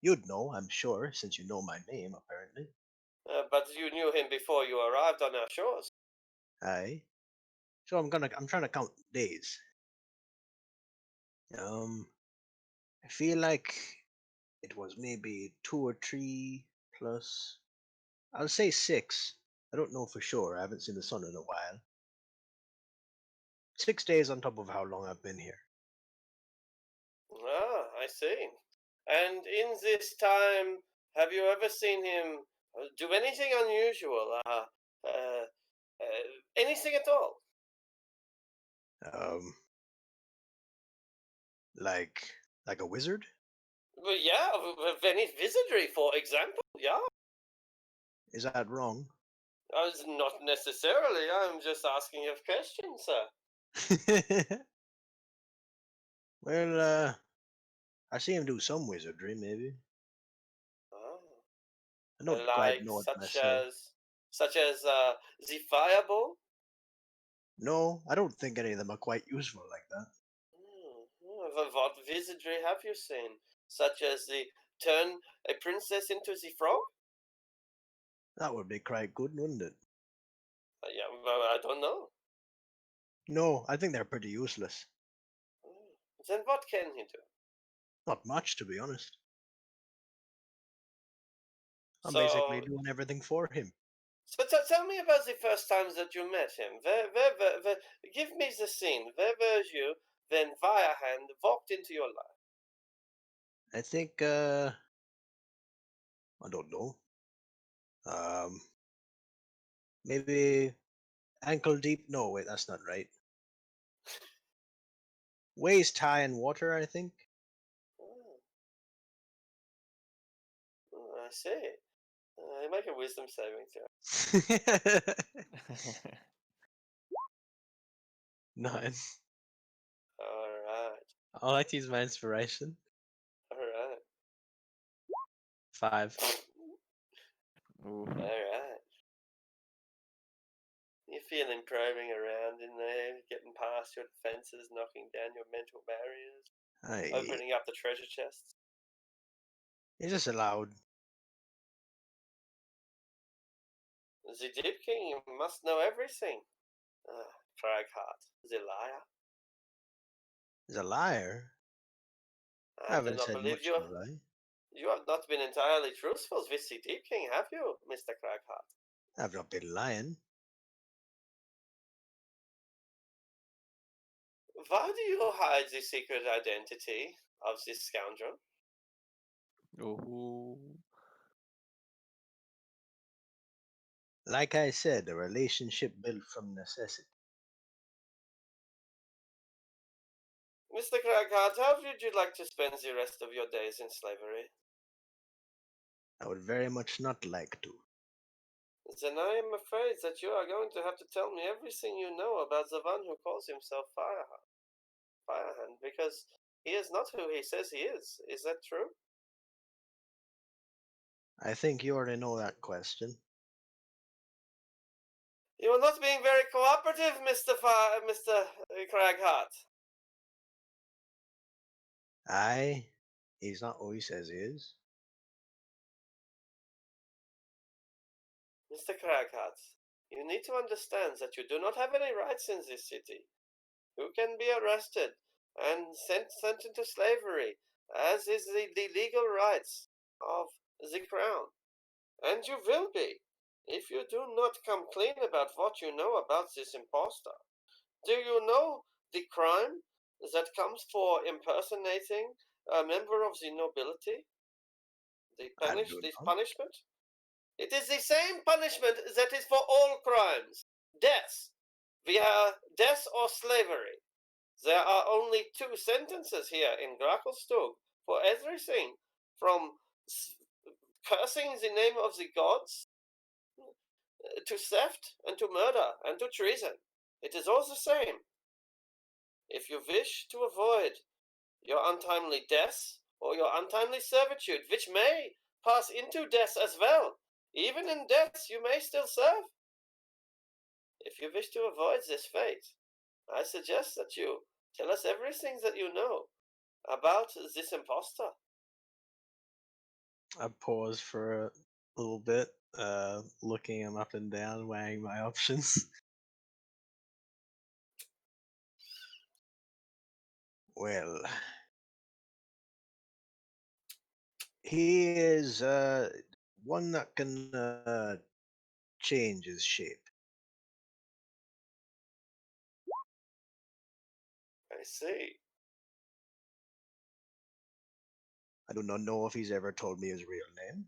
You'd know, I'm sure, since you know my name, apparently. But you knew him before you arrived on our shores. Aye. So I'm trying to count days. I feel like it was maybe 2 or 3 plus. I'll say 6. I don't know for sure. I haven't seen the sun in a while. 6 days on top of how long I've been here. I see. And in this time, have you ever seen him do anything unusual? Anything at all? Like a wizard? Well, yeah, with any wizardry, for example, yeah. Is that wrong? Not necessarily. I'm just asking you a question, sir. Well, I see him do some wizardry, maybe. I don't quite know it myself. Such as the fireball? No, I don't think any of them are quite useful like that. What wizardry have you seen? Such as the turn a princess into the frog? That would be quite good, wouldn't it? Yeah, well, I don't know. No, I think they're pretty useless. Then what can he do? Not much, to be honest. I'm basically doing everything for him. So tell me about the first times that you met him. Give me the scene. Where were you when Firehand walked into your life? I think, I don't know. Maybe ankle deep? No, wait, that's not right. Waist high in water, I think. I see. Make a wisdom saving throw. 9. Alright. I like to use my inspiration. Alright. 5. Alright. You're feeling probing around in there, getting past your defenses, knocking down your mental barriers, opening up the treasure chests. Is this allowed? The Deep King must know everything. Cragheart, the liar. He's a liar. I I do haven't not said believe much you. of a lie. You have not been entirely truthful with the Deep King, have you, Mr. Cragheart? I've not been lying. Why do you hide the secret identity of this scoundrel? Oh, Like I said, a relationship built from necessity. Mr. Cragheart, how would you like to spend the rest of your days in slavery? I would very much not like to. Then I am afraid that you are going to have to tell me everything you know about the one who calls himself Firehand, because he is not who he says he is. Is that true? I think you already know that question. You are not being very cooperative, Mr. Cragheart. He's not who he says he is. Mr. Cragheart, you need to understand that you do not have any rights in this city. You can be arrested and sent into slavery, as is the legal rights of the crown. And you will be, if you do not come clean about what you know about this impostor. Do you know the crime that comes for impersonating a member of the nobility? The punishment? It is the same punishment that is for all crimes. Death, via death or slavery. There are only 2 sentences here in Gracklstug for everything from cursing the name of the gods to theft and to murder and to treason. It is all the same. If you wish to avoid your untimely death or your untimely servitude, which may pass into death as well, even in death you may still serve. If you wish to avoid this fate, I suggest that you tell us everything that you know about this impostor. I pause for a little bit, looking him up and down, weighing my options. Well, he is one that can change his shape. I see. I do not know if he's ever told me his real name.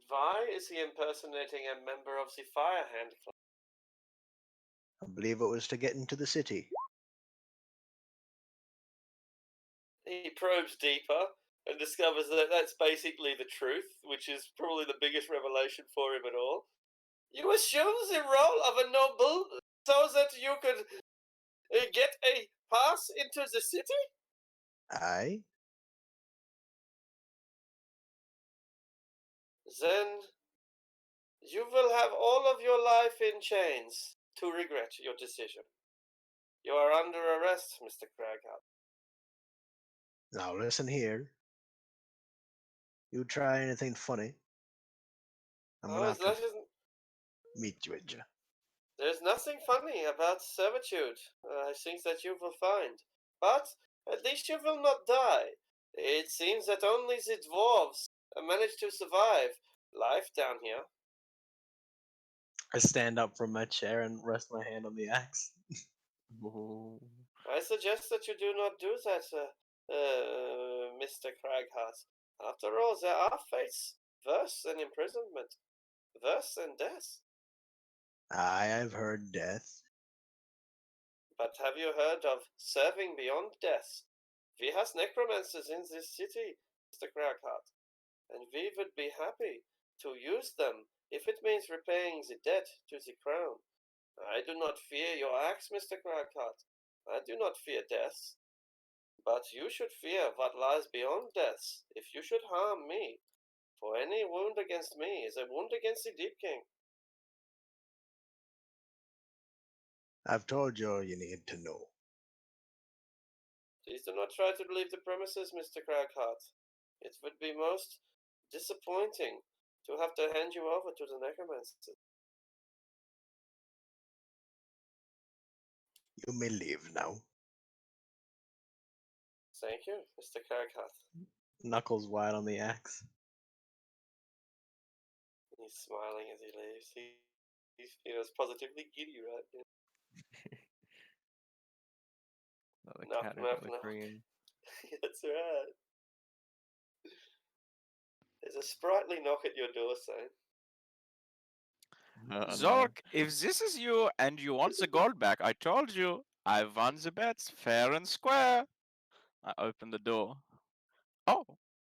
Why is he impersonating a member of the Firehand Club? I believe it was to get into the city. He probes deeper and discovers that that's basically the truth, which is probably the biggest revelation for him at all. You assume the role of a noble so that you could get a pass into the city? Aye. Then you will have all of your life in chains to regret your decision. You are under arrest, Mr. Cragheart. Now listen here. You try anything funny, I'm gonna have to meet you with you. There's nothing funny about servitude, I think that you will find. But at least you will not die. It seems that only the dwarves manage to survive life down here. I stand up from my chair and rest my hand on the axe. I suggest that you do not do that, Mr. Cragheart. After all, there are fates worse than imprisonment, worse than death. Aye, I've heard death. But have you heard of serving beyond death? We have necromancers in this city, Mr. Cragheart, and we would be happy to use them if it means repaying the debt to the crown. I do not fear your axe, Mr. Cragheart. I do not fear death. But you should fear what lies beyond death if you should harm me. For any wound against me is a wound against the Deep King. I've told you all you need to know. Please do not try to leave the premises, Mr. Cragheart. It would be most disappointing to have to hand you over to the necromancer. You may leave now. Thank you, Mr. Karakath. Knuckles wide on the axe. He's smiling as he leaves. He feels positively giddy right now. Another Knock, cat knock, over the knock. cream. That's right. There's a sprightly knock at your door saying, No. Zork, if this is you and you want the gold back, I told you I won the bets fair and square. I open the door. Oh,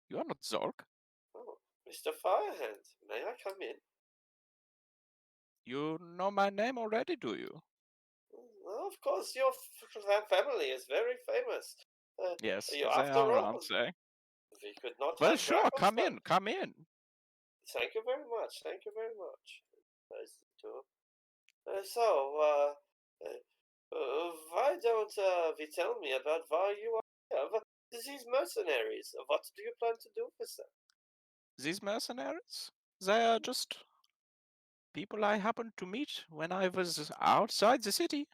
you're not Zork. "Oh, Mr. Firehand, may I come in?" You know my name already, do you? Well, of course, your family is very famous. Yes, You, they after are, all, aren't they? we could not Well, have sure, come Dragonstone. in, come in. Thank you very much. Thank you very much. Nice to you. Why don't we tell me about why you are here? These mercenaries, what do you plan to do with them? These mercenaries? They are just people I happened to meet when I was outside the city.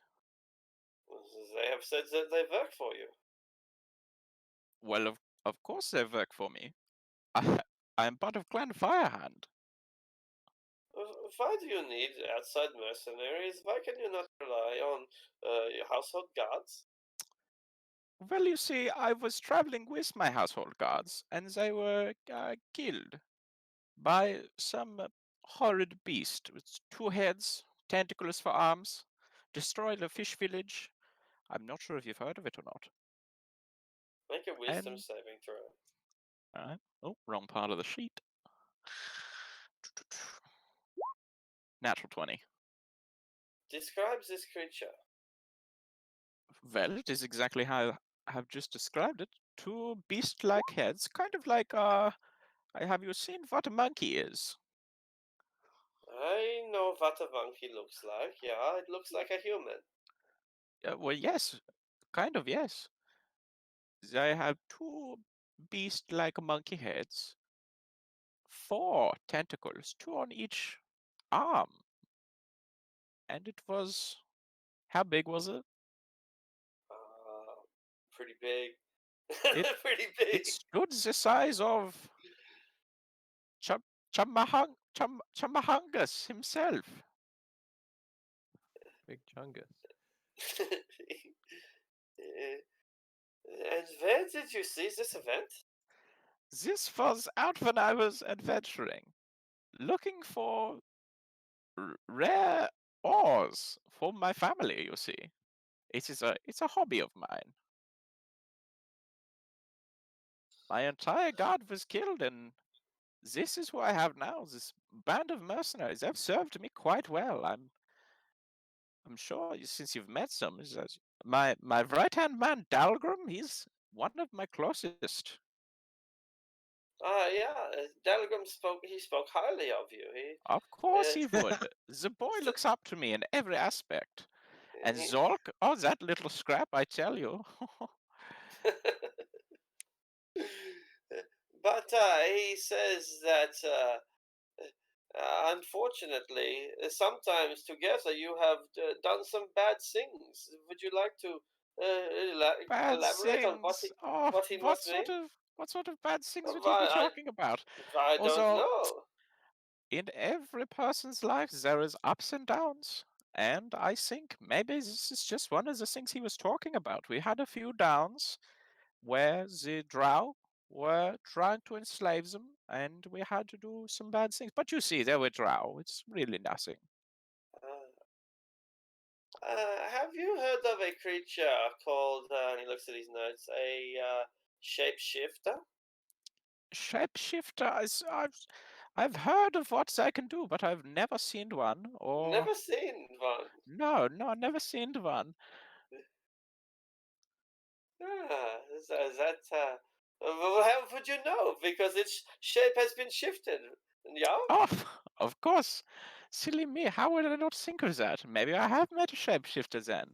They have said that they work for you. Well, of course they work for me. I am part of Clan Firehand. Why do you need outside mercenaries? Why can you not rely on your household guards? Well, you see, I was traveling with my household guards, and they were killed by some horrid beast with 2 heads, tentacles for arms, destroyed a fish village. I'm not sure if you've heard of it or not. Make a wisdom And saving throw. Alright. Oh, wrong part of the sheet. Natural 20. Describe this creature. Well, it is exactly how I have just described it. 2 beast-like heads, kind of like have you seen what a monkey is? I know what a monkey looks like. Yeah, it looks like a human. Well, yes, kind of, yes. They have 2 beast-like monkey heads, 4 tentacles, 2 on each arm. And it was... How big was it? Pretty big. It, Pretty big. it stood the size of Chamahungus himself. Big Chungus. And where did you see this event? This was out when I was adventuring, looking for rare ores for my family, you see. It's a hobby of mine. My entire guard was killed, and this is who I have now, this band of mercenaries. They've served me quite well. I'm sure since you've met some, my right-hand man, Dalgrim, he's one of my closest. Yeah, Dalgrim spoke highly of you. Of course he would. The boy looks up to me in every aspect. And Zork, oh, that little scrap, I tell you. But he says that unfortunately, sometimes together you have done some bad things. Would you like to Bad elaborate things. on what he must mean? What sort of bad things would Well, he be talking about? I don't Also, know. in every person's life, there is ups and downs. And I think maybe this is just one of the things he was talking about. We had a few downs where the drow were trying to enslave them, and we had to do some bad things. But you see, they were drow. It's really nothing. Have you heard of a creature called, and he looks at his notes, a shapeshifter? Shapeshifter, I've heard of what they can do, but I've never seen one. Or Never seen one. No, never seen one. Well, how would you know? Because its shape has been shifted. Yeah. Oh, of course. Silly me. How would I not think of that? Maybe I have met a shapeshifter then.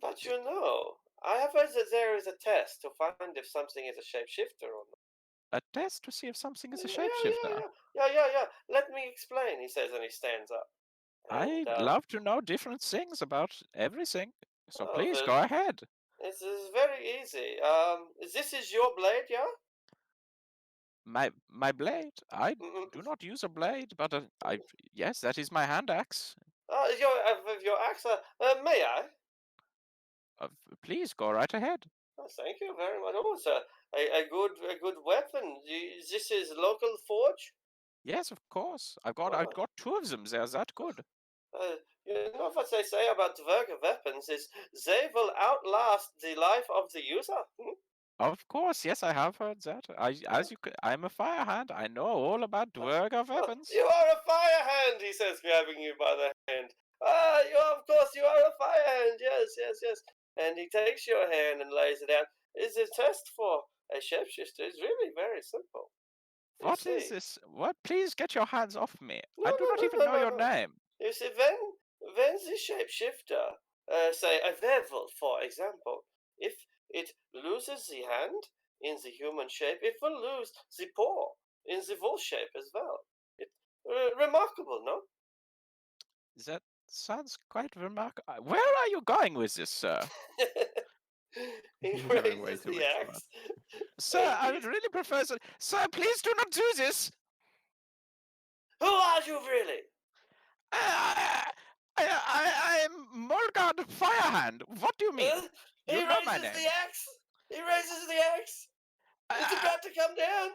But you know, I have heard that there is a test to find if something is a shapeshifter or not. A test to see if something is a shapeshifter? Yeah. Let me explain, he says, and he stands up. I'd love to know different things about everything. So Oh, please then go ahead. This is very easy. This is your blade, yeah? My blade. I Mm-mm. do not use a blade, but yes, that is my hand axe. Your axe. May I? Please go right ahead. Oh, thank you very much. Oh, it's a good weapon. This is local forge. Yes, of course. I've Oh. got 2 of them. They're that good. You know what they say about Dverg weapons is they will outlast the life of the user. Of course, yes, I have heard that. I'm a fire hand. I know all about Dwerga weapons. You are a fire hand, he says, grabbing you by the hand. Of course, you are a fire hand. Yes, yes, yes. And he takes your hand and lays it out. It's a test for a shapeshifter. It's really very simple. What is this? What? Please get your hands off me. No, I do no, not no, even no, know no, your no. name. You see, when the shapeshifter, say a werewolf, for example, if it loses the hand in the human shape, it will lose the paw in the wolf shape as well. Remarkable, no? That sounds quite remarkable. Where are you going with this, sir? He He's going way raises too the much fun. axe. Sir, I would really prefer that. Sir, please do not do this. Who are you really? I am Morgard Firehand. What do you mean? He You know my raises name. the axe. He raises the axe. It's about to come down.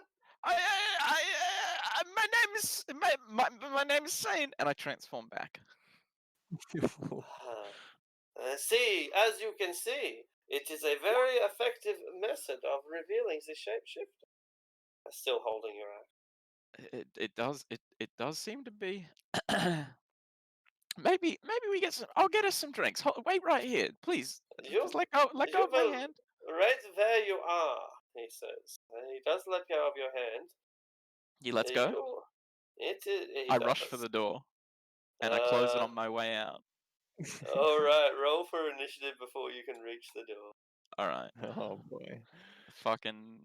My name is Sane, and I transform back. See, as you can see, it is a very effective method of revealing the shapeshifter. Still holding your axe. It does seem to be. Maybe we get some. I'll get us some drinks. Wait right here, please. Just let go of my hand. Right where you are, he says. And he does let go of your hand. He lets go. He I rush for does. the door, and I close it on my way out. All right, roll for initiative before you can reach the door. All right. Oh boy. Fucking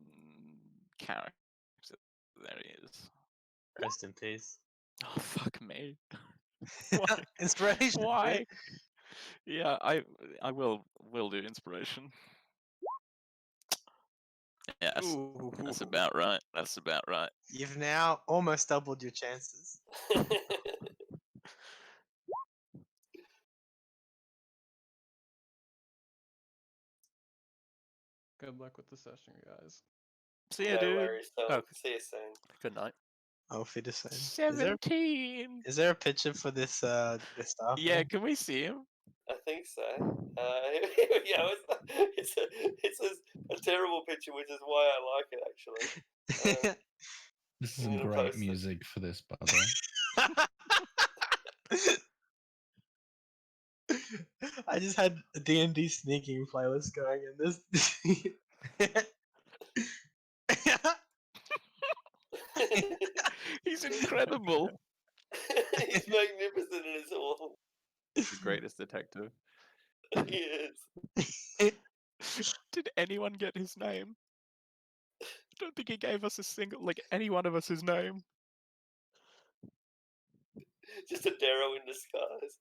character. There he is. Rest in peace. Oh fuck me. Why? Inspiration. Why? Yeah, I will do inspiration. Yes, that's about right. That's about right. You've now almost doubled your chances. Good luck with the session, guys. See ya, No dude. worries, Tom. Oh. See you soon. Good night. Auf Wiedersehen. 17. Is there a picture for this staff? Yeah, can we see him? I think so. Yeah, it's a terrible picture, which is why I like it actually. This is I'm some gonna great post it. music for this, by the way. I just had a D&D sneaking playlist going in this. He's incredible. He's magnificent and it's awful. The greatest detective. He is. Did anyone get his name? I don't think he gave us a single, like, any one of us his name. Just a Darrow in disguise.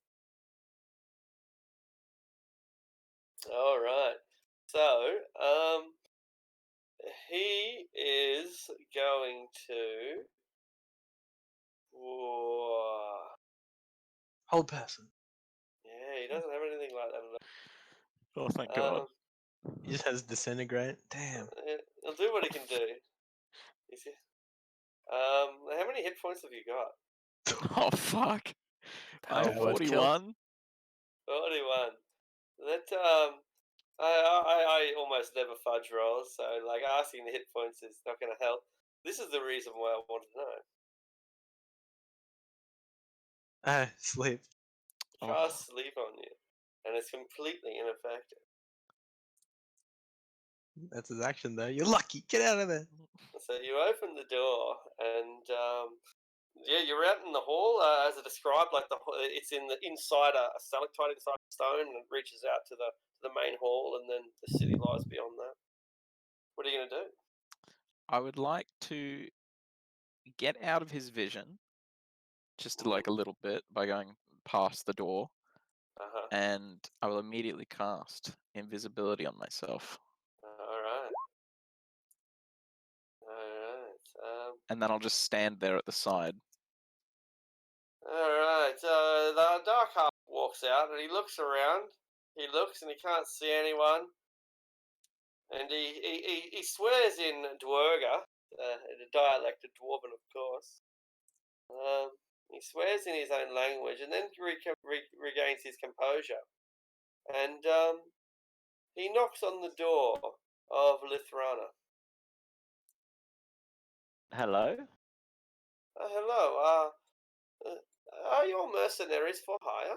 All right. So, he is going to. Whoa. Hold person. Yeah, he doesn't have anything like that. Oh, thank God. He just has disintegrate. Damn. He'll do what he can do. How many hit points have you got? Oh, fuck. I have 41. 41. That I almost never fudge rolls, so like asking the hit points is not going to help. This is the reason why I wanted to know. Sleep. Cast sleep on you, and it's completely ineffective. That's his action though. You're lucky. Get out of there. So you open the door, and yeah, you're out in the hall as I described. Like it's inside a stalactite inside a stone, and it reaches out to the main hall, and then the city lies beyond that. What are you going to do? I would like to get out of his vision, just to, like, a little bit by going past the door, and I will immediately cast invisibility on myself. Alright. Alright. And then I'll just stand there at the side. Alright. The Dark Half walks out and he looks around. He looks and he can't see anyone. And he swears in Dwerga, in a dialect of Dwarven, of course. He swears in his own language and then regains his composure. And he knocks on the door of Lithrana. Hello? Hello, are your mercenaries for hire?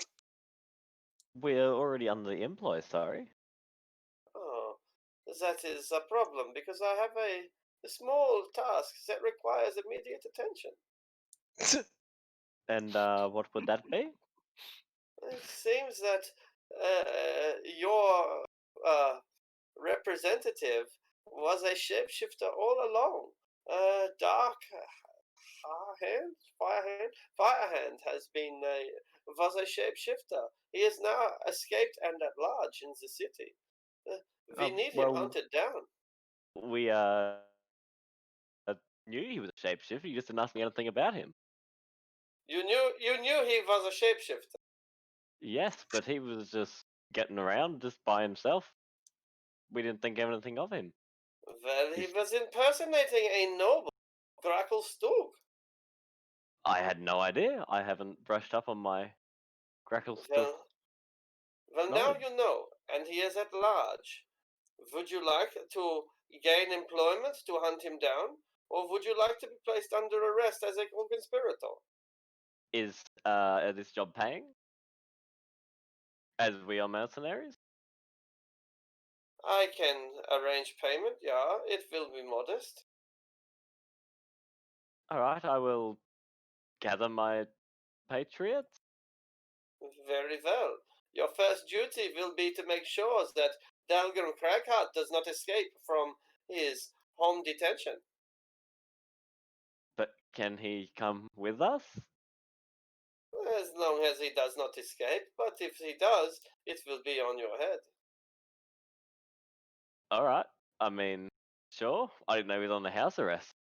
We're already under the employ, sorry. Oh, that is a problem because I have a small task that requires immediate attention. And what would that be? It seems that your representative was a shapeshifter all along. Dark Firehand was a shapeshifter. He is now escaped and at large in the city. We need him hunted down. We knew he was a shapeshifter. You just didn't ask me anything about him. You knew he was a shapeshifter. Yes, but he was just getting around just by himself. We didn't think anything of him. Well, he was impersonating a noble, Grackle Stug. I had no idea. I haven't brushed up on my Grackle Stug. Well, now you know, and he is at large. Would you like to gain employment to hunt him down, or would you like to be placed under arrest as a conspirator? Is this job paying? As we are mercenaries? I can arrange payment, yeah. It will be modest. Alright, I will gather my patriots. Very well. Your first duty will be to make sure that Dalgrim Cragheart does not escape from his home detention. But can he come with us? As long as he does not escape, but if he does, it will be on your head. Alright, I mean, sure. I didn't know he was on the house arrest.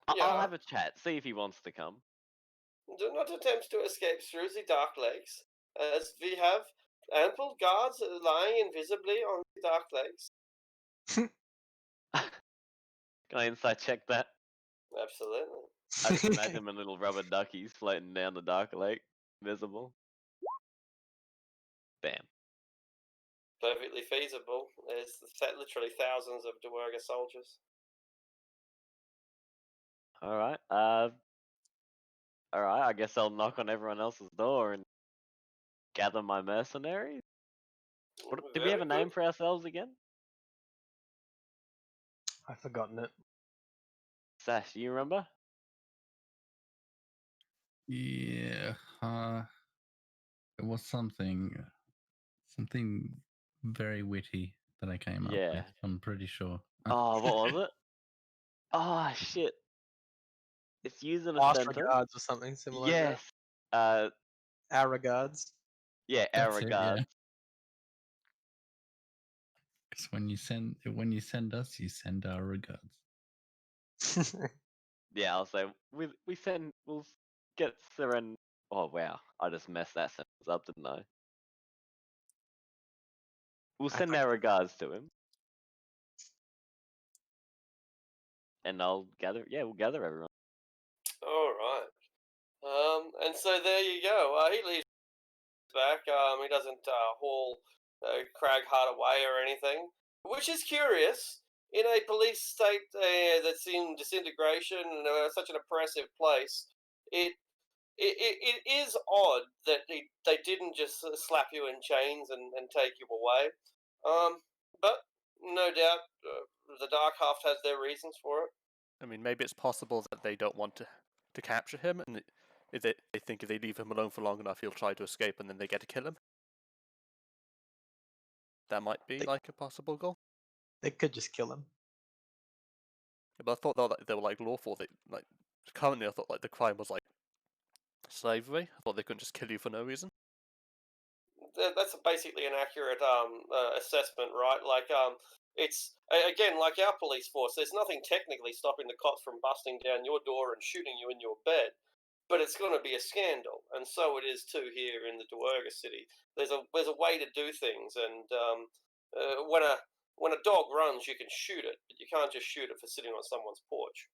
I'll have a chat, see if he wants to come. Do not attempt to escape through the Dark Lakes, as we have ample guards lying invisibly on the Dark Lakes. Can I insight check that? Absolutely. I just imagine a little rubber duckies floating down the Dark Lake, visible. Bam. Perfectly feasible. There's literally thousands of Dwerga soldiers. Alright, alright, I guess I'll knock on everyone else's door and gather my mercenaries. Did we have a name for ourselves again? I've forgotten it. Sash, do you remember? Yeah, it was something very witty that I came up with. I'm pretty sure. Oh, what was it? Oh shit! It's using a Last sentence. regards or something similar. Yes. Our regards. Yeah, our regards. Because when you send us, you send our regards. Yeah, I'll say we'll get Seren. Oh wow, I just messed that sentence up, didn't I? We'll send our regards to him, and we'll gather everyone. All right. And so there you go. He leaves back. He doesn't haul Cragheart away or anything, which is curious. In a police state that's in disintegration and such an oppressive place, it is odd that they didn't just slap you in chains and take you away. But no doubt the Dark Half has their reasons for it. I mean, maybe it's possible that they don't want to capture him, and if they think if they leave him alone for long enough, he'll try to escape, and then they get to kill him. That might be like a possible goal. They could just kill him. Yeah, but I thought they were like lawful. Currently, I thought like the crime was like slavery. I thought they couldn't just kill you for no reason. that's basically an accurate assessment, right? Like it's again like our police force. There's nothing technically stopping the cops from busting down your door and shooting you in your bed, but it's going to be a scandal, and so it is too here in the Duergar city. There's a way to do things, and when a dog runs, you can shoot it, but you can't just shoot it for sitting on someone's porch.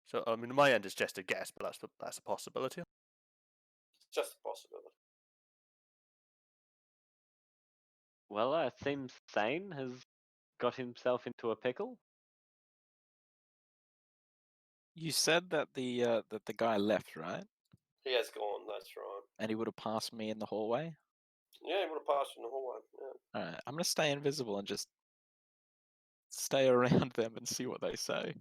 So I mean, my end is just a guess, but that's a possibility. It's just a possibility. Well, it seems Thane has got himself into a pickle. You said that the guy left, right? He has gone. That's right. And he would have passed me in the hallway. Yeah, he would have passed in the hallway. Yeah. All right, I'm gonna stay invisible and just stay around them and see what they say.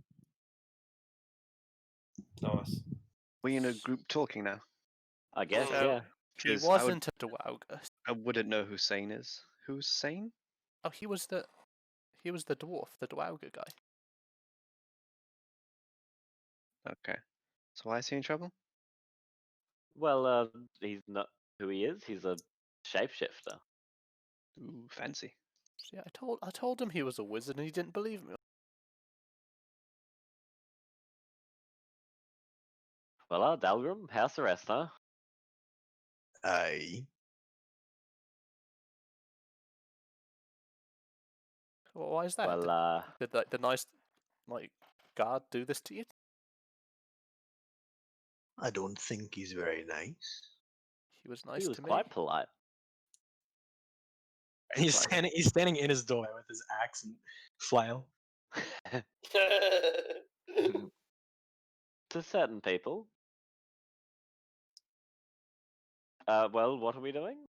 Nice. We in a group talking now? I guess, So, yeah. He Because I would- wasn't a Duergar. I wouldn't know who Sane is. Who's Sane? Oh, he was the dwarf, the Duergar guy. Okay. So why is he in trouble? Well, he's not who he is. He's a shapeshifter. Ooh, fancy. See, I told him he was a wizard, and he didn't believe me. Well, Dalgrim, house arrest, huh? Aye. Well, why is that? Well, Did the nice guard do this to you? I don't think he's very nice. He was nice he was to me. quite polite. And he's standing in his doorway with his axe and flail. To certain people. Well, what are we doing?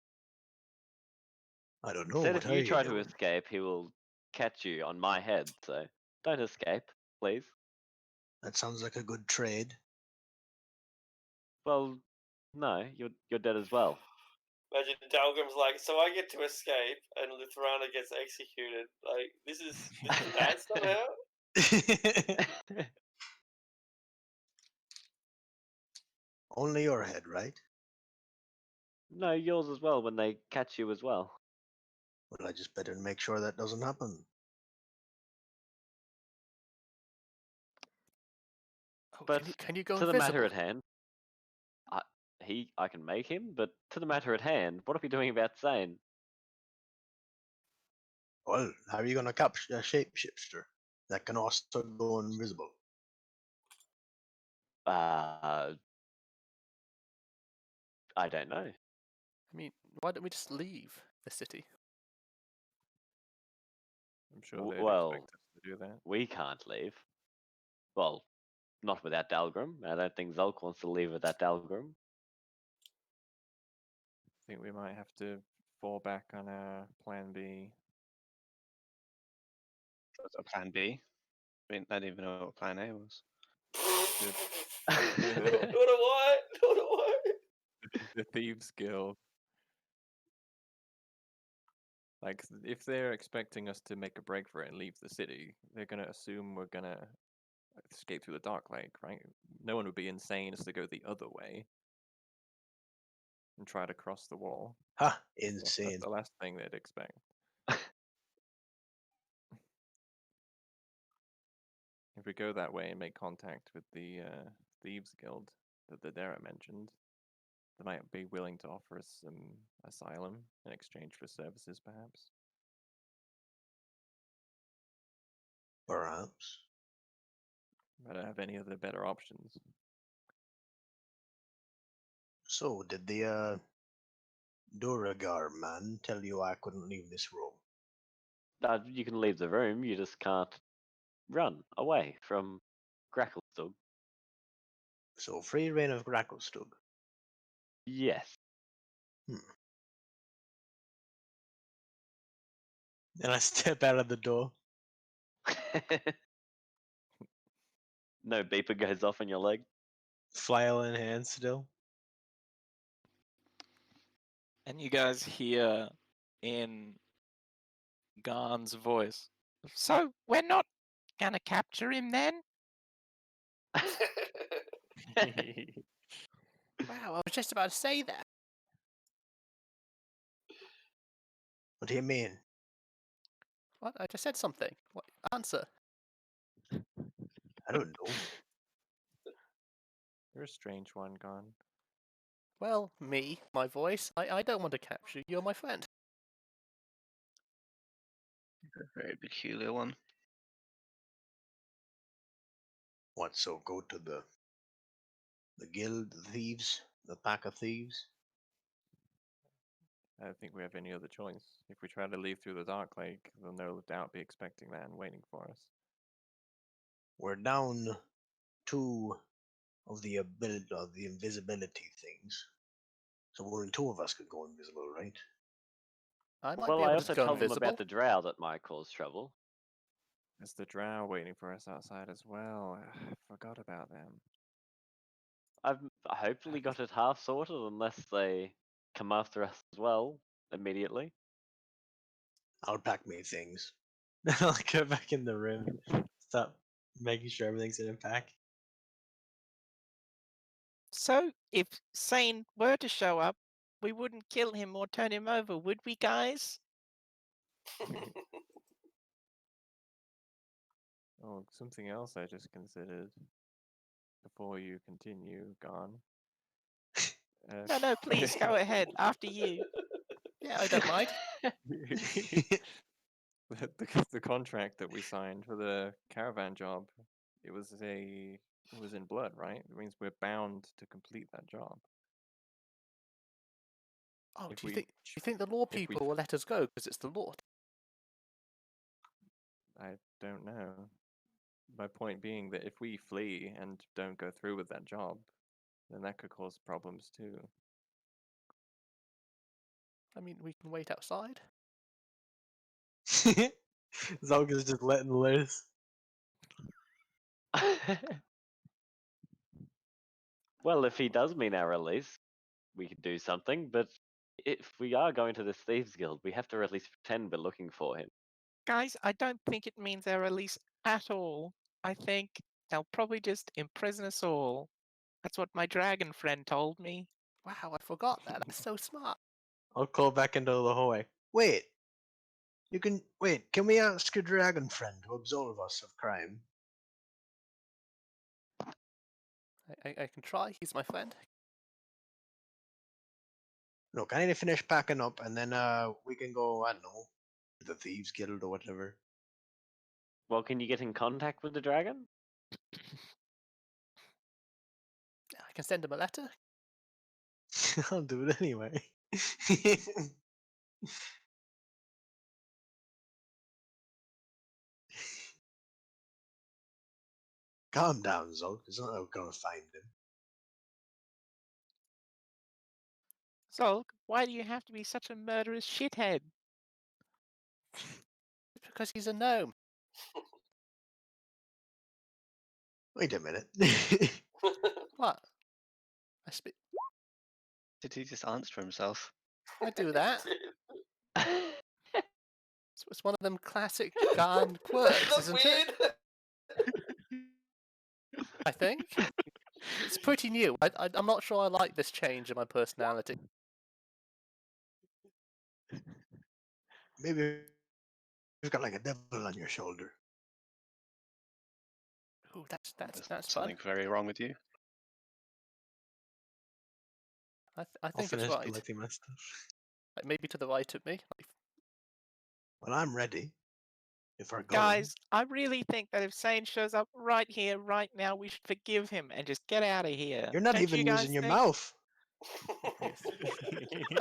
I don't know. Said What if are you try to doing? escape, he will catch you on my head. So don't escape, please. That sounds like a good trade. Well, no, you're dead as well. Imagine Dalgrim's like, so I get to escape, and Luthrana gets executed. Like, this is bad somehow. Only your head, right? No, yours as well when they catch you as well. Well, I just better make sure that doesn't happen. Oh, But can you go to the invisible? matter at hand, I can make him. But to the matter at hand, what are we doing about Zane? Well, how are you going to capture a shapeshifter that can also go invisible? I don't know. I mean, why don't we just leave the city? I'm sure they'd Well, expect us to do that. we can't leave. Well, not without Dalgrim. I don't think Zulk wants to leave without Dalgrim. I think we might have to fall back on our plan B. What's a plan B? I didn't even know what plan A was. What a what? What a what? The Thieves Guild. Like, if they're expecting us to make a break for it and leave the city, they're gonna assume we're gonna escape through the Dark Lake, right? No one would be insane as to go the other way and try to cross the wall. Ha! That's Insane. the last thing they'd expect. If we go that way and make contact with the Thieves Guild that the Dara mentioned, they might be willing to offer us some asylum in exchange for services, perhaps. Perhaps. I don't have any other better options. So, did the Duragar man tell you I couldn't leave this room? You can leave the room. You just can't run away from Gracklestug. So, free reign of Gracklestug. Yes. And I step out of the door. No beeper goes off on your leg. Flail in hand still. And you guys hear in Garn's voice, "So we're not gonna capture him then?" Wow, I was just about to say that. What do you mean? What? I just said something. What? Answer. I don't know. You're a strange one, Gone. Well, me, my voice. I don't want to capture you. You're my friend. A very peculiar one. What? So go to the guild, the thieves, the pack of thieves. I don't think we have any other choice. If we try to leave through the Dark Lake, they'll no doubt be expecting that and waiting for us. We're down 2 of the invisibility things. So only 2 of us could go invisible, right? I might Well, be I able also to go told them invisible. about the drow that might cause trouble. There's the drow waiting for us outside as well. I forgot about them. I've hopefully got it half sorted, unless they come after us as well immediately. I'll pack me things. I'll go back in the room, start making sure everything's in a pack. So, if Sane were to show up, we wouldn't kill him or turn him over, would we, guys? Oh, something else I just considered before you continue, Gone. No, please go ahead. After you. Yeah, I don't mind. The contract that we signed for the caravan job, it was in blood, right? It means we're bound to complete that job. Oh, If do you we think the law if we- people will let us go because it's the law? I don't know. My point being that if we flee and don't go through with that job, then that could cause problems too. I mean, we can wait outside. Zolga's just letting loose. Well, if he does mean our release, we could do something, but if we are going to this Thieves Guild, we have to at least pretend we're looking for him. Guys, I don't think it means their release at all. I think they'll probably just imprison us all. That's what my dragon friend told me. Wow, I forgot that. That's so smart. I'll call back into the hallway. Wait. Can we ask your dragon friend to absolve us of crime? I can try. He's my friend. Look, I need to finish packing up and then we can go, I don't know, to the Thieves Guild or whatever. Well, can you get in contact with the dragon? I can send him a letter. I'll do it anyway. Calm down, Zolk. It's not like we're gonna find him. Zolk, why do you have to be such a murderous shithead? Because he's a gnome. Wait a minute. What? I speak. Did he just answer for himself? I do that. It's one of them classic Garn quirks, That's isn't weird. it? I think. It's pretty new. I'm not sure I like this change in my personality. Maybe you've got like a devil on your shoulder. Ooh, that's There's fun. something very wrong with you. I I'll think it's finish right. collecting my stuff. Like maybe to the right of me. Well, I'm ready. If we're going. Guys, I really think that if Sane shows up right here, right now, we should forgive him and just get out of here. You're not Don't even you guys using your think? mouth.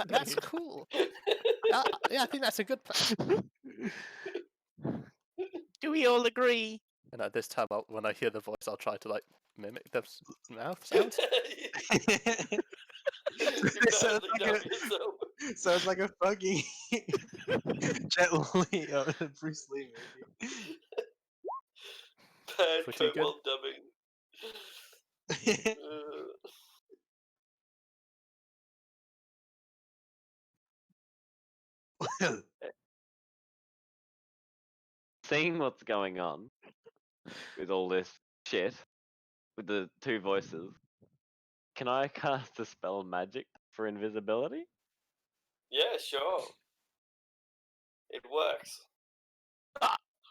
That's cool. Yeah, I think that's a good plan. Do we all agree? And this time, when I hear the voice, I'll try to like mimic the mouth sounds. So it's like a fucking Jet Li, Bruce Lee movie. Bad Pretty Kurt good. while dubbing. Well, Seeing what's going on with all this shit, with the 2 voices, Can I cast a spell magic for invisibility? Yeah, sure. It works.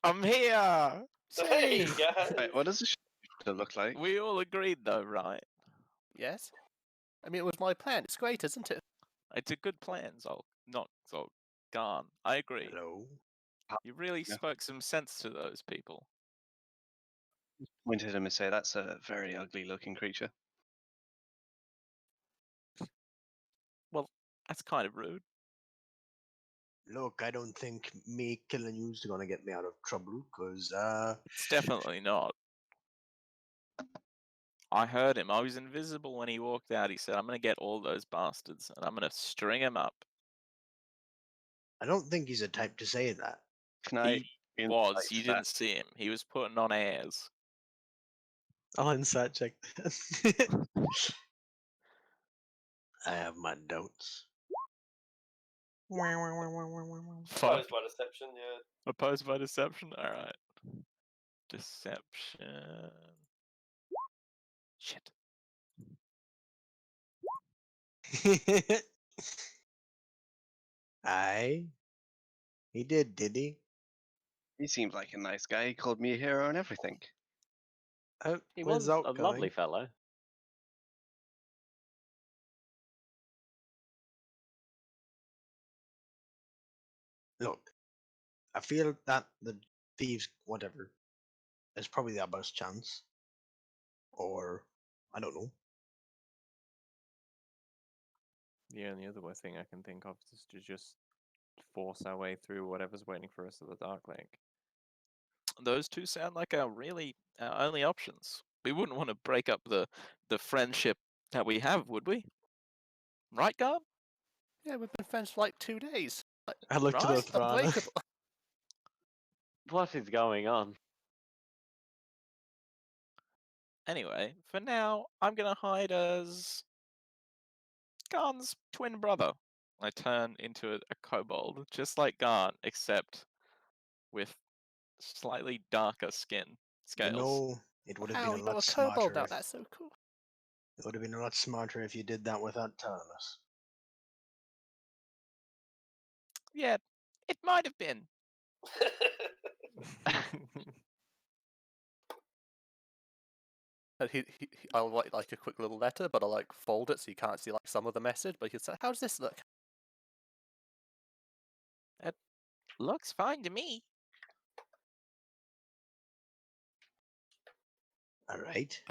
I'm here. There you Save! go. Right, what does the shapeshifter look like? We all agreed, though, right? Yes. I mean, it was my plan. It's great, isn't it? It's a good plan, Zolk. Not Zolk. Garn. I agree. Hello. You really Yeah. spoke some sense to those people. Point at him and say, that's a very ugly looking creature. Well, that's kind of rude. Look, I don't think me killing you's gonna get me out of trouble, cause It's definitely not. I heard him. I was invisible when he walked out. He said, I'm going to get all those bastards and I'm going to string them up. I don't think he's the type to say that. Can I He was. insight You that? didn't see him. He was putting on airs. I'll insight check that. I have my doubts. Fuck. Opposed by deception, yeah. Opposed by deception? Alright. Deception. Shit. Aye. He did he? He seems like a nice guy. He called me a hero and everything. Oh, He where's was a Zolt lovely going? fellow. Look, I feel that the thieves, whatever, is probably our best chance. Or, I don't know. The only other thing I can think of is to just force our way through whatever's waiting for us at the Dark Lake. Those two sound like our only options. We wouldn't want to break up the friendship that we have, would we? Right, Garb? Yeah, we've been friends for like 2 days. Like, I looked to the Right? Thrana. unbreakable. What is going on? Anyway, for now, I'm going to hide as Garn's twin brother. I turn into a kobold, just like Garn, except with slightly darker skin scales. You know, it would have Wow, been a you're a lot kobold smarter. now. If, That's so cool. it would have been a lot smarter if you did that without telling us. Yeah, it might have been. And I'll write like a quick little letter, but I'll like fold it so you can't see like some of the message. But you can say, "How does this look?" Looks fine to me. All right.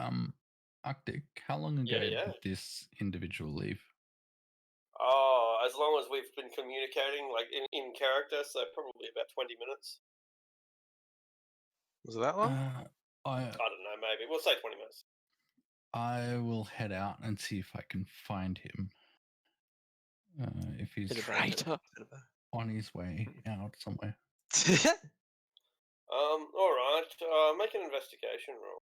Arctic, how long ago Yeah. did this individual leave? Oh, as long as we've been communicating, like in character, so probably about 20 minutes. Was it that long? I I don't know, maybe. We'll say 20 minutes. I will head out and see if I can find him. If he's Traitor. on his way out somewhere. Alright, make an investigation roll.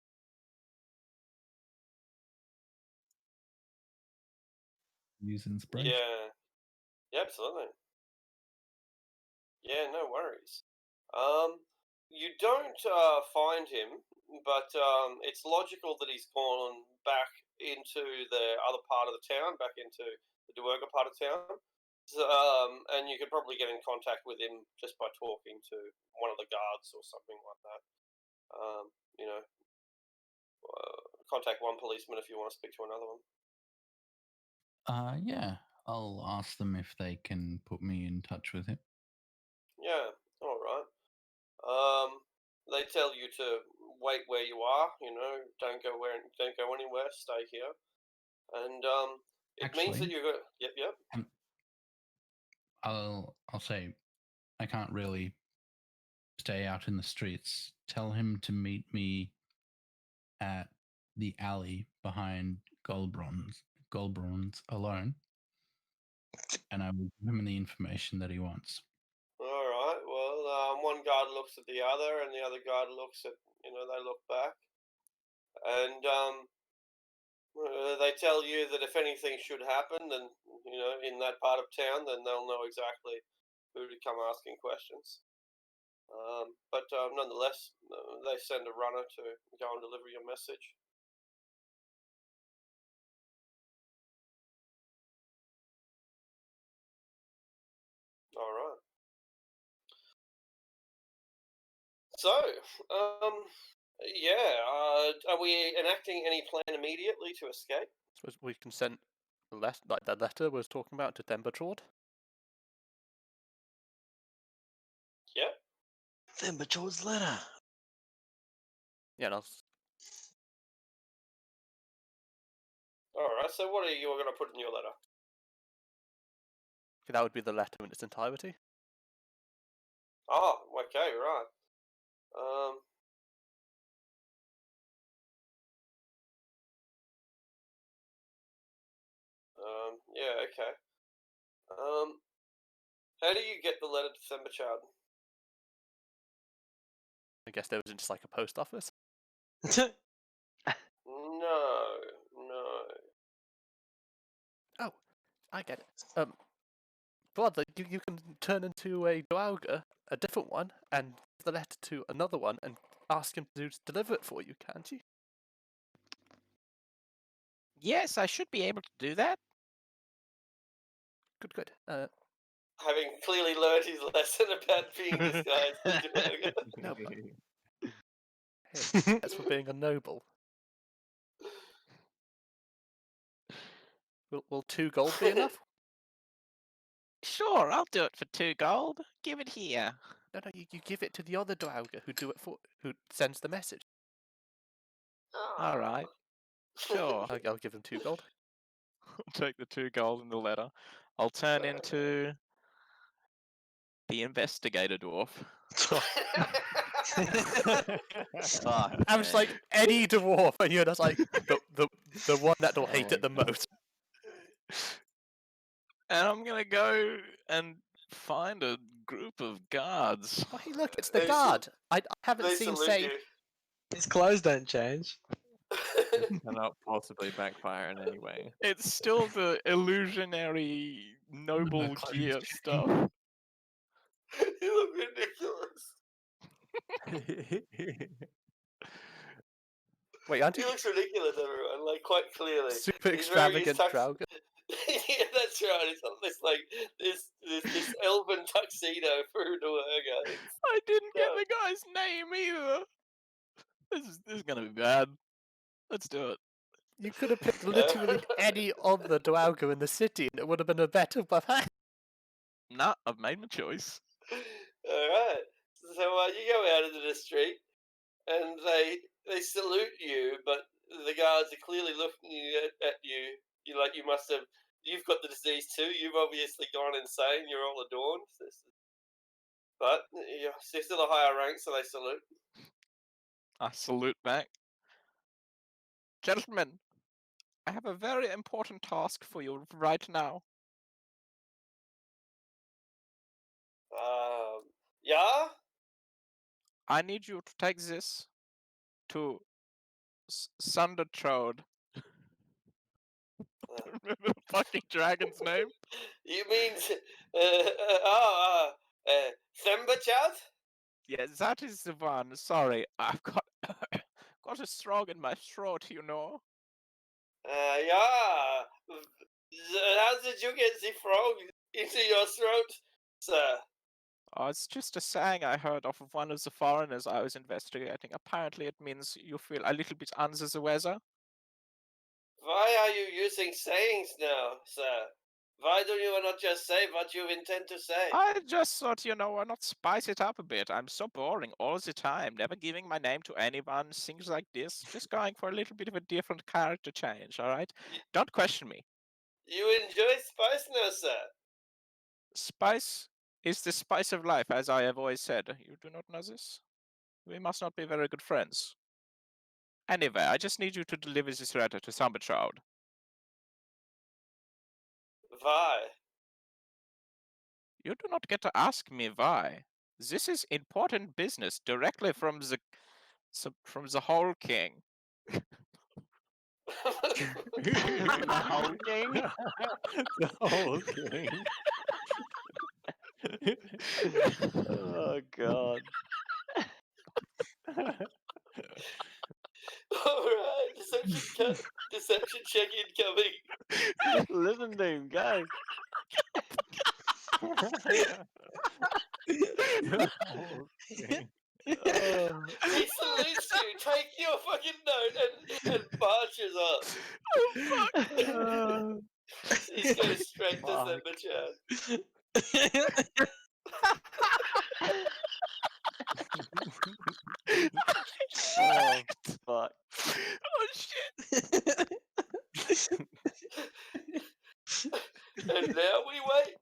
Use inspiration. Yeah, absolutely. Yeah, no worries. You don't find him, but it's logical that he's gone back into the other part of the town, back into the Duerga part of town. And you could probably get in contact with him just by talking to one of the guards or something like that. Contact one policeman if you want to speak to another one. Yeah, I'll ask them if they can put me in touch with him. Yeah, all right. They tell you to wait where you are. Don't go anywhere. Stay here, and it means that Actually- you go. Yep. I'll say I can't really stay out in the streets. Tell him to meet me at the alley behind Goldbronze alone, and I will give him the information that he wants. All right. Well, one guard looks at the other, and the other guard looks at. They look back, and they tell you that if anything should happen, then in that part of town, then they'll know exactly who to come asking questions. But nonetheless, they send a runner to go and deliver your message. All right. So, are we enacting any plan immediately to escape? Suppose we can send like that letter was talking about to Thembertrord. Yeah. Thembertrord's letter. Yeah, and All right. So, what are you going to put in your letter? that would be the letter in its entirety. Oh, okay, right. Yeah, okay. How do you get the letter to Themberchard? I guess there was just like a post office. No. Oh, I get it. Brother, you can turn into a Draugr, a different one, and give the letter to another one and ask him to deliver it for you, can't you? Yes, I should be able to do that. Good. Having clearly learned his lesson about being disguised as Draugr. No, but hey, that's for being a noble. Will 2 gold be enough? Sure, I'll do it for 2 gold. Give it here. No, you give it to the other Draugr who sends the message. All right. Sure. I'll give him 2 gold. I'll take the 2 gold in the letter. I'll turn into the investigator dwarf. I'm just like any dwarf, and you're just like the one that'll hate it the most. And I'm gonna go and find a group of guards. Oh, hey, look, it's the guard. I haven't They seen salute say. you. His clothes don't change. Cannot possibly backfire in any way. It's still the illusionary noble gear stuff. You look ridiculous. Wait, aren't He you looks ridiculous, everyone. Like quite clearly. super He's wearing his extravagant tux- Draugr? Yeah, that's right. It's got this elven tuxedo for Draugr. I didn't get the guy's name either. This is gonna be bad. Let's do it. You could have picked literally any other Draugr in the city, and it would have been a better buffet. Nah, I've made my choice. Alright. So you go out into the street and they salute you, but the guards are clearly looking at you. You've got the disease too. You've obviously gone insane. You're all adorned. But you're still a higher rank, so they salute. I salute back. Gentlemen, I have a very important task for you right now. Yeah? I need you to take this to Sundertrode. Remember the fucking dragon's name? You mean Themberchard? Yeah, that is the one. Sorry, I've got got a frog in my throat, you know. Yeah. How did you get the frog into your throat, sir? Oh, it's just a saying I heard off of one of the foreigners I was investigating. Apparently, it means you feel a little bit under the weather. Why are you using sayings now, sir? Why do you not just say what you intend to say? I just thought, why not spice it up a bit? I'm so boring all the time, never giving my name to anyone, things like this. Just going for a little bit of a different character change, alright? Don't question me. You enjoy spice now, sir? Spice is the spice of life, as I have always said. You do not know this? We must not be very good friends. Anyway, I just need you to deliver this letter to Thembertrode. Why? You do not get to ask me why. This is important business directly from the whole king. The whole king? The whole king. Oh god. Alright, deception check incoming. Listen to him, go. He salutes you, take your fucking note, and marches up. He's going straight to Zemba-chan. Oh, fuck. Oh shit! And now we wait.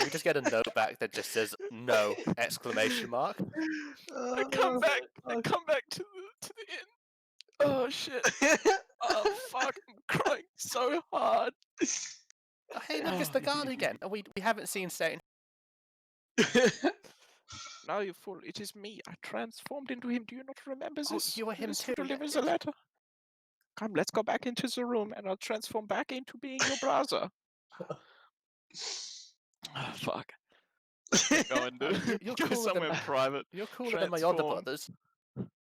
We just get a note back that just says no! Exclamation mark. I come back to the inn. Oh shit! Oh fuck! I'm crying so hard. Oh, hey, look, it's the guard again. We haven't seen Satan. Now you fool! It is me. I transformed into him. Do you not remember Oh, this? you were him This too. who delivers a letter. Come, let's go back into the room, and I'll transform back into being your brother. Oh, fuck. Go and do. You're Go cooler somewhere than private. You're cooler than my other Transform. brothers.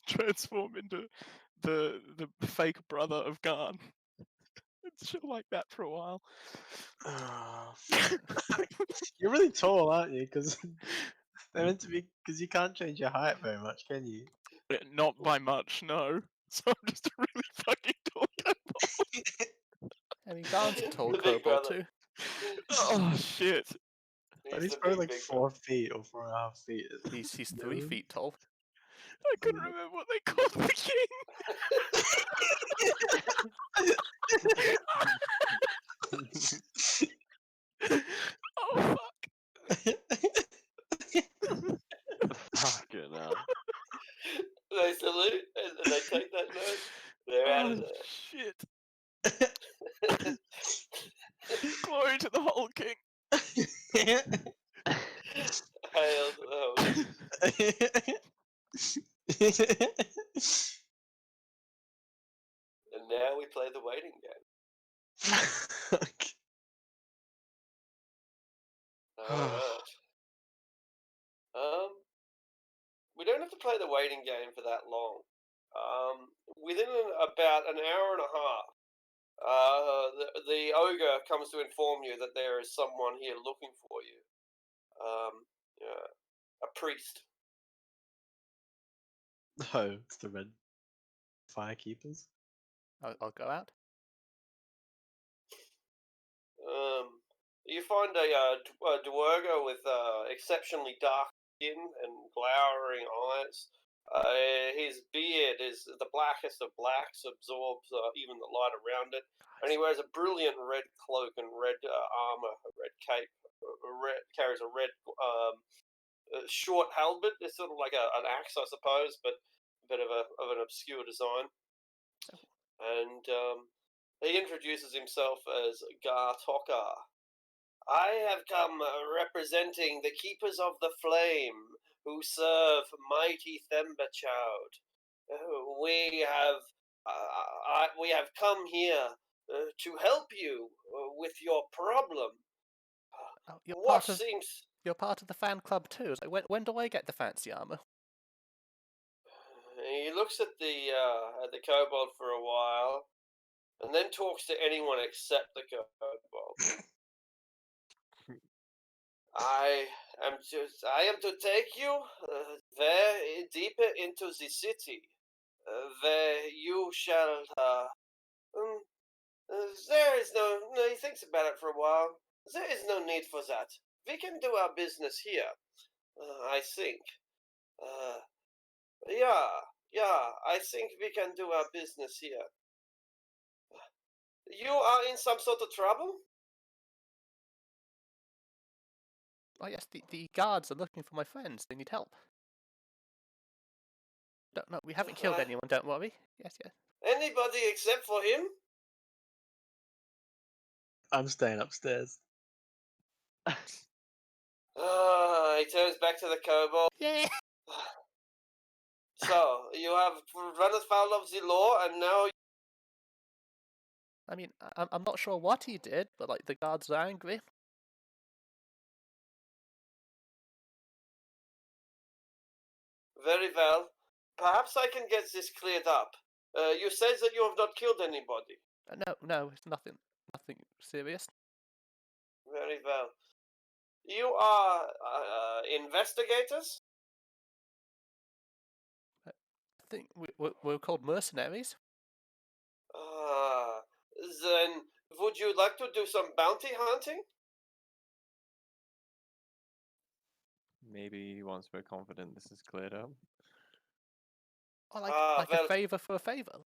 Transform into the fake brother of Garn. It's shit like that for a while. You're really tall, aren't you? Because they're meant to be. Because you can't change your height very much, can you? Not by much, no. So I'm just a really fucking tall kobold. I mean, Garn's a tall The big kobold brother. too. Oh shit! But He's he's the probably big, like big 4 feet or 4.5 feet. He's 3 No. feet tall. I couldn't remember what they called the king. Oh fuck! Fucking hell. They salute and they take that note. They're out of Oh there. shit! Glory to the whole king. Hail to the host. And now we play the waiting game. Alright. We don't have to play the waiting game for that long. Within about an hour and a half, the ogre comes to inform you that there is someone here looking for you. A priest. Oh, it's the red firekeepers. I'll go out. You find a Dwerger with exceptionally dark skin and glowering eyes. His beard is the blackest of blacks, absorbs even the light around it. And he wears a brilliant red cloak and red armor, a red cape, carries a red short halberd. It's sort of like an axe, I suppose, but a bit of an obscure design. And he introduces himself as Gar Tokar. I have come representing the Keepers of the Flame, who serve mighty Themberchild. We have come here to help you with your problem. Oh, you're part of the fan club too. It's like, when do I get the fancy armor? He looks at the kobold for a while, and then talks to anyone except the kobold. I am to take you there deeper into the city. There you shall. There is no. He thinks about it for a while. There is no need for that. We can do our business here. I think. Yeah. I think we can do our business here. You are in some sort of trouble? Oh yes, the guards are looking for my friends. They need help. No, we haven't killed anyone. Don't worry. Yes. Anybody except for him? I'm staying upstairs. He turns back to the kobold. Yeah. So, you have run afoul of the law, and now... I mean, I'm not sure what he did, but like the guards are angry. Very well. Perhaps I can get this cleared up. You said that you have not killed anybody. No, it's nothing serious. Very well. you are investigators? I think we're called mercenaries. Then would you like to do some bounty hunting? Maybe once we're confident this is cleared up. Or like well, a favor for a favor.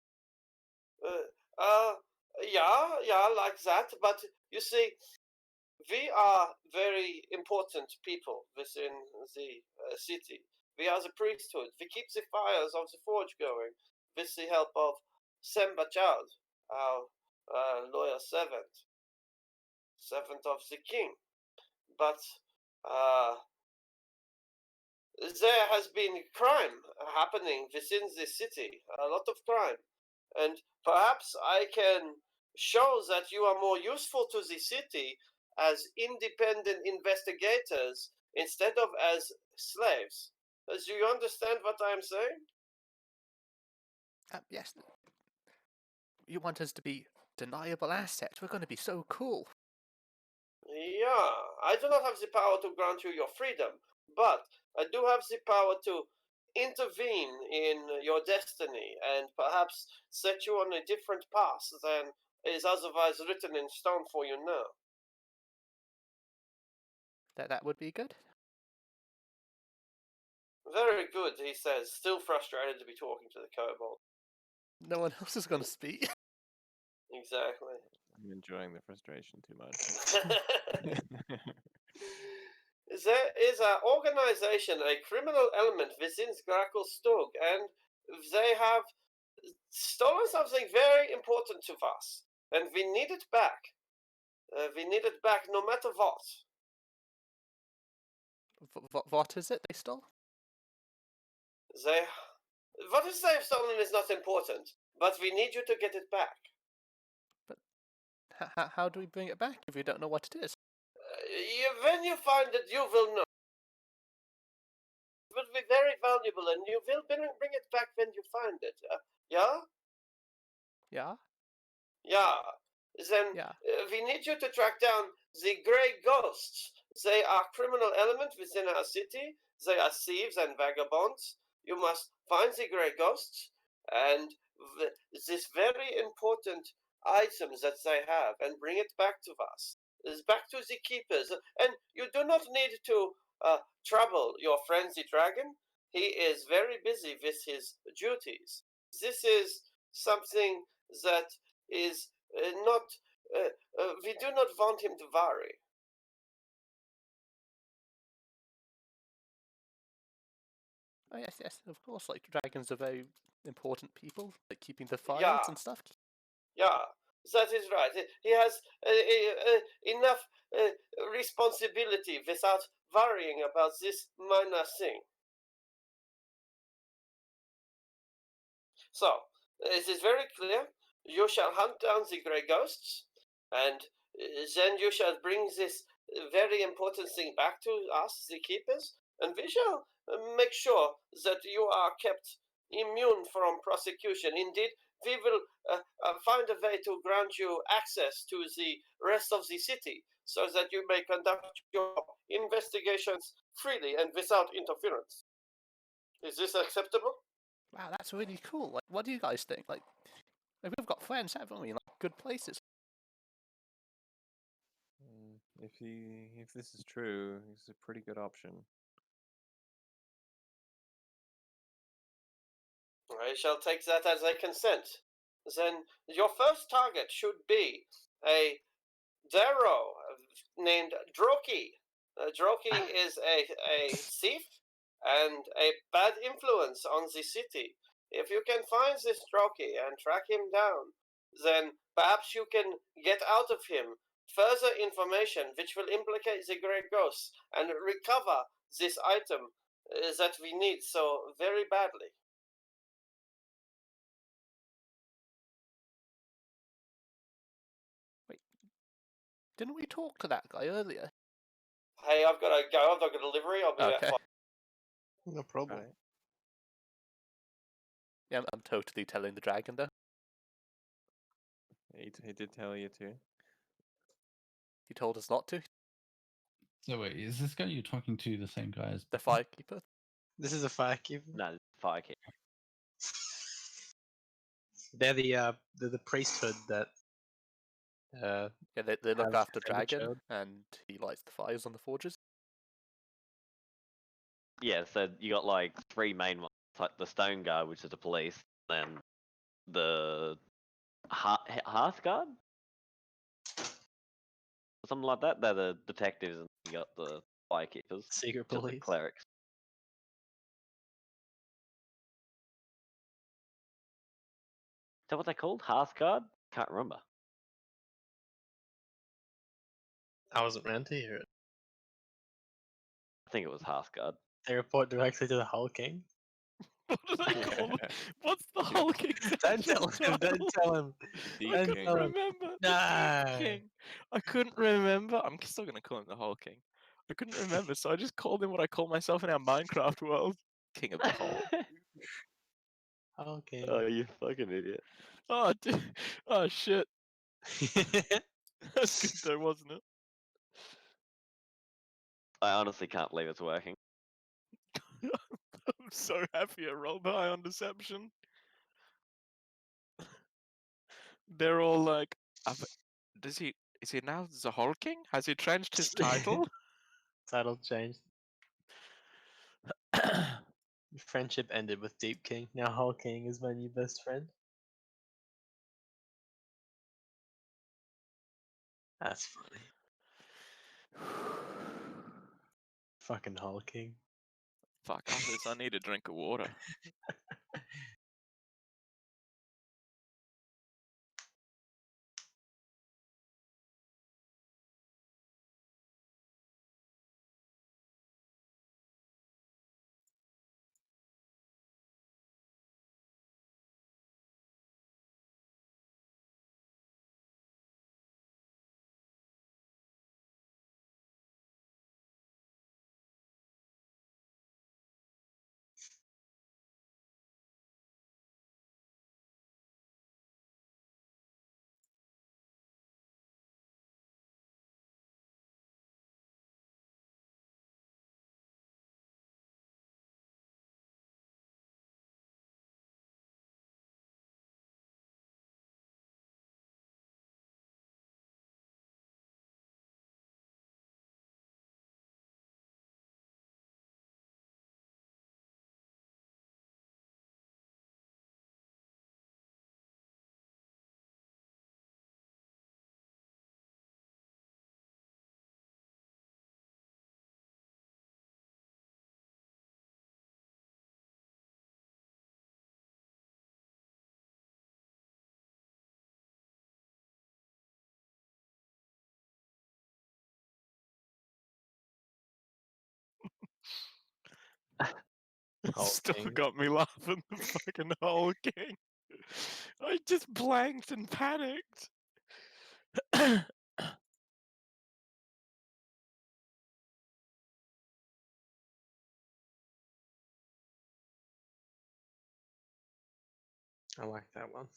Yeah, like that. But you see, we are very important people within the city. We are the priesthood. We keep the fires of the forge going with the help of Semba Child, our loyal servant of the king. But there has been crime happening within the city, a lot of crime. And perhaps I can show that you are more useful to the city as independent investigators instead of as slaves. Do you understand what I am saying? Yes. You want us to be deniable assets? We're going to be so cool. Yeah, I do not have the power to grant you your freedom, but I do have the power to intervene in your destiny and perhaps set you on a different path than is otherwise written in stone for you now. That would be good. Very good, he says, still frustrated to be talking to the kobold. No one else is going to speak. Exactly. I'm enjoying the frustration too much. There is an organization, a criminal element within Grackle Stug, and they have stolen something very important to us, and we need it back. We need it back no matter what. What is it they stole? What is they've stolen is not important, but we need you to get it back. But how do we bring it back if we don't know what it is? When you find it, you will know. It will be very valuable, and you will bring it back when you find it. Yeah? Yeah? Yeah. Then Yeah. we need you to track down the Grey Ghosts. They are criminal element within our city. They are thieves and vagabonds. You must find the Grey Ghosts and this very important item that they have and bring it back to us. It's back to the keepers. And you do not need to trouble your friend the dragon. He is very busy with his duties. This is something that is not. We do not want him to worry. Oh yes, of course. Like dragons are very important people, like keeping the fires Yeah. and stuff. Yeah, that is right. He has enough responsibility without worrying about this minor thing. So, it is very clear. You shall hunt down the Grey Ghosts, and then you shall bring this very important thing back to us, the Keepers, and we shall make sure that you are kept immune from prosecution. Indeed, we will find a way to grant you access to the rest of the city so that you may conduct your investigations freely and without interference. Is this acceptable? Wow, that's really cool. Like, what do you guys think? Like, we've got friends, haven't we? Like, good places. If this is true, it's a pretty good option. I shall take that as a consent. Then your first target should be a Darrow named Droki. Droki is a thief and a bad influence on the city. If you can find this Droki and track him down, then perhaps you can get out of him further information which will implicate the Grey Ghosts and recover this item that we need so very badly. Didn't we talk to that guy earlier? Hey, I've got to go. I've got a delivery. I'll be back. Okay. No problem. Right. Yeah, I'm totally telling the dragon though. He did tell you to. He told us not to. So wait, is this guy you're talking to the same guy as The firekeeper. This is a firekeeper. No, Firekeeper. They're the priesthood that Yeah, they look have after Fenrir Dragon, child. and he lights the fires on the forges. Yeah, so you got like 3 main ones, like the Stone Guard, which is the police, then the Hearth Guard, or something like that. They're the detectives, and you got the Firekeepers, Secret just the police. clerics. Is that what they're called? Hearth Guard? Can't remember. I wasn't around to hear it. I think it was Hearth Guard. They report directly to the Hull King. What do they call it? What's the Whole King's Don't tell him. Don't tell him. The I Don't couldn't tell him. remember. No. The Deep King. I couldn't remember. I'm still gonna call him the Whole King. I couldn't remember, so I just called him what I call myself in our Minecraft world, King of the Whole. Hull King. Oh, you fucking idiot. Oh, dude. Oh shit. That's good though, wasn't it? I honestly can't believe it's working. I'm so happy I rolled high on deception. They're all like, is he now the Whole King? Has he changed his title? Title changed. Friendship ended with Deep King. Now Hull King is my new best friend. That's funny. Fucking Hull King. Fuck, after this I need a drink of water. Whole Still King. got me laughing, the fucking Whole King. I just blanked and panicked. I like that one.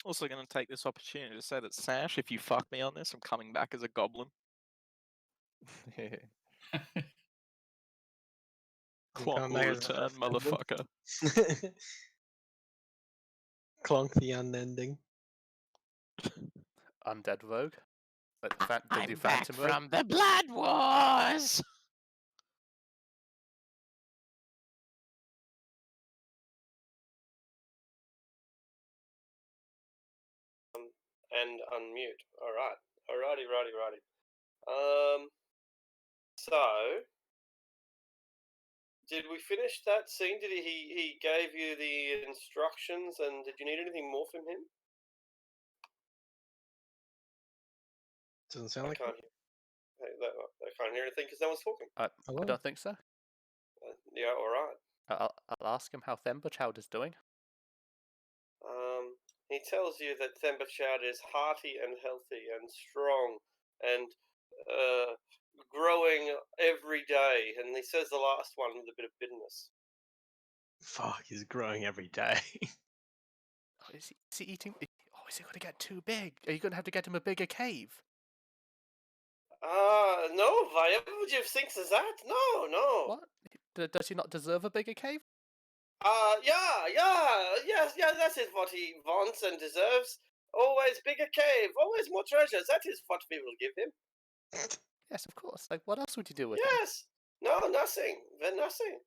Also, going to take this opportunity to say that Sash, if you fuck me on this, I'm coming back as a goblin. Clonk come will back as a return, goblin. motherfucker. Clonk the unending. Undead rogue. Like the I'm the back Phantom rogue. from the Blood Wars! And unmute. All right. Alrighty. So, did we finish that scene? Did he gave you the instructions, and did you need anything more from him? Doesn't sound I like can't it. hear. I can't hear anything because no one's talking. I Hello? don't think so. Yeah. All right. I'll ask him how Themberchild is doing. He tells you that Themberchild is hearty and healthy and strong and growing every day. And he says the last one with a bit of bitterness. Fuck, he's growing every day. Oh, is he eating? Oh, is he going to get too big? Are you going to have to get him a bigger cave? No, why would you think that? No. What? Does he not deserve a bigger cave? Yes, that is what he wants and deserves. Always bigger cave, always more treasures. That is what we will give him. Yes, of course. Like, what else would you do with him? Yes. No, nothing. Then nothing.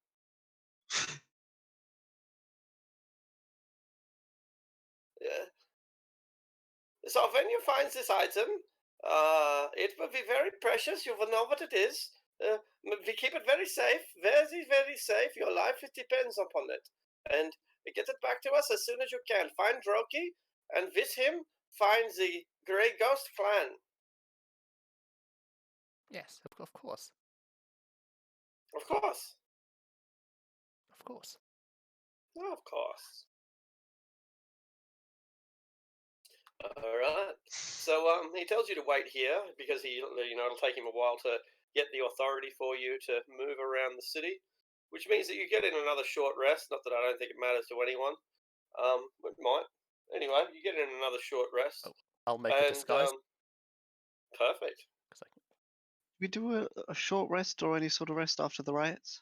So when you find this item, it will be very precious. You will know what it is. We keep it very safe, very safe. Your life depends upon it. And get it back to us as soon as you can. Find Droki, and with him, find the Grey Ghost clan. Yes, of course. Of course. Of course. Oh, of course. All right. So he tells you to wait here because it'll take him a while to get the authority for you to move around the city, which means that you get in another short rest. Not that I don't think it matters to anyone. It might. Anyway, you get in another short rest. Oh, I'll make a disguise. Perfect. We do a short rest or any sort of rest after the riots?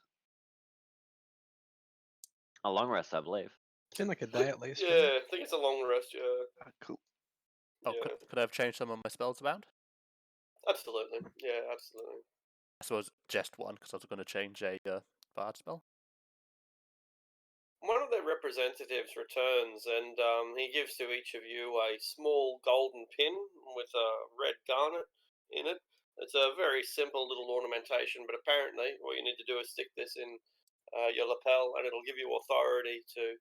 A long rest, I believe. It's been like a day at least. Yeah, I think it's a long rest. Yeah. Cool. Oh, Yeah. could I have changed some of my spells around? Absolutely. Yeah, absolutely. I suppose just one, because I was going to change a bard spell. One of their representatives returns, and he gives to each of you a small golden pin with a red garnet in it. It's a very simple little ornamentation, but apparently what you need to do is stick this in your lapel, and it'll give you authority to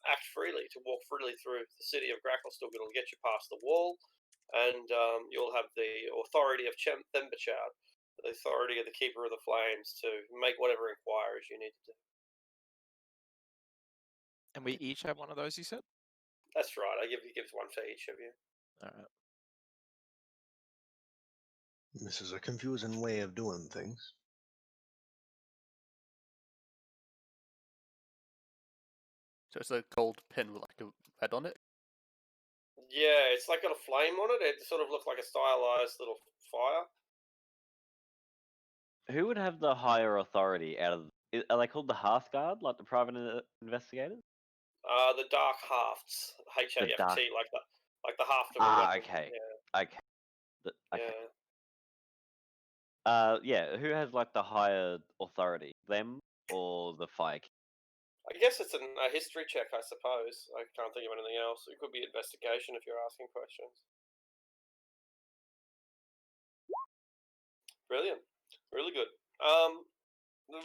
act freely, to walk freely through the city of Gracklestug. It'll get you past the wall, and you'll have the authority of Themberchild, the authority of the Keeper of the Flames, to make whatever inquiries you need to do. And we each have one of those, you said? That's right. He gives one for each of you. Alright. This is a confusing way of doing things. So it's a gold pin with like a red on it. Yeah, it's like got a flame on it. It sort of looks like a stylized little fire. Who would have the higher authority out of? Are they called the Hearthguard, like the private investigators? The Dark Hafts, HAFT, dark- like the haft of a Ah, weapon. okay. Yeah. Okay. Okay. Yeah. Yeah. Who has like the higher authority, them or the Fire King? I guess it's a history check, I suppose. I can't think of anything else. It could be investigation if you're asking questions. Brilliant. Really good.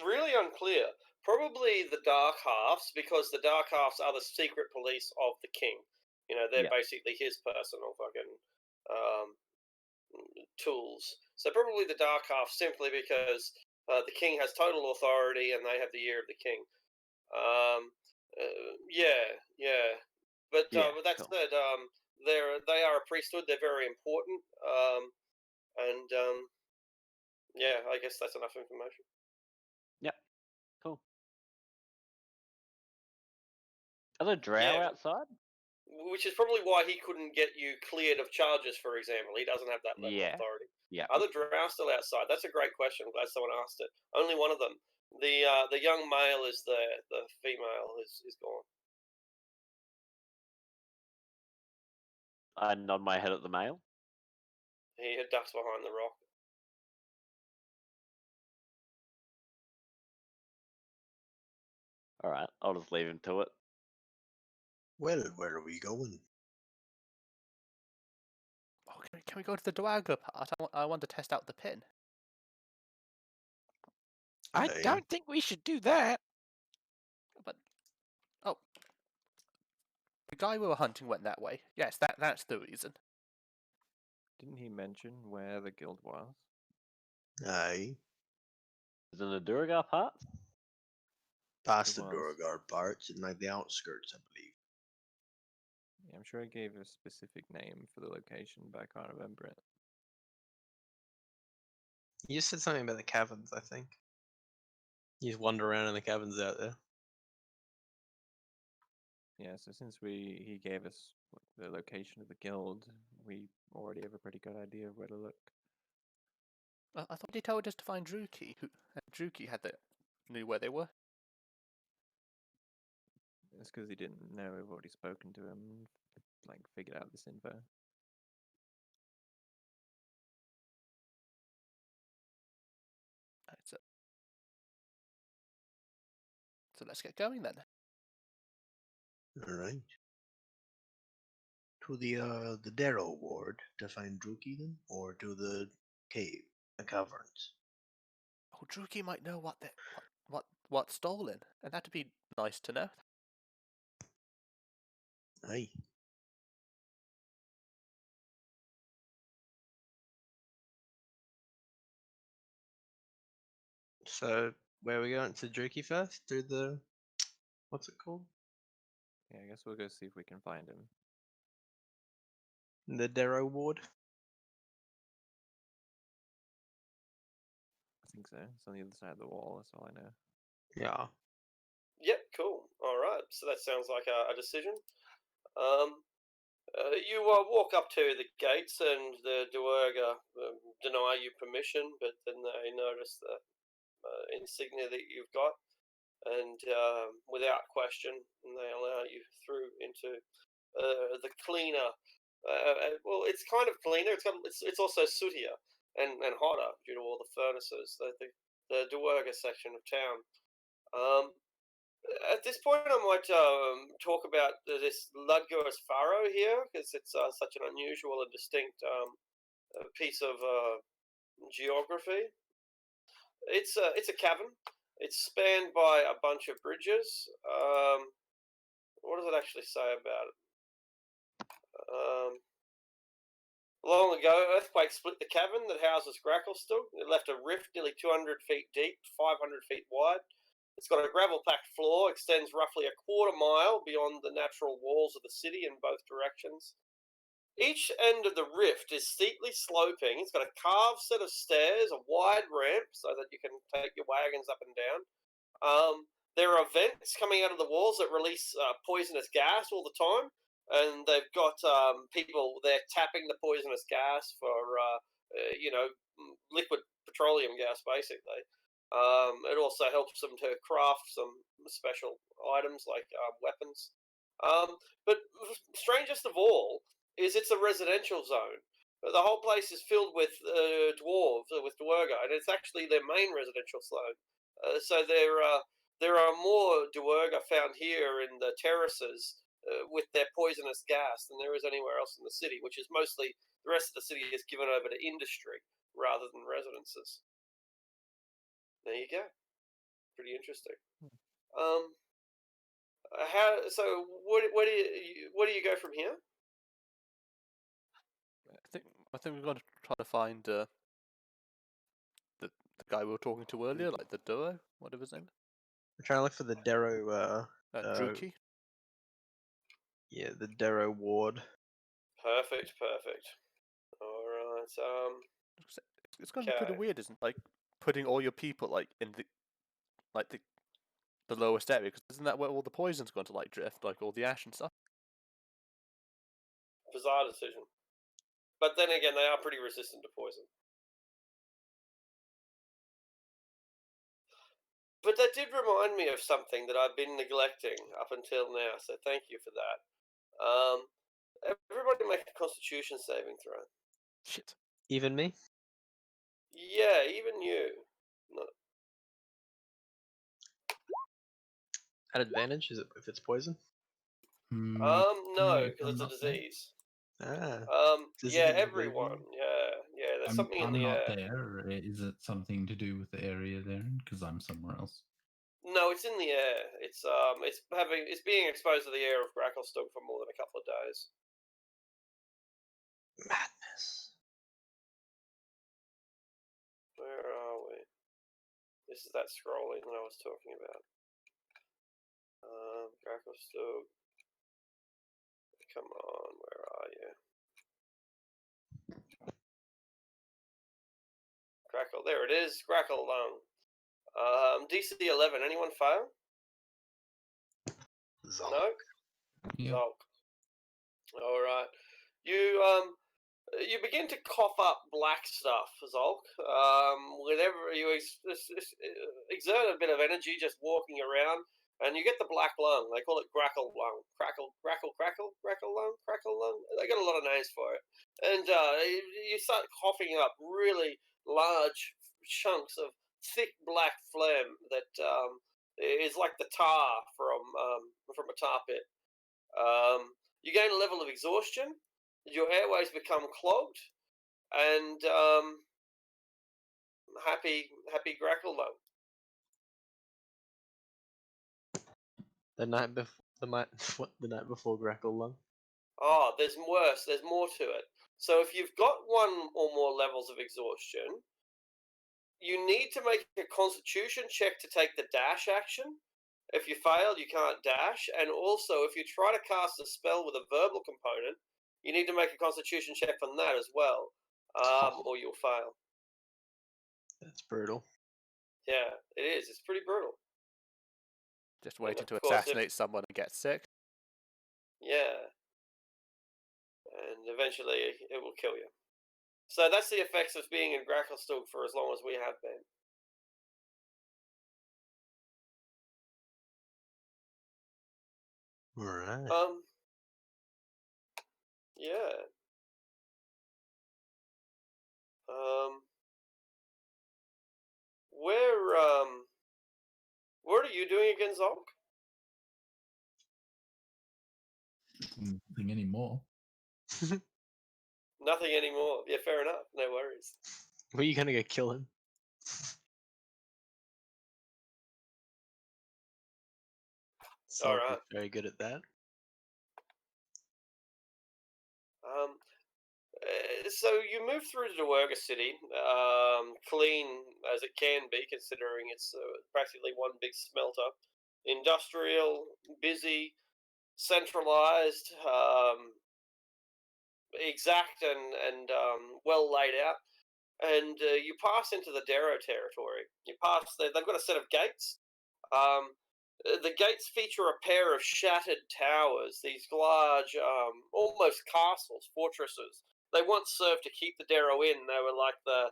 Really unclear. Probably the Dark Halves, because the Dark Halves are the secret police of the king. You know, they're basically his personal fucking tools. So probably the Dark Half, simply because the king has total authority and they have the ear of the king. Yeah. But with that said, they are a priesthood. They're very important. Yeah, I guess that's enough information. Yep. Cool. Are there drow outside? which is probably why he couldn't get you cleared of charges, for example. He doesn't have that level of Yeah. authority. Yeah. Are the drow still outside? That's a great question. I'm glad someone asked it. Only one of them. The young male is there. The female is gone. I nod my head at the male. He had ducked behind the rock. All right, I'll just leave him to it. Well, where are we going? Oh, can we go to the Dwaga part? I want to test out the pin. I Hey. don't think we should do that. But the guy we were hunting went that way. Yes, that's the reason. Didn't he mention where the guild was? Aye. Is it the Duragar part? Past the was. Duragar parts and like the outskirts, I believe. Yeah, I'm sure I gave a specific name for the location, but I can't remember it. You said something about the caverns, I think. You just wander around in the caverns out there. Yeah, so since he gave us the location of the guild, we already have a pretty good idea of where to look. I thought he told us to find Druki. Druki knew where they were. It's because he didn't know we've already spoken to him and like figured out this info. So let's get going then. All right. To the Darrow ward to find Druki then, or to the cave, the caverns. Oh, Druki might know what's stolen, and that'd be nice to know. Aye. So where are we going? To Druki first? Through the what's it called? Yeah, I guess we'll go see if we can find him. The Darrow ward? I think so. It's on the other side of the wall, that's all I know. Yeah. Yep, cool. All right, so that sounds like a decision. You walk up to the gates, and the Duergar deny you permission, but then they notice the insignia that you've got, and without question, they allow you through into the cleaner. Well, it's kind of cleaner. It's also sootier and hotter due to all the furnaces. The Duergar section of town. At this point, I might talk about this Ludger's Furrow here, because it's such an unusual and distinct piece of geography. It's a cavern. It's spanned by a bunch of bridges. What does it actually say about it? Long ago, earthquake split the cavern that houses Gracklestug. It left a rift nearly 200 feet deep, 500 feet wide. It's got a gravel-packed floor, extends roughly a quarter mile beyond the natural walls of the city in both directions. Each end of the rift is steeply sloping. It's got a carved set of stairs, a wide ramp so that you can take your wagons up and down. There are vents coming out of the walls that release poisonous gas all the time, and they've got people there tapping the poisonous gas for, liquid petroleum gas, basically. It also helps them to craft some special items like weapons. But strangest of all is it's a residential zone. The whole place is filled with dwarves, with Duergar, and it's actually their main residential zone. So there are more Duergar found here in the terraces with their poisonous gas than there is anywhere else in the city, which is mostly the rest of the city is given over to industry rather than residences. There you go. Pretty interesting. Where do you go from here? I think we're going to try to find the guy we were talking to earlier, like the duo, whatever his name. We're trying to look for the Darrow. Druki. Yeah, the Darrow ward. Perfect. All right. It's going to be pretty weird, isn't it? Like putting all your people like in the lowest area, because isn't that where all the poison's going to like drift, like all the ash and stuff? bizarre decision. But then again, they are pretty resistant to poison. But that did remind me of something that I've been neglecting up until now, so thank you for that. Everybody make a Constitution saving throw. Shit. Even me? Yeah, even you. No. At advantage? Is it if it's poison? No, if because I'm it's a not there. disease. Ah. Does it Yeah, give you everyone. Yeah. There's something in I'm the not air. there. Is it something to do with the area there? Because I'm somewhere else. No, it's in the air. It's being exposed to the air of Gracklestug for more than a couple of days. Madness. Where are we? This is that scrolling that I was talking about. Gracklestug. Come on, where are you? Grackle, there it is. Grackle Lung. DC 11. Anyone fail? Zonk. No. Yeah. Zonk. All right. You begin to cough up black stuff, Zolk. Whenever you exert a bit of energy just walking around, and you get the black lung. They call it Grackle Lung. Crackle Lung. They got a lot of names for it. And you start coughing up really large chunks of thick black phlegm that is like the tar from a tar pit. You gain a level of exhaustion. Your airways become clogged, and happy Grackle Lung. The night before Grackle Lung. Oh, there's worse. There's more to it. So if you've got one or more levels of exhaustion, you need to make a Constitution check to take the dash action. If you fail, you can't dash. And also, if you try to cast a spell with a verbal component, you need to make a Constitution check on that as well, or you'll fail. That's brutal. Yeah, it is. It's pretty brutal. Just waiting of to course, assassinate someone and get sick. Yeah. And eventually it will kill you. So that's the effects of being in Gracklestug for as long as we have been. Right. Yeah. What are you doing again, Zonk? Nothing anymore. Nothing anymore. Yeah, fair enough. No worries. Were you gonna go kill him? All right. Very good at that. So you move through the Duergar city, clean as it can be, considering it's practically one big smelter. Industrial, busy, centralized, exact and well laid out. And you pass into the Darrow territory. You pass. They've got a set of gates. The gates feature a pair of shattered towers. These large, almost castles, fortresses. They once served to keep the Darrow in. They were like the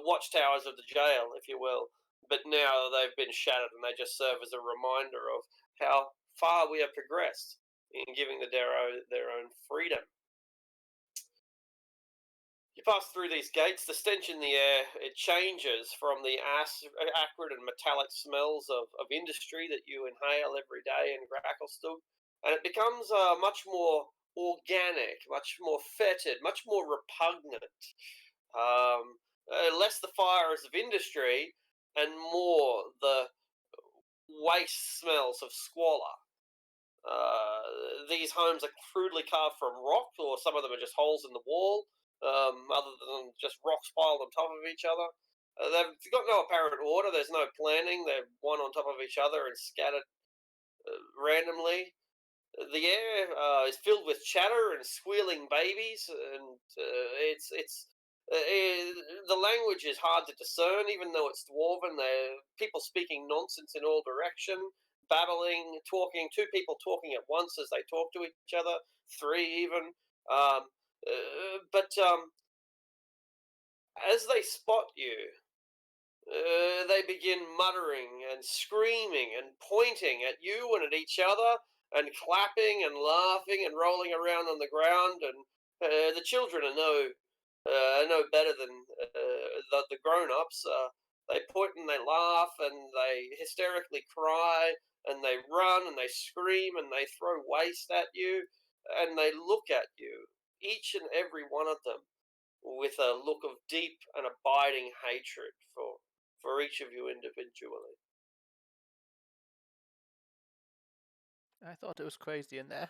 watchtowers of the jail, if you will. But now they've been shattered, and they just serve as a reminder of how far we have progressed in giving the Darrow their own freedom. You pass through these gates, the stench in the air, it changes from the acrid and metallic smells of industry that you inhale every day in Gracklestug, and it becomes much more organic, much more fetid, much more repugnant. Less the fires of industry and more the waste smells of squalor. These homes are crudely carved from rock, or some of them are just holes in the wall. Other than just rocks piled on top of each other. They've got no apparent order. There's no planning. They're one on top of each other and scattered randomly. The air is filled with chatter and squealing babies, and the language is hard to discern, even though it's Dwarven. They're people speaking nonsense in all direction, babbling, talking. Two people talking at once as they talk to each other. Three even. But as they spot you, they begin muttering and screaming and pointing at you and at each other and clapping and laughing and rolling around on the ground. And the children are no better than the grown-ups. They point and they laugh and they hysterically cry and they run and they scream and they throw waste at you and they look at you, each and every one of them, with a look of deep and abiding hatred for each of you individually. I thought it was crazy in there.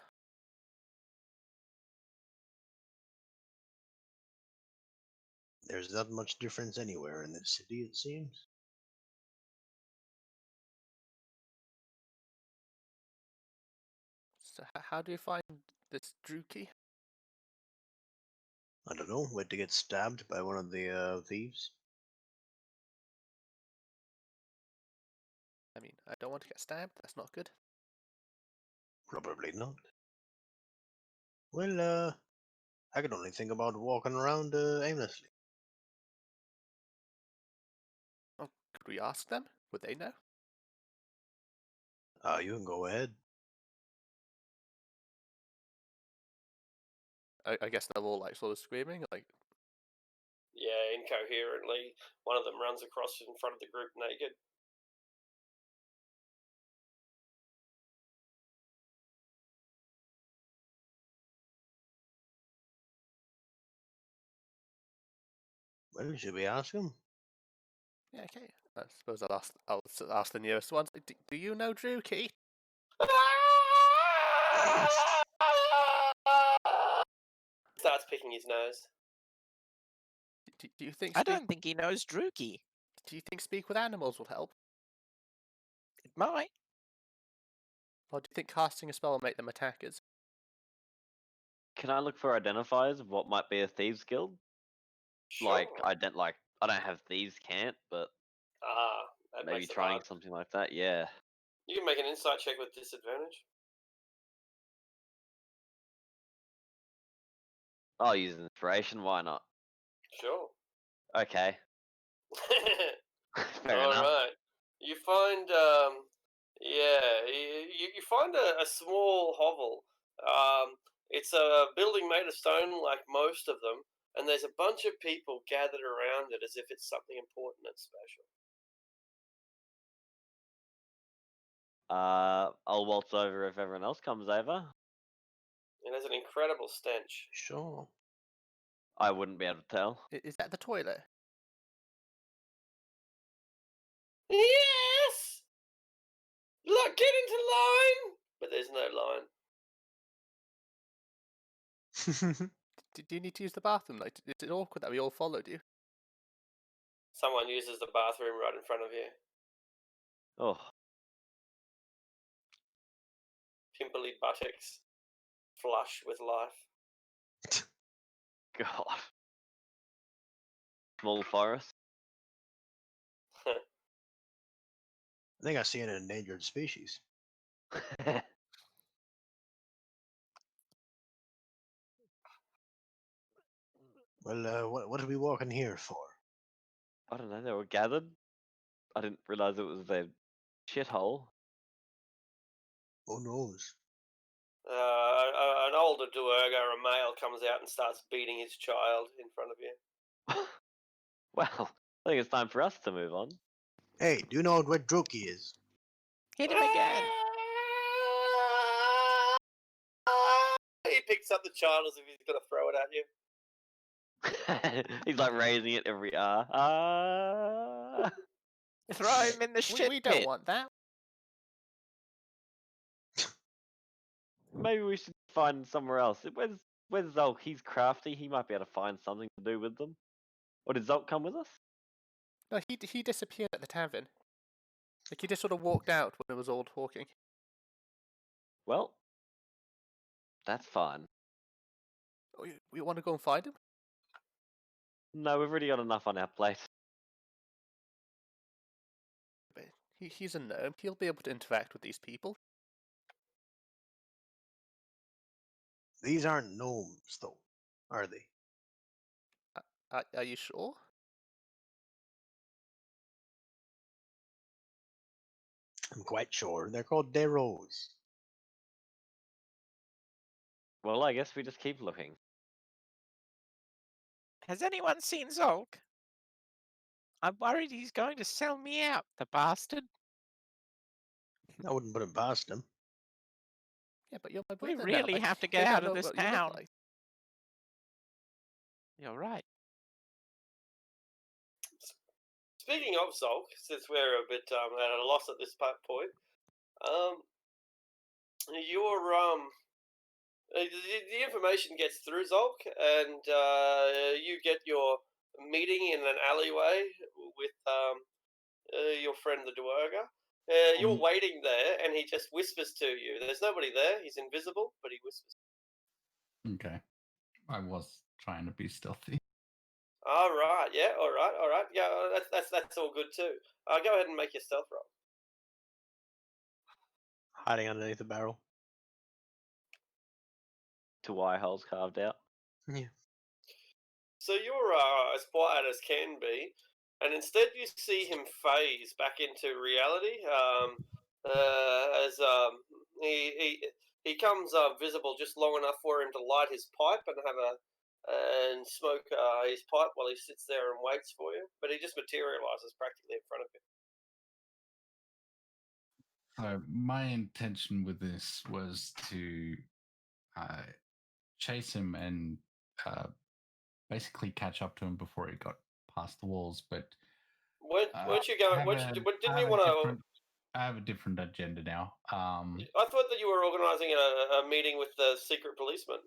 There's not much difference anywhere in this city, it seems. So how do you find this Druki? I don't know, wait to get stabbed by one of the thieves. I mean, I don't want to get stabbed. That's not good. Probably not. Well, I can only think about walking around aimlessly. Oh, could we ask them? Would they know? You can go ahead. I guess they're all like sort of screaming, like. Yeah, incoherently. One of them runs across in front of the group naked. Well, should we ask him? Yeah, okay. I suppose I'll ask the nearest ones. Do you know Druki? Starts picking his nose. Do you think? I don't think he knows Druki. Do you think speak with animals will help? It might. Or do you think casting a spell will make them attackers? Can I look for identifiers of what might be a thieves guild? Sure. Like I don't have thieves can't, but that maybe makes it trying hard. something like that. Yeah. You can make an insight check with disadvantage. I'll use inspiration. Why not? Sure. Okay. Fair All enough. right. You find, you find a small hovel. It's a building made of stone, like most of them, and there's a bunch of people gathered around it as if it's something important and special. I'll waltz over if everyone else comes over. It has an incredible stench. Sure. I wouldn't be able to tell. Is that the toilet? Yes! Look, get into line! But there's no line. Do you need to use the bathroom? Like, is it awkward that we all followed you? Someone uses the bathroom right in front of you. Oh, Pimply buttocks, flush with life. God. Small forest. I think I see an endangered species. Well, what are we walking here for? I don't know. They were gathered. I didn't realize it was their shithole. Who knows? An older Duergar, a male, comes out and starts beating his child in front of you. Well, I think it's time for us to move on. Hey, do you know what Druki is? Hit him again. He picks up the child as if he's going to throw it at you. He's like raising it every Throw him in the shit We don't pit. want that. Maybe we should find somewhere else. Where's Zulk? He's crafty. He might be able to find something to do with them. Or did Zulk come with us? No, he disappeared at the tavern. Like, he just sort of walked out when it was all talking. Well, that's fine. Oh, we want to go and find him? No, we've already got enough on our plate. But he's a gnome. He'll be able to interact with these people. These aren't gnomes, though, are they? Are you sure? I'm quite sure. They're called Deros. Well, I guess we just keep looking. Has anyone seen Zolk? I'm worried he's going to sell me out, the bastard. I wouldn't put it past him. Yeah, but you're my We brother now. really Like, have to they get don't out of know this what you look town. like. You're right. Speaking of Zolk, since we're a bit at a loss at this point, the information gets through Zolk, and you get your meeting in an alleyway with your friend the Duergar. You're waiting there, and he just whispers to you. There's nobody there. He's invisible, but he whispers. Okay. I was trying to be stealthy. All right, yeah, all right. Yeah, that's all good too. Go ahead and make your stealth roll. Hiding underneath a barrel. 2 eye holes carved out. Yeah. So you're as quiet as can be, and instead you see him phase back into reality. As he comes visible just long enough for him to light his pipe and smoke his pipe while he sits there and waits for you. But he just materializes practically in front of him. So my intention with this was to chase him and basically catch up to him before he got past the walls. But weren't you going? Didn't you want to? I have a different agenda now. I thought that you were organising a meeting with the secret policeman.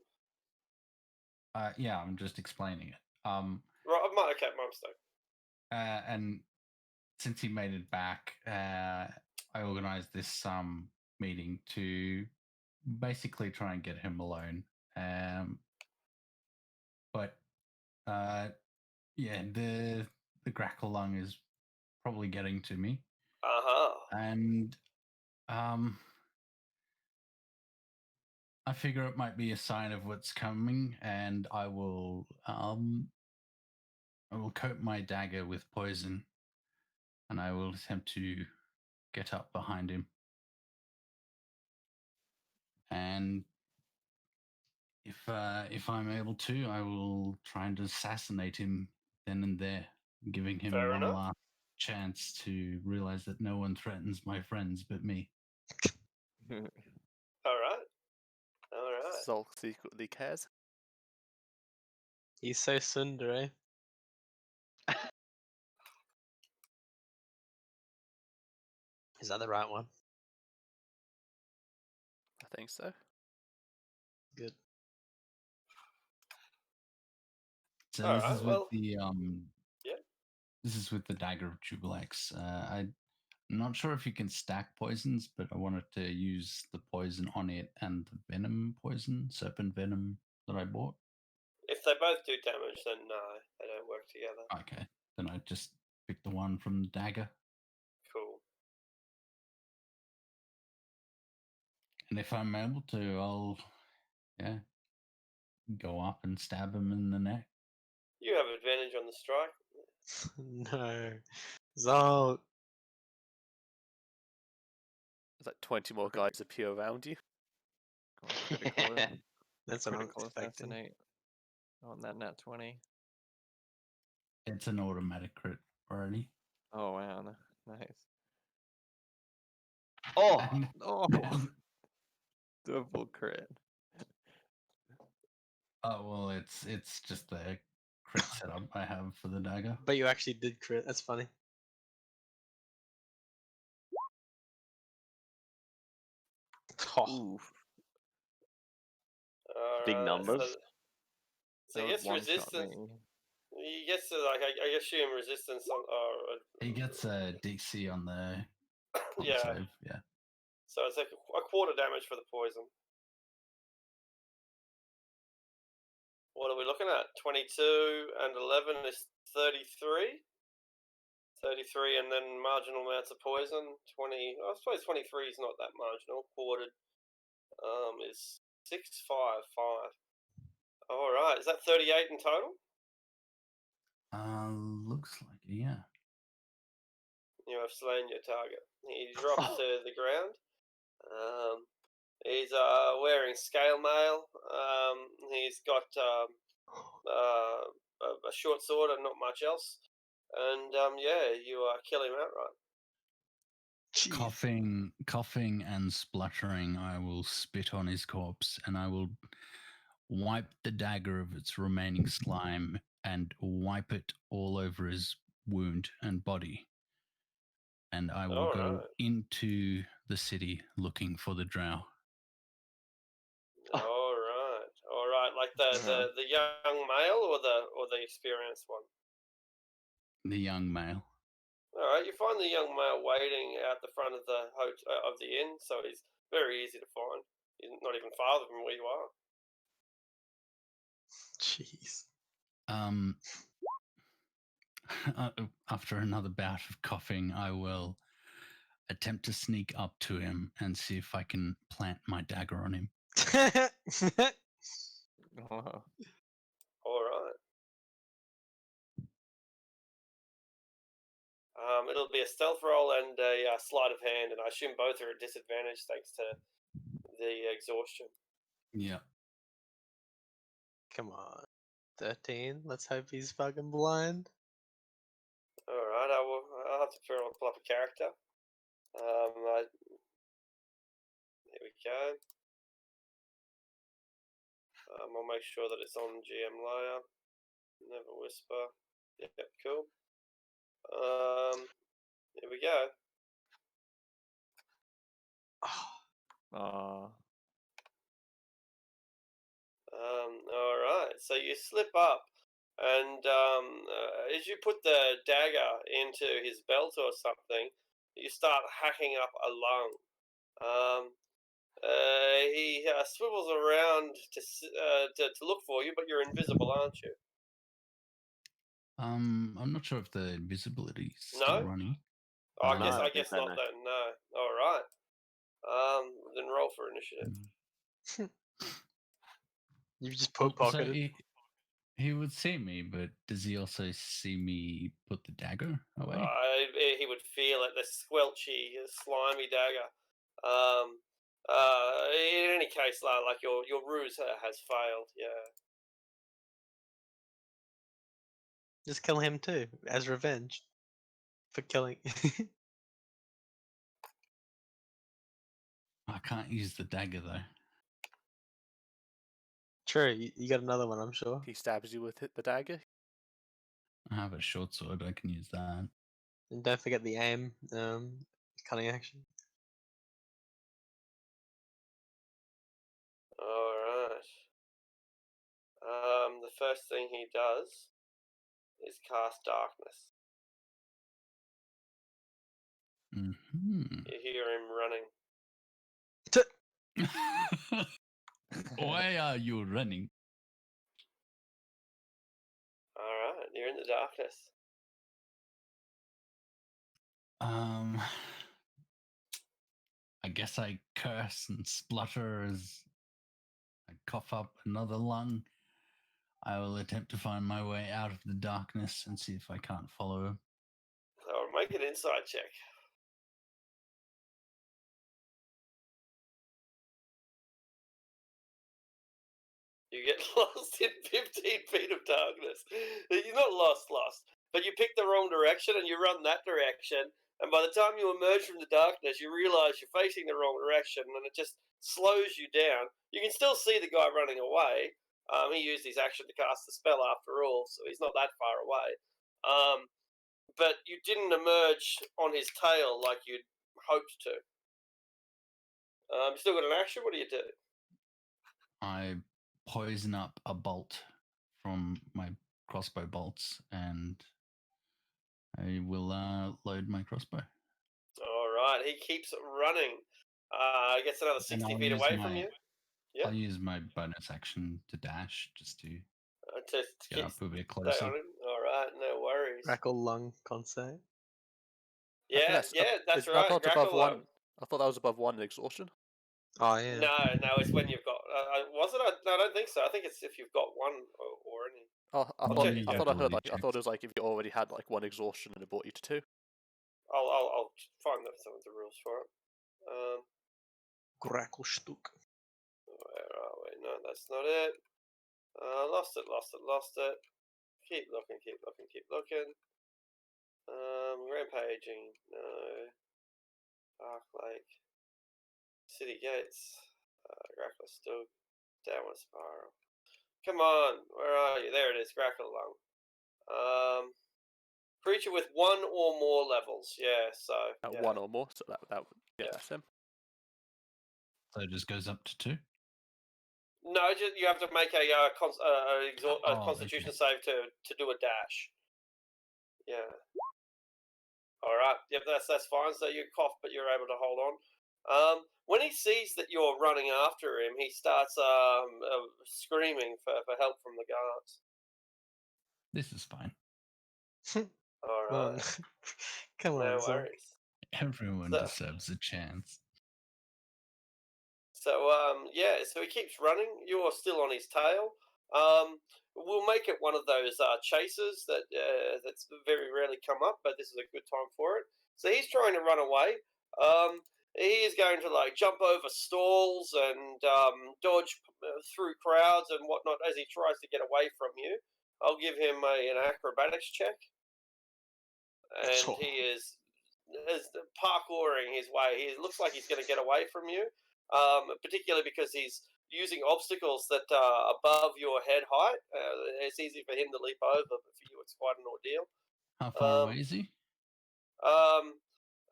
Yeah, I'm just explaining it. Right, okay, my mistake. And since he made it back, I organized this meeting to basically try and get him alone. But yeah, the grackle lung is probably getting to me. And I figure it might be a sign of what's coming, and I will coat my dagger with poison, and I will attempt to get up behind him. And if I'm able to, I will try and assassinate him then and there, giving him one last chance to realize that no one threatens my friends but me. All right. Zolk secretly cares. He's so tsundere. Is that the right one? I think so. Good. So All this right, is with the This is with the Dagger of Jubilex. I'm not sure if you can stack poisons, but I wanted to use the poison on it and the venom poison, serpent venom that I bought. If they both do damage, then they don't work together. Okay, then I just picked the one from the dagger. Cool. And if I'm able to, I'll go up and stab him in the neck. You have advantage on the strike. No. Zolk. There's like 20 more guys appear around you. That's what I'm Critical expecting. assassinate on that nat 20. It's an automatic crit already. Oh wow, nice. Oh, Double crit. Oh well, it's just the crit setup I have for the dagger. But you actually did crit. That's funny. Oh. big numbers. So he gets resistance. He gets I assume resistance on. He gets a DC on the yeah. save. Yeah. So it's like a quarter damage for the poison. What are we looking at? 22 and 11 is 33. 33 and then marginal amounts of poison. 20. I suppose 23 is not that marginal. Quartered is 6, 5, 5. All right. Is that 38 in total? Looks like it, yeah. You have slain your target. He drops to the ground. He's wearing scale mail. He's got a short sword and not much else. And yeah, you kill him outright. Jeez. Coughing and spluttering, I will spit on his corpse and I will wipe the dagger of its remaining slime and wipe it all over his wound and body. And I will go into the city looking for the drow. All right. Like the young male or the experienced one? The young male. All right. You find the young male waiting out the front of the inn, so he's very easy to find. He's not even farther from where you are. Jeez. After another bout of coughing, I will attempt to sneak up to him and see if I can plant my dagger on him. All right. It'll be a stealth roll and a sleight of hand, and I assume both are at disadvantage thanks to the exhaustion. Yeah. Come on. 13. Let's hope he's fucking blind. All right. I'll have to pull up a character. Here we go. I'll make sure that it's on GM layer. Never whisper. Yep, cool. Here we go. All right. So you slip up, and as you put the dagger into his belt or something, you start hacking up a lung. He swivels around to look for you, but you're invisible, aren't you? I'm not sure if the invisibility is still running. Oh, I guess not then. No. All right. Then roll for initiative. You just pocketed. So he would see me, but does he also see me put the dagger away? He would feel it, the squelchy, slimy dagger. In any case, like your ruse has failed. Yeah. Just kill him too, as revenge for killing. I can't use the dagger though. True, you got another one, I'm sure. He stabs you with the dagger. I have a short sword. I can use that. And don't forget the aim, cunning action. All right. The first thing he does is cast darkness. Mm-hmm. You hear him running. Why are you running? All right, you're in the darkness. I guess I curse and splutter as I cough up another lung. I will attempt to find my way out of the darkness and see if I can't follow him. All right, make an insight check. You get lost in 15 feet of darkness. You're not lost, but you pick the wrong direction and you run that direction. And by the time you emerge from the darkness, you realize you're facing the wrong direction, and it just slows you down. You can still see the guy running away. He used his action to cast the spell after all, so he's not that far away. But you didn't emerge on his tail like you'd hoped to. You still got an action? What do you do? I poison up a bolt from my crossbow bolts, and I will load my crossbow. All right, he keeps running. Gets another 60 feet away from you. Yeah. I'll use my bonus action to dash just to get up a bit All closer. right, no worries. Grackle lung concept. Yeah, that's right. I thought that was above one in exhaustion. Oh yeah. No, it's when you've got Was it? No, I don't think so. I think it's if you've got one or any. Oh, I'll check I again. thought I heard Ability like I thought it was like if you already had like one exhaustion and it brought you to 2. I'll find some of the rules for it. Gracklestug. Where are we? No, that's not it. Lost it. Keep looking. Rampaging, no. Dark Lake. City Gates. Gracklestug. Downward Spiral. Come on, where are you? There it is, Gracklelung. Creature with 1 or more levels. Yeah, so yeah. 1 or more, so that would that's him. So it just goes up to 2. No, you have to make a Constitution save to do a dash. Yeah. All right. Yep, that's fine. So you cough, but you're able to hold on. When he sees that you're running after him, he starts screaming for help from the guards. This is fine. All Well, right. come on, No son. worries. Everyone So- deserves a chance. So so he keeps running. You're still on his tail. We'll make it one of those chases that's very rarely come up, but this is a good time for it. So he's trying to run away. He is going to like jump over stalls and dodge through crowds and whatnot as he tries to get away from you. I'll give him an acrobatics check, and he is parkouring his way. He looks like he's going to get away from you. Particularly because he's using obstacles that are above your head height. It's easy for him to leap over, but for you it's quite an ordeal. How far away is he?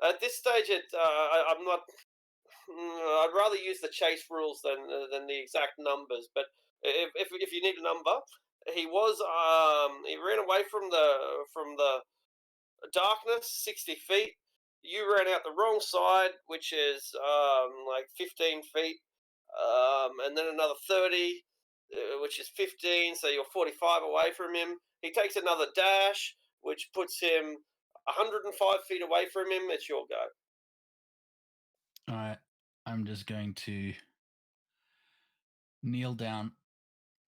At this stage, I'm not. I'd rather use the chase rules than the exact numbers. But if you need a number, he ran away from the darkness 60 feet. You ran out the wrong side, which is like 15 feet, and then another 30, which is 15, so you're 45 away from him. He takes another dash, which puts him 105 feet away from him. It's your go. Alright, I'm just going to kneel down,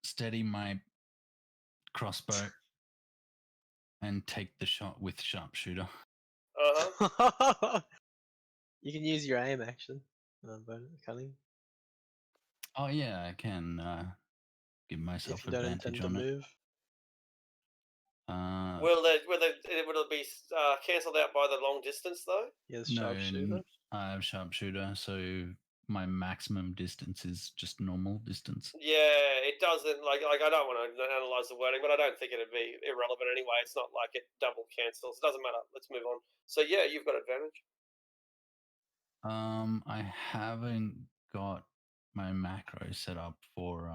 steady my crossbow, and take the shot with sharpshooter. You can use your aim action. Cunning. Oh yeah, I can give If myself you don't advantage intend to on it. move. Will it be cancelled out by the long distance though? Yes, No, sharpshooter. I have sharpshooter, so my maximum distance is just normal distance. Yeah, it doesn't like I don't want to analyze the wording, but I don't think it'd be irrelevant anyway. It's not like it double cancels. It doesn't matter. Let's move on. So yeah, you've got advantage. I haven't got my macro set up for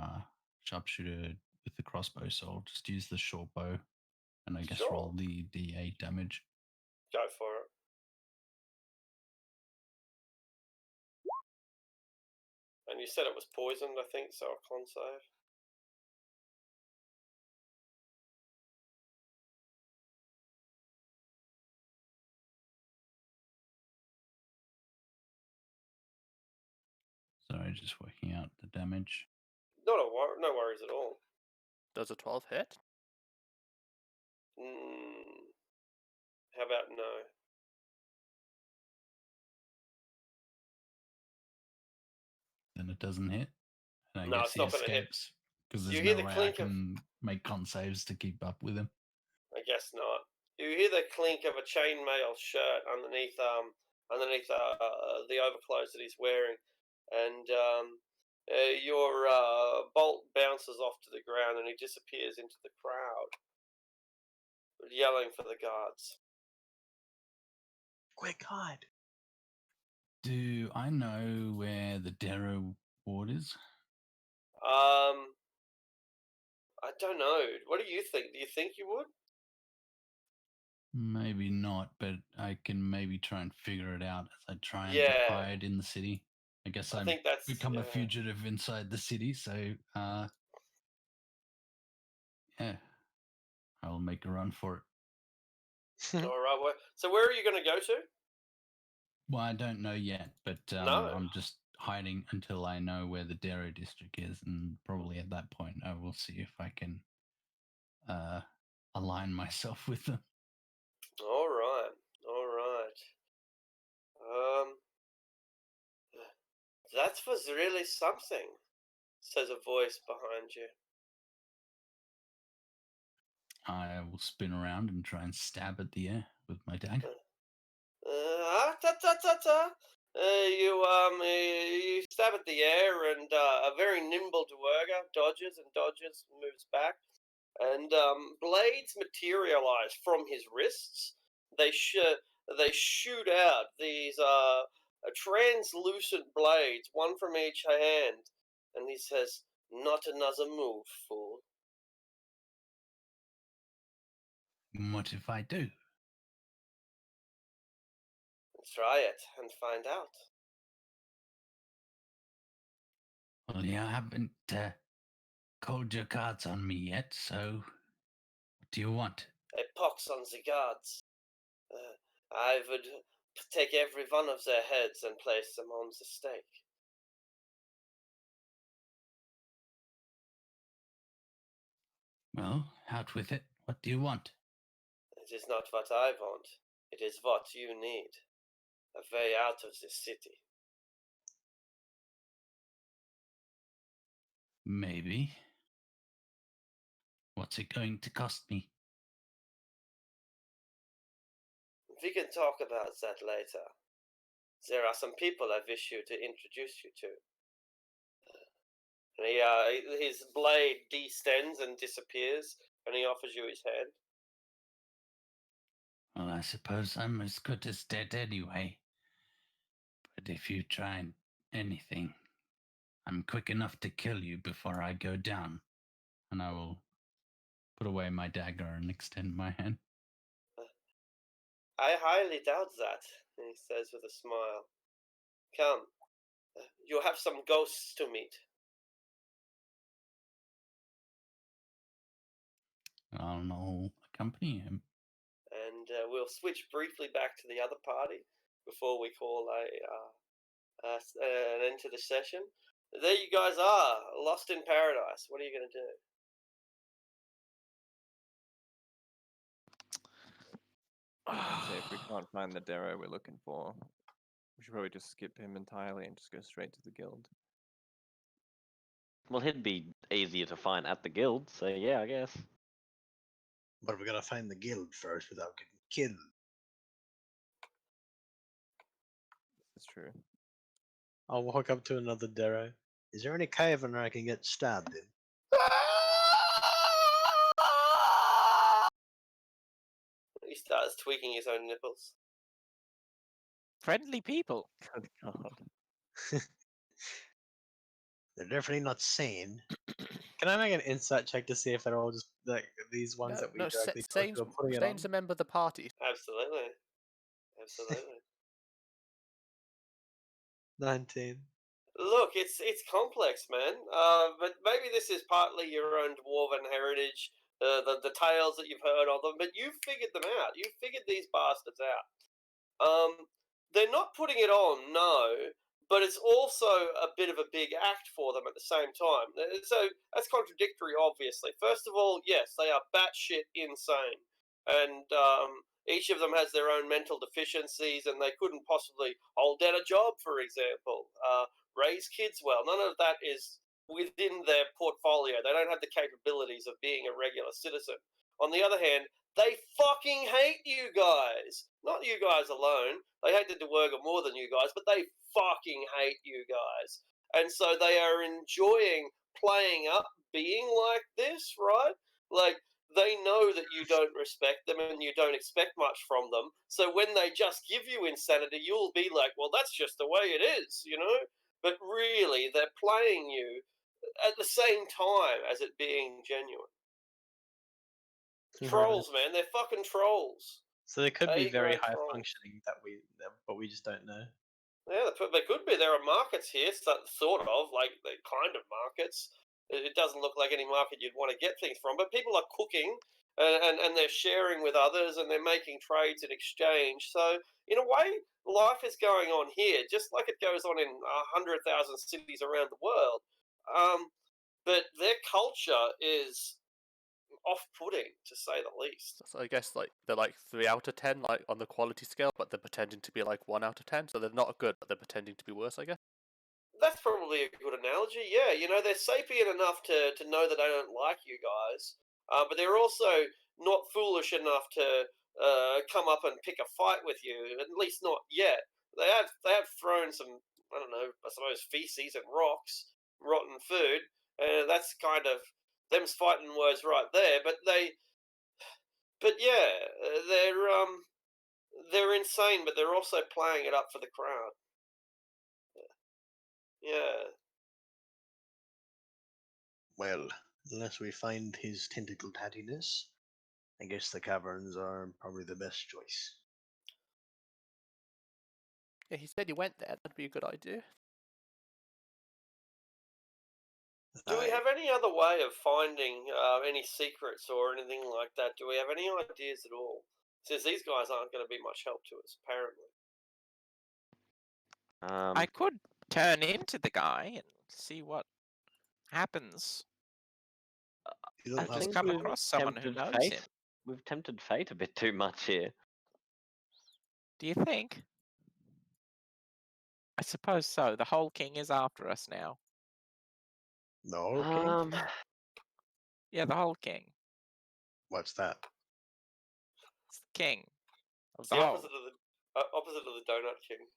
sharpshooter with the crossbow, so I'll just use the short bow and I guess Sure. roll the D8 damage. Go for it. And you said it was poisoned, I think, so a con save. Sorry, just working out the damage. No worries at all. Does a 12 hit? How about no? Then it doesn't hit. And I No, guess it's he not gonna hit. escapes because You there's hear no the way I clink of- can make con saves to keep up with him. I guess not. You hear the clink of a chainmail shirt underneath the overclothes that he's wearing, and your bolt bounces off to the ground, and he disappears into the crowd, yelling for the guards. Quick, hide. Do I know where the Darrow ward is? I don't know. What do you think? Do you think you would? Maybe not, but I can maybe try and figure it out as I try and Yeah. hide in the city. I guess I I've think that's become a yeah. fugitive inside the city, so yeah, I'll make a run for it. All right. So where are you going to go to? Well, I don't know yet, but No. I'm just hiding until I know where the Darrow district is, and probably at that point I will see if I can align myself with them. All right. That was really something, says a voice behind you. I will spin around and try and stab at the air with my dagger. You stab at the air, and a very nimble Duergar dodges and moves back, and blades materialize from his wrists. They shoot out these translucent blades, one from each hand, and he says, "Not another move, fool." What if I do? Try it and find out. Well, you haven't called your cards on me yet, so what do you want? A pox on the gods. I would take every one of their heads and place them on the stake. Well, out with it. What do you want? It is not what I want. It is what you need. A way out of this city. Maybe. What's it going to cost me? We can talk about that later. There are some people I wish you to introduce you to. And his blade distends and disappears, and he offers you his hand. Well, I suppose I'm as good as dead anyway. But if you try anything, I'm quick enough to kill you before I go down. And I will put away my dagger and extend my hand. I highly doubt that, he says with a smile. Come, you have some ghosts to meet. I'll accompany him. And we'll switch briefly back to the other party before we call an end to the session. There you guys are, lost in paradise. What are you going to do? So if we can't find the Darrow we're looking for, we should probably just skip him entirely and just go straight to the guild. Well, he'd be easier to find at the guild, so yeah, I guess. But we gotta find the guild first without getting killed. That's true. I'll walk up to another Darrow. Is there any cavern where I can get stabbed in? He starts tweaking his own nipples. Friendly people. Good God. They're definitely not sane. Can I make an insight check to see if they're all just like these ones that we directly talked to are putting it on? Sane's a member of the party. Absolutely. 19. Look, it's complex, man. But maybe this is partly your own dwarven heritage, the tales that you've heard of them. But you've figured them out. You've figured these bastards out. They're not putting it on, no. But it's also a bit of a big act for them at the same time. So that's contradictory, obviously. First of all, yes, they are batshit insane. And each of them has their own mental deficiencies, and they couldn't possibly hold down a job, for example, raise kids well. None of that is within their portfolio. They don't have the capabilities of being a regular citizen. On the other hand, they fucking hate you guys. Not you guys alone. They hate the Duergar more than you guys, but they fucking hate you guys. And so they are enjoying playing up being like this, right? Like, they know that you don't respect them and you don't expect much from them. So when they just give you insanity, you'll be like, well, that's just the way it is, you know? But really, they're playing you at the same time as it being genuine. Trolls, man. They're fucking trolls. So they could be very A-grade high trolls. functioning but we just don't know. Yeah, they could be. There are markets here, sort of, like the kind of markets. It doesn't look like any market you'd want to get things from. But people are cooking, and they're sharing with others, and they're making trades in exchange. So in a way, life is going on here, just like it goes on in 100,000 cities around the world. But their culture is off-putting, to say the least. So I guess like they're like 3 out of 10, like on the quality scale, but they're pretending to be like 1 out of 10. So they're not good, but they're pretending to be worse, I guess. That's probably a good analogy. Yeah, they're sapient enough to know that I don't like you guys, but they're also not foolish enough to come up and pick a fight with you. At least not yet. They have thrown some, I don't know, I suppose feces and rocks, rotten food, and that's kind of them's fighting words right there. But yeah, they're insane, but they're also playing it up for the crowd. Yeah. Well, unless we find his tentacled hattiness, I guess the caverns are probably the best choice. Yeah, he said he went there. That'd be a good idea. Do we have any other way of finding any secrets or anything like that? Do we have any ideas at all? Since these guys aren't going to be much help to us, apparently. I could turn into the guy and see what happens. You I've don't just have come to. across someone who tempted knows fate. him. We've tempted fate a bit too much here. Do you think? I suppose so. The whole king is after us now. The whole king? Yeah, the whole king. What's that? It's the king of It's the the whole. opposite of the Donut King.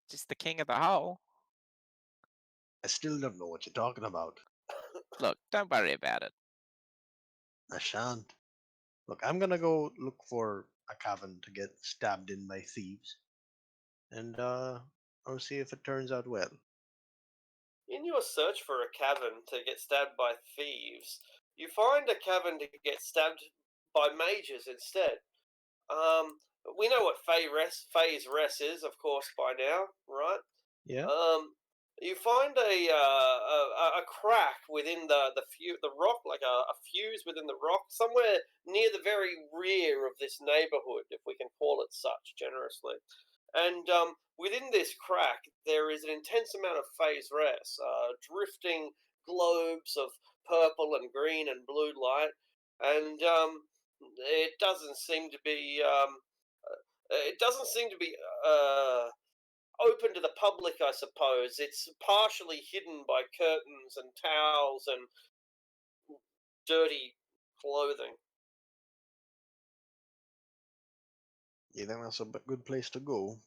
Just the king of the whole. I still don't know what you're talking about. Look, don't worry about it. I shan't. Look, I'm gonna go look for a cavern to get stabbed in by thieves, and I'll see if it turns out well. In your search for a cavern to get stabbed by thieves, you find a cavern to get stabbed by mages instead. We know what phase res is, of course, by now, right? Yeah. You find a crack within the rock, like a fuse within the rock, somewhere near the very rear of this neighborhood, if we can call it such generously. And within this crack, there is an intense amount of phase res, drifting globes of purple and green and blue light, and it doesn't seem to be open to the public, I suppose. It's partially hidden by curtains and towels and dirty clothing. You think that's a good place to go?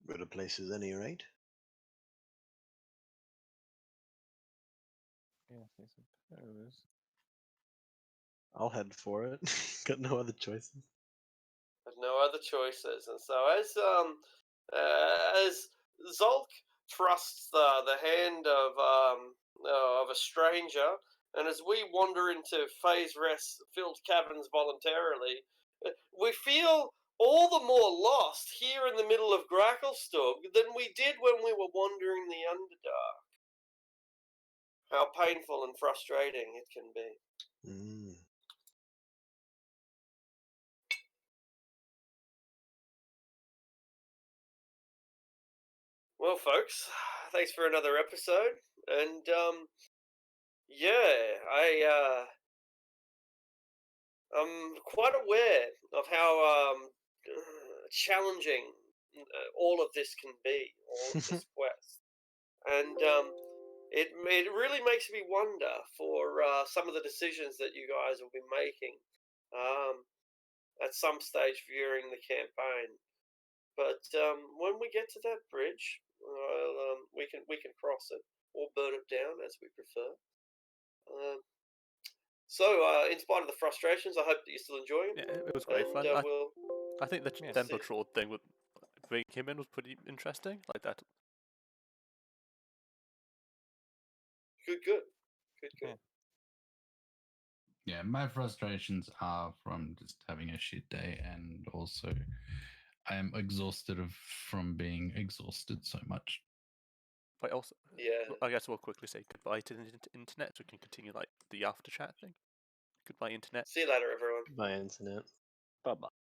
Good a place as any, right? Yes, I suppose. I'll head for it. Got no other choices. There's no other choices, and so as Zolk trusts the hand of a stranger, and as we wander into phase rest filled caverns voluntarily, we feel all the more lost here in the middle of Gracklestug than we did when we were wandering the Underdark. How painful and frustrating it can be. Well, folks, thanks for another episode, and I'm quite aware of how challenging all of this can be, all of this quest, and it really makes me wonder for some of the decisions that you guys will be making at some stage during the campaign. But when we get to that bridge, we can cross it or burn it down as we prefer. So, in spite of the frustrations, I hope that you're still enjoying it. Yeah, it was great fun. We'll I think the Yeah, Denver see. Troll thing with bringing him in was pretty interesting. Like that. Good. Yeah, my frustrations are from just having a shit day, and also I am exhausted from being exhausted so much. But also, Yeah. I guess we'll quickly say goodbye to the internet, so we can continue like the after chat thing. Goodbye, internet. See you later, everyone. My internet. Bye bye.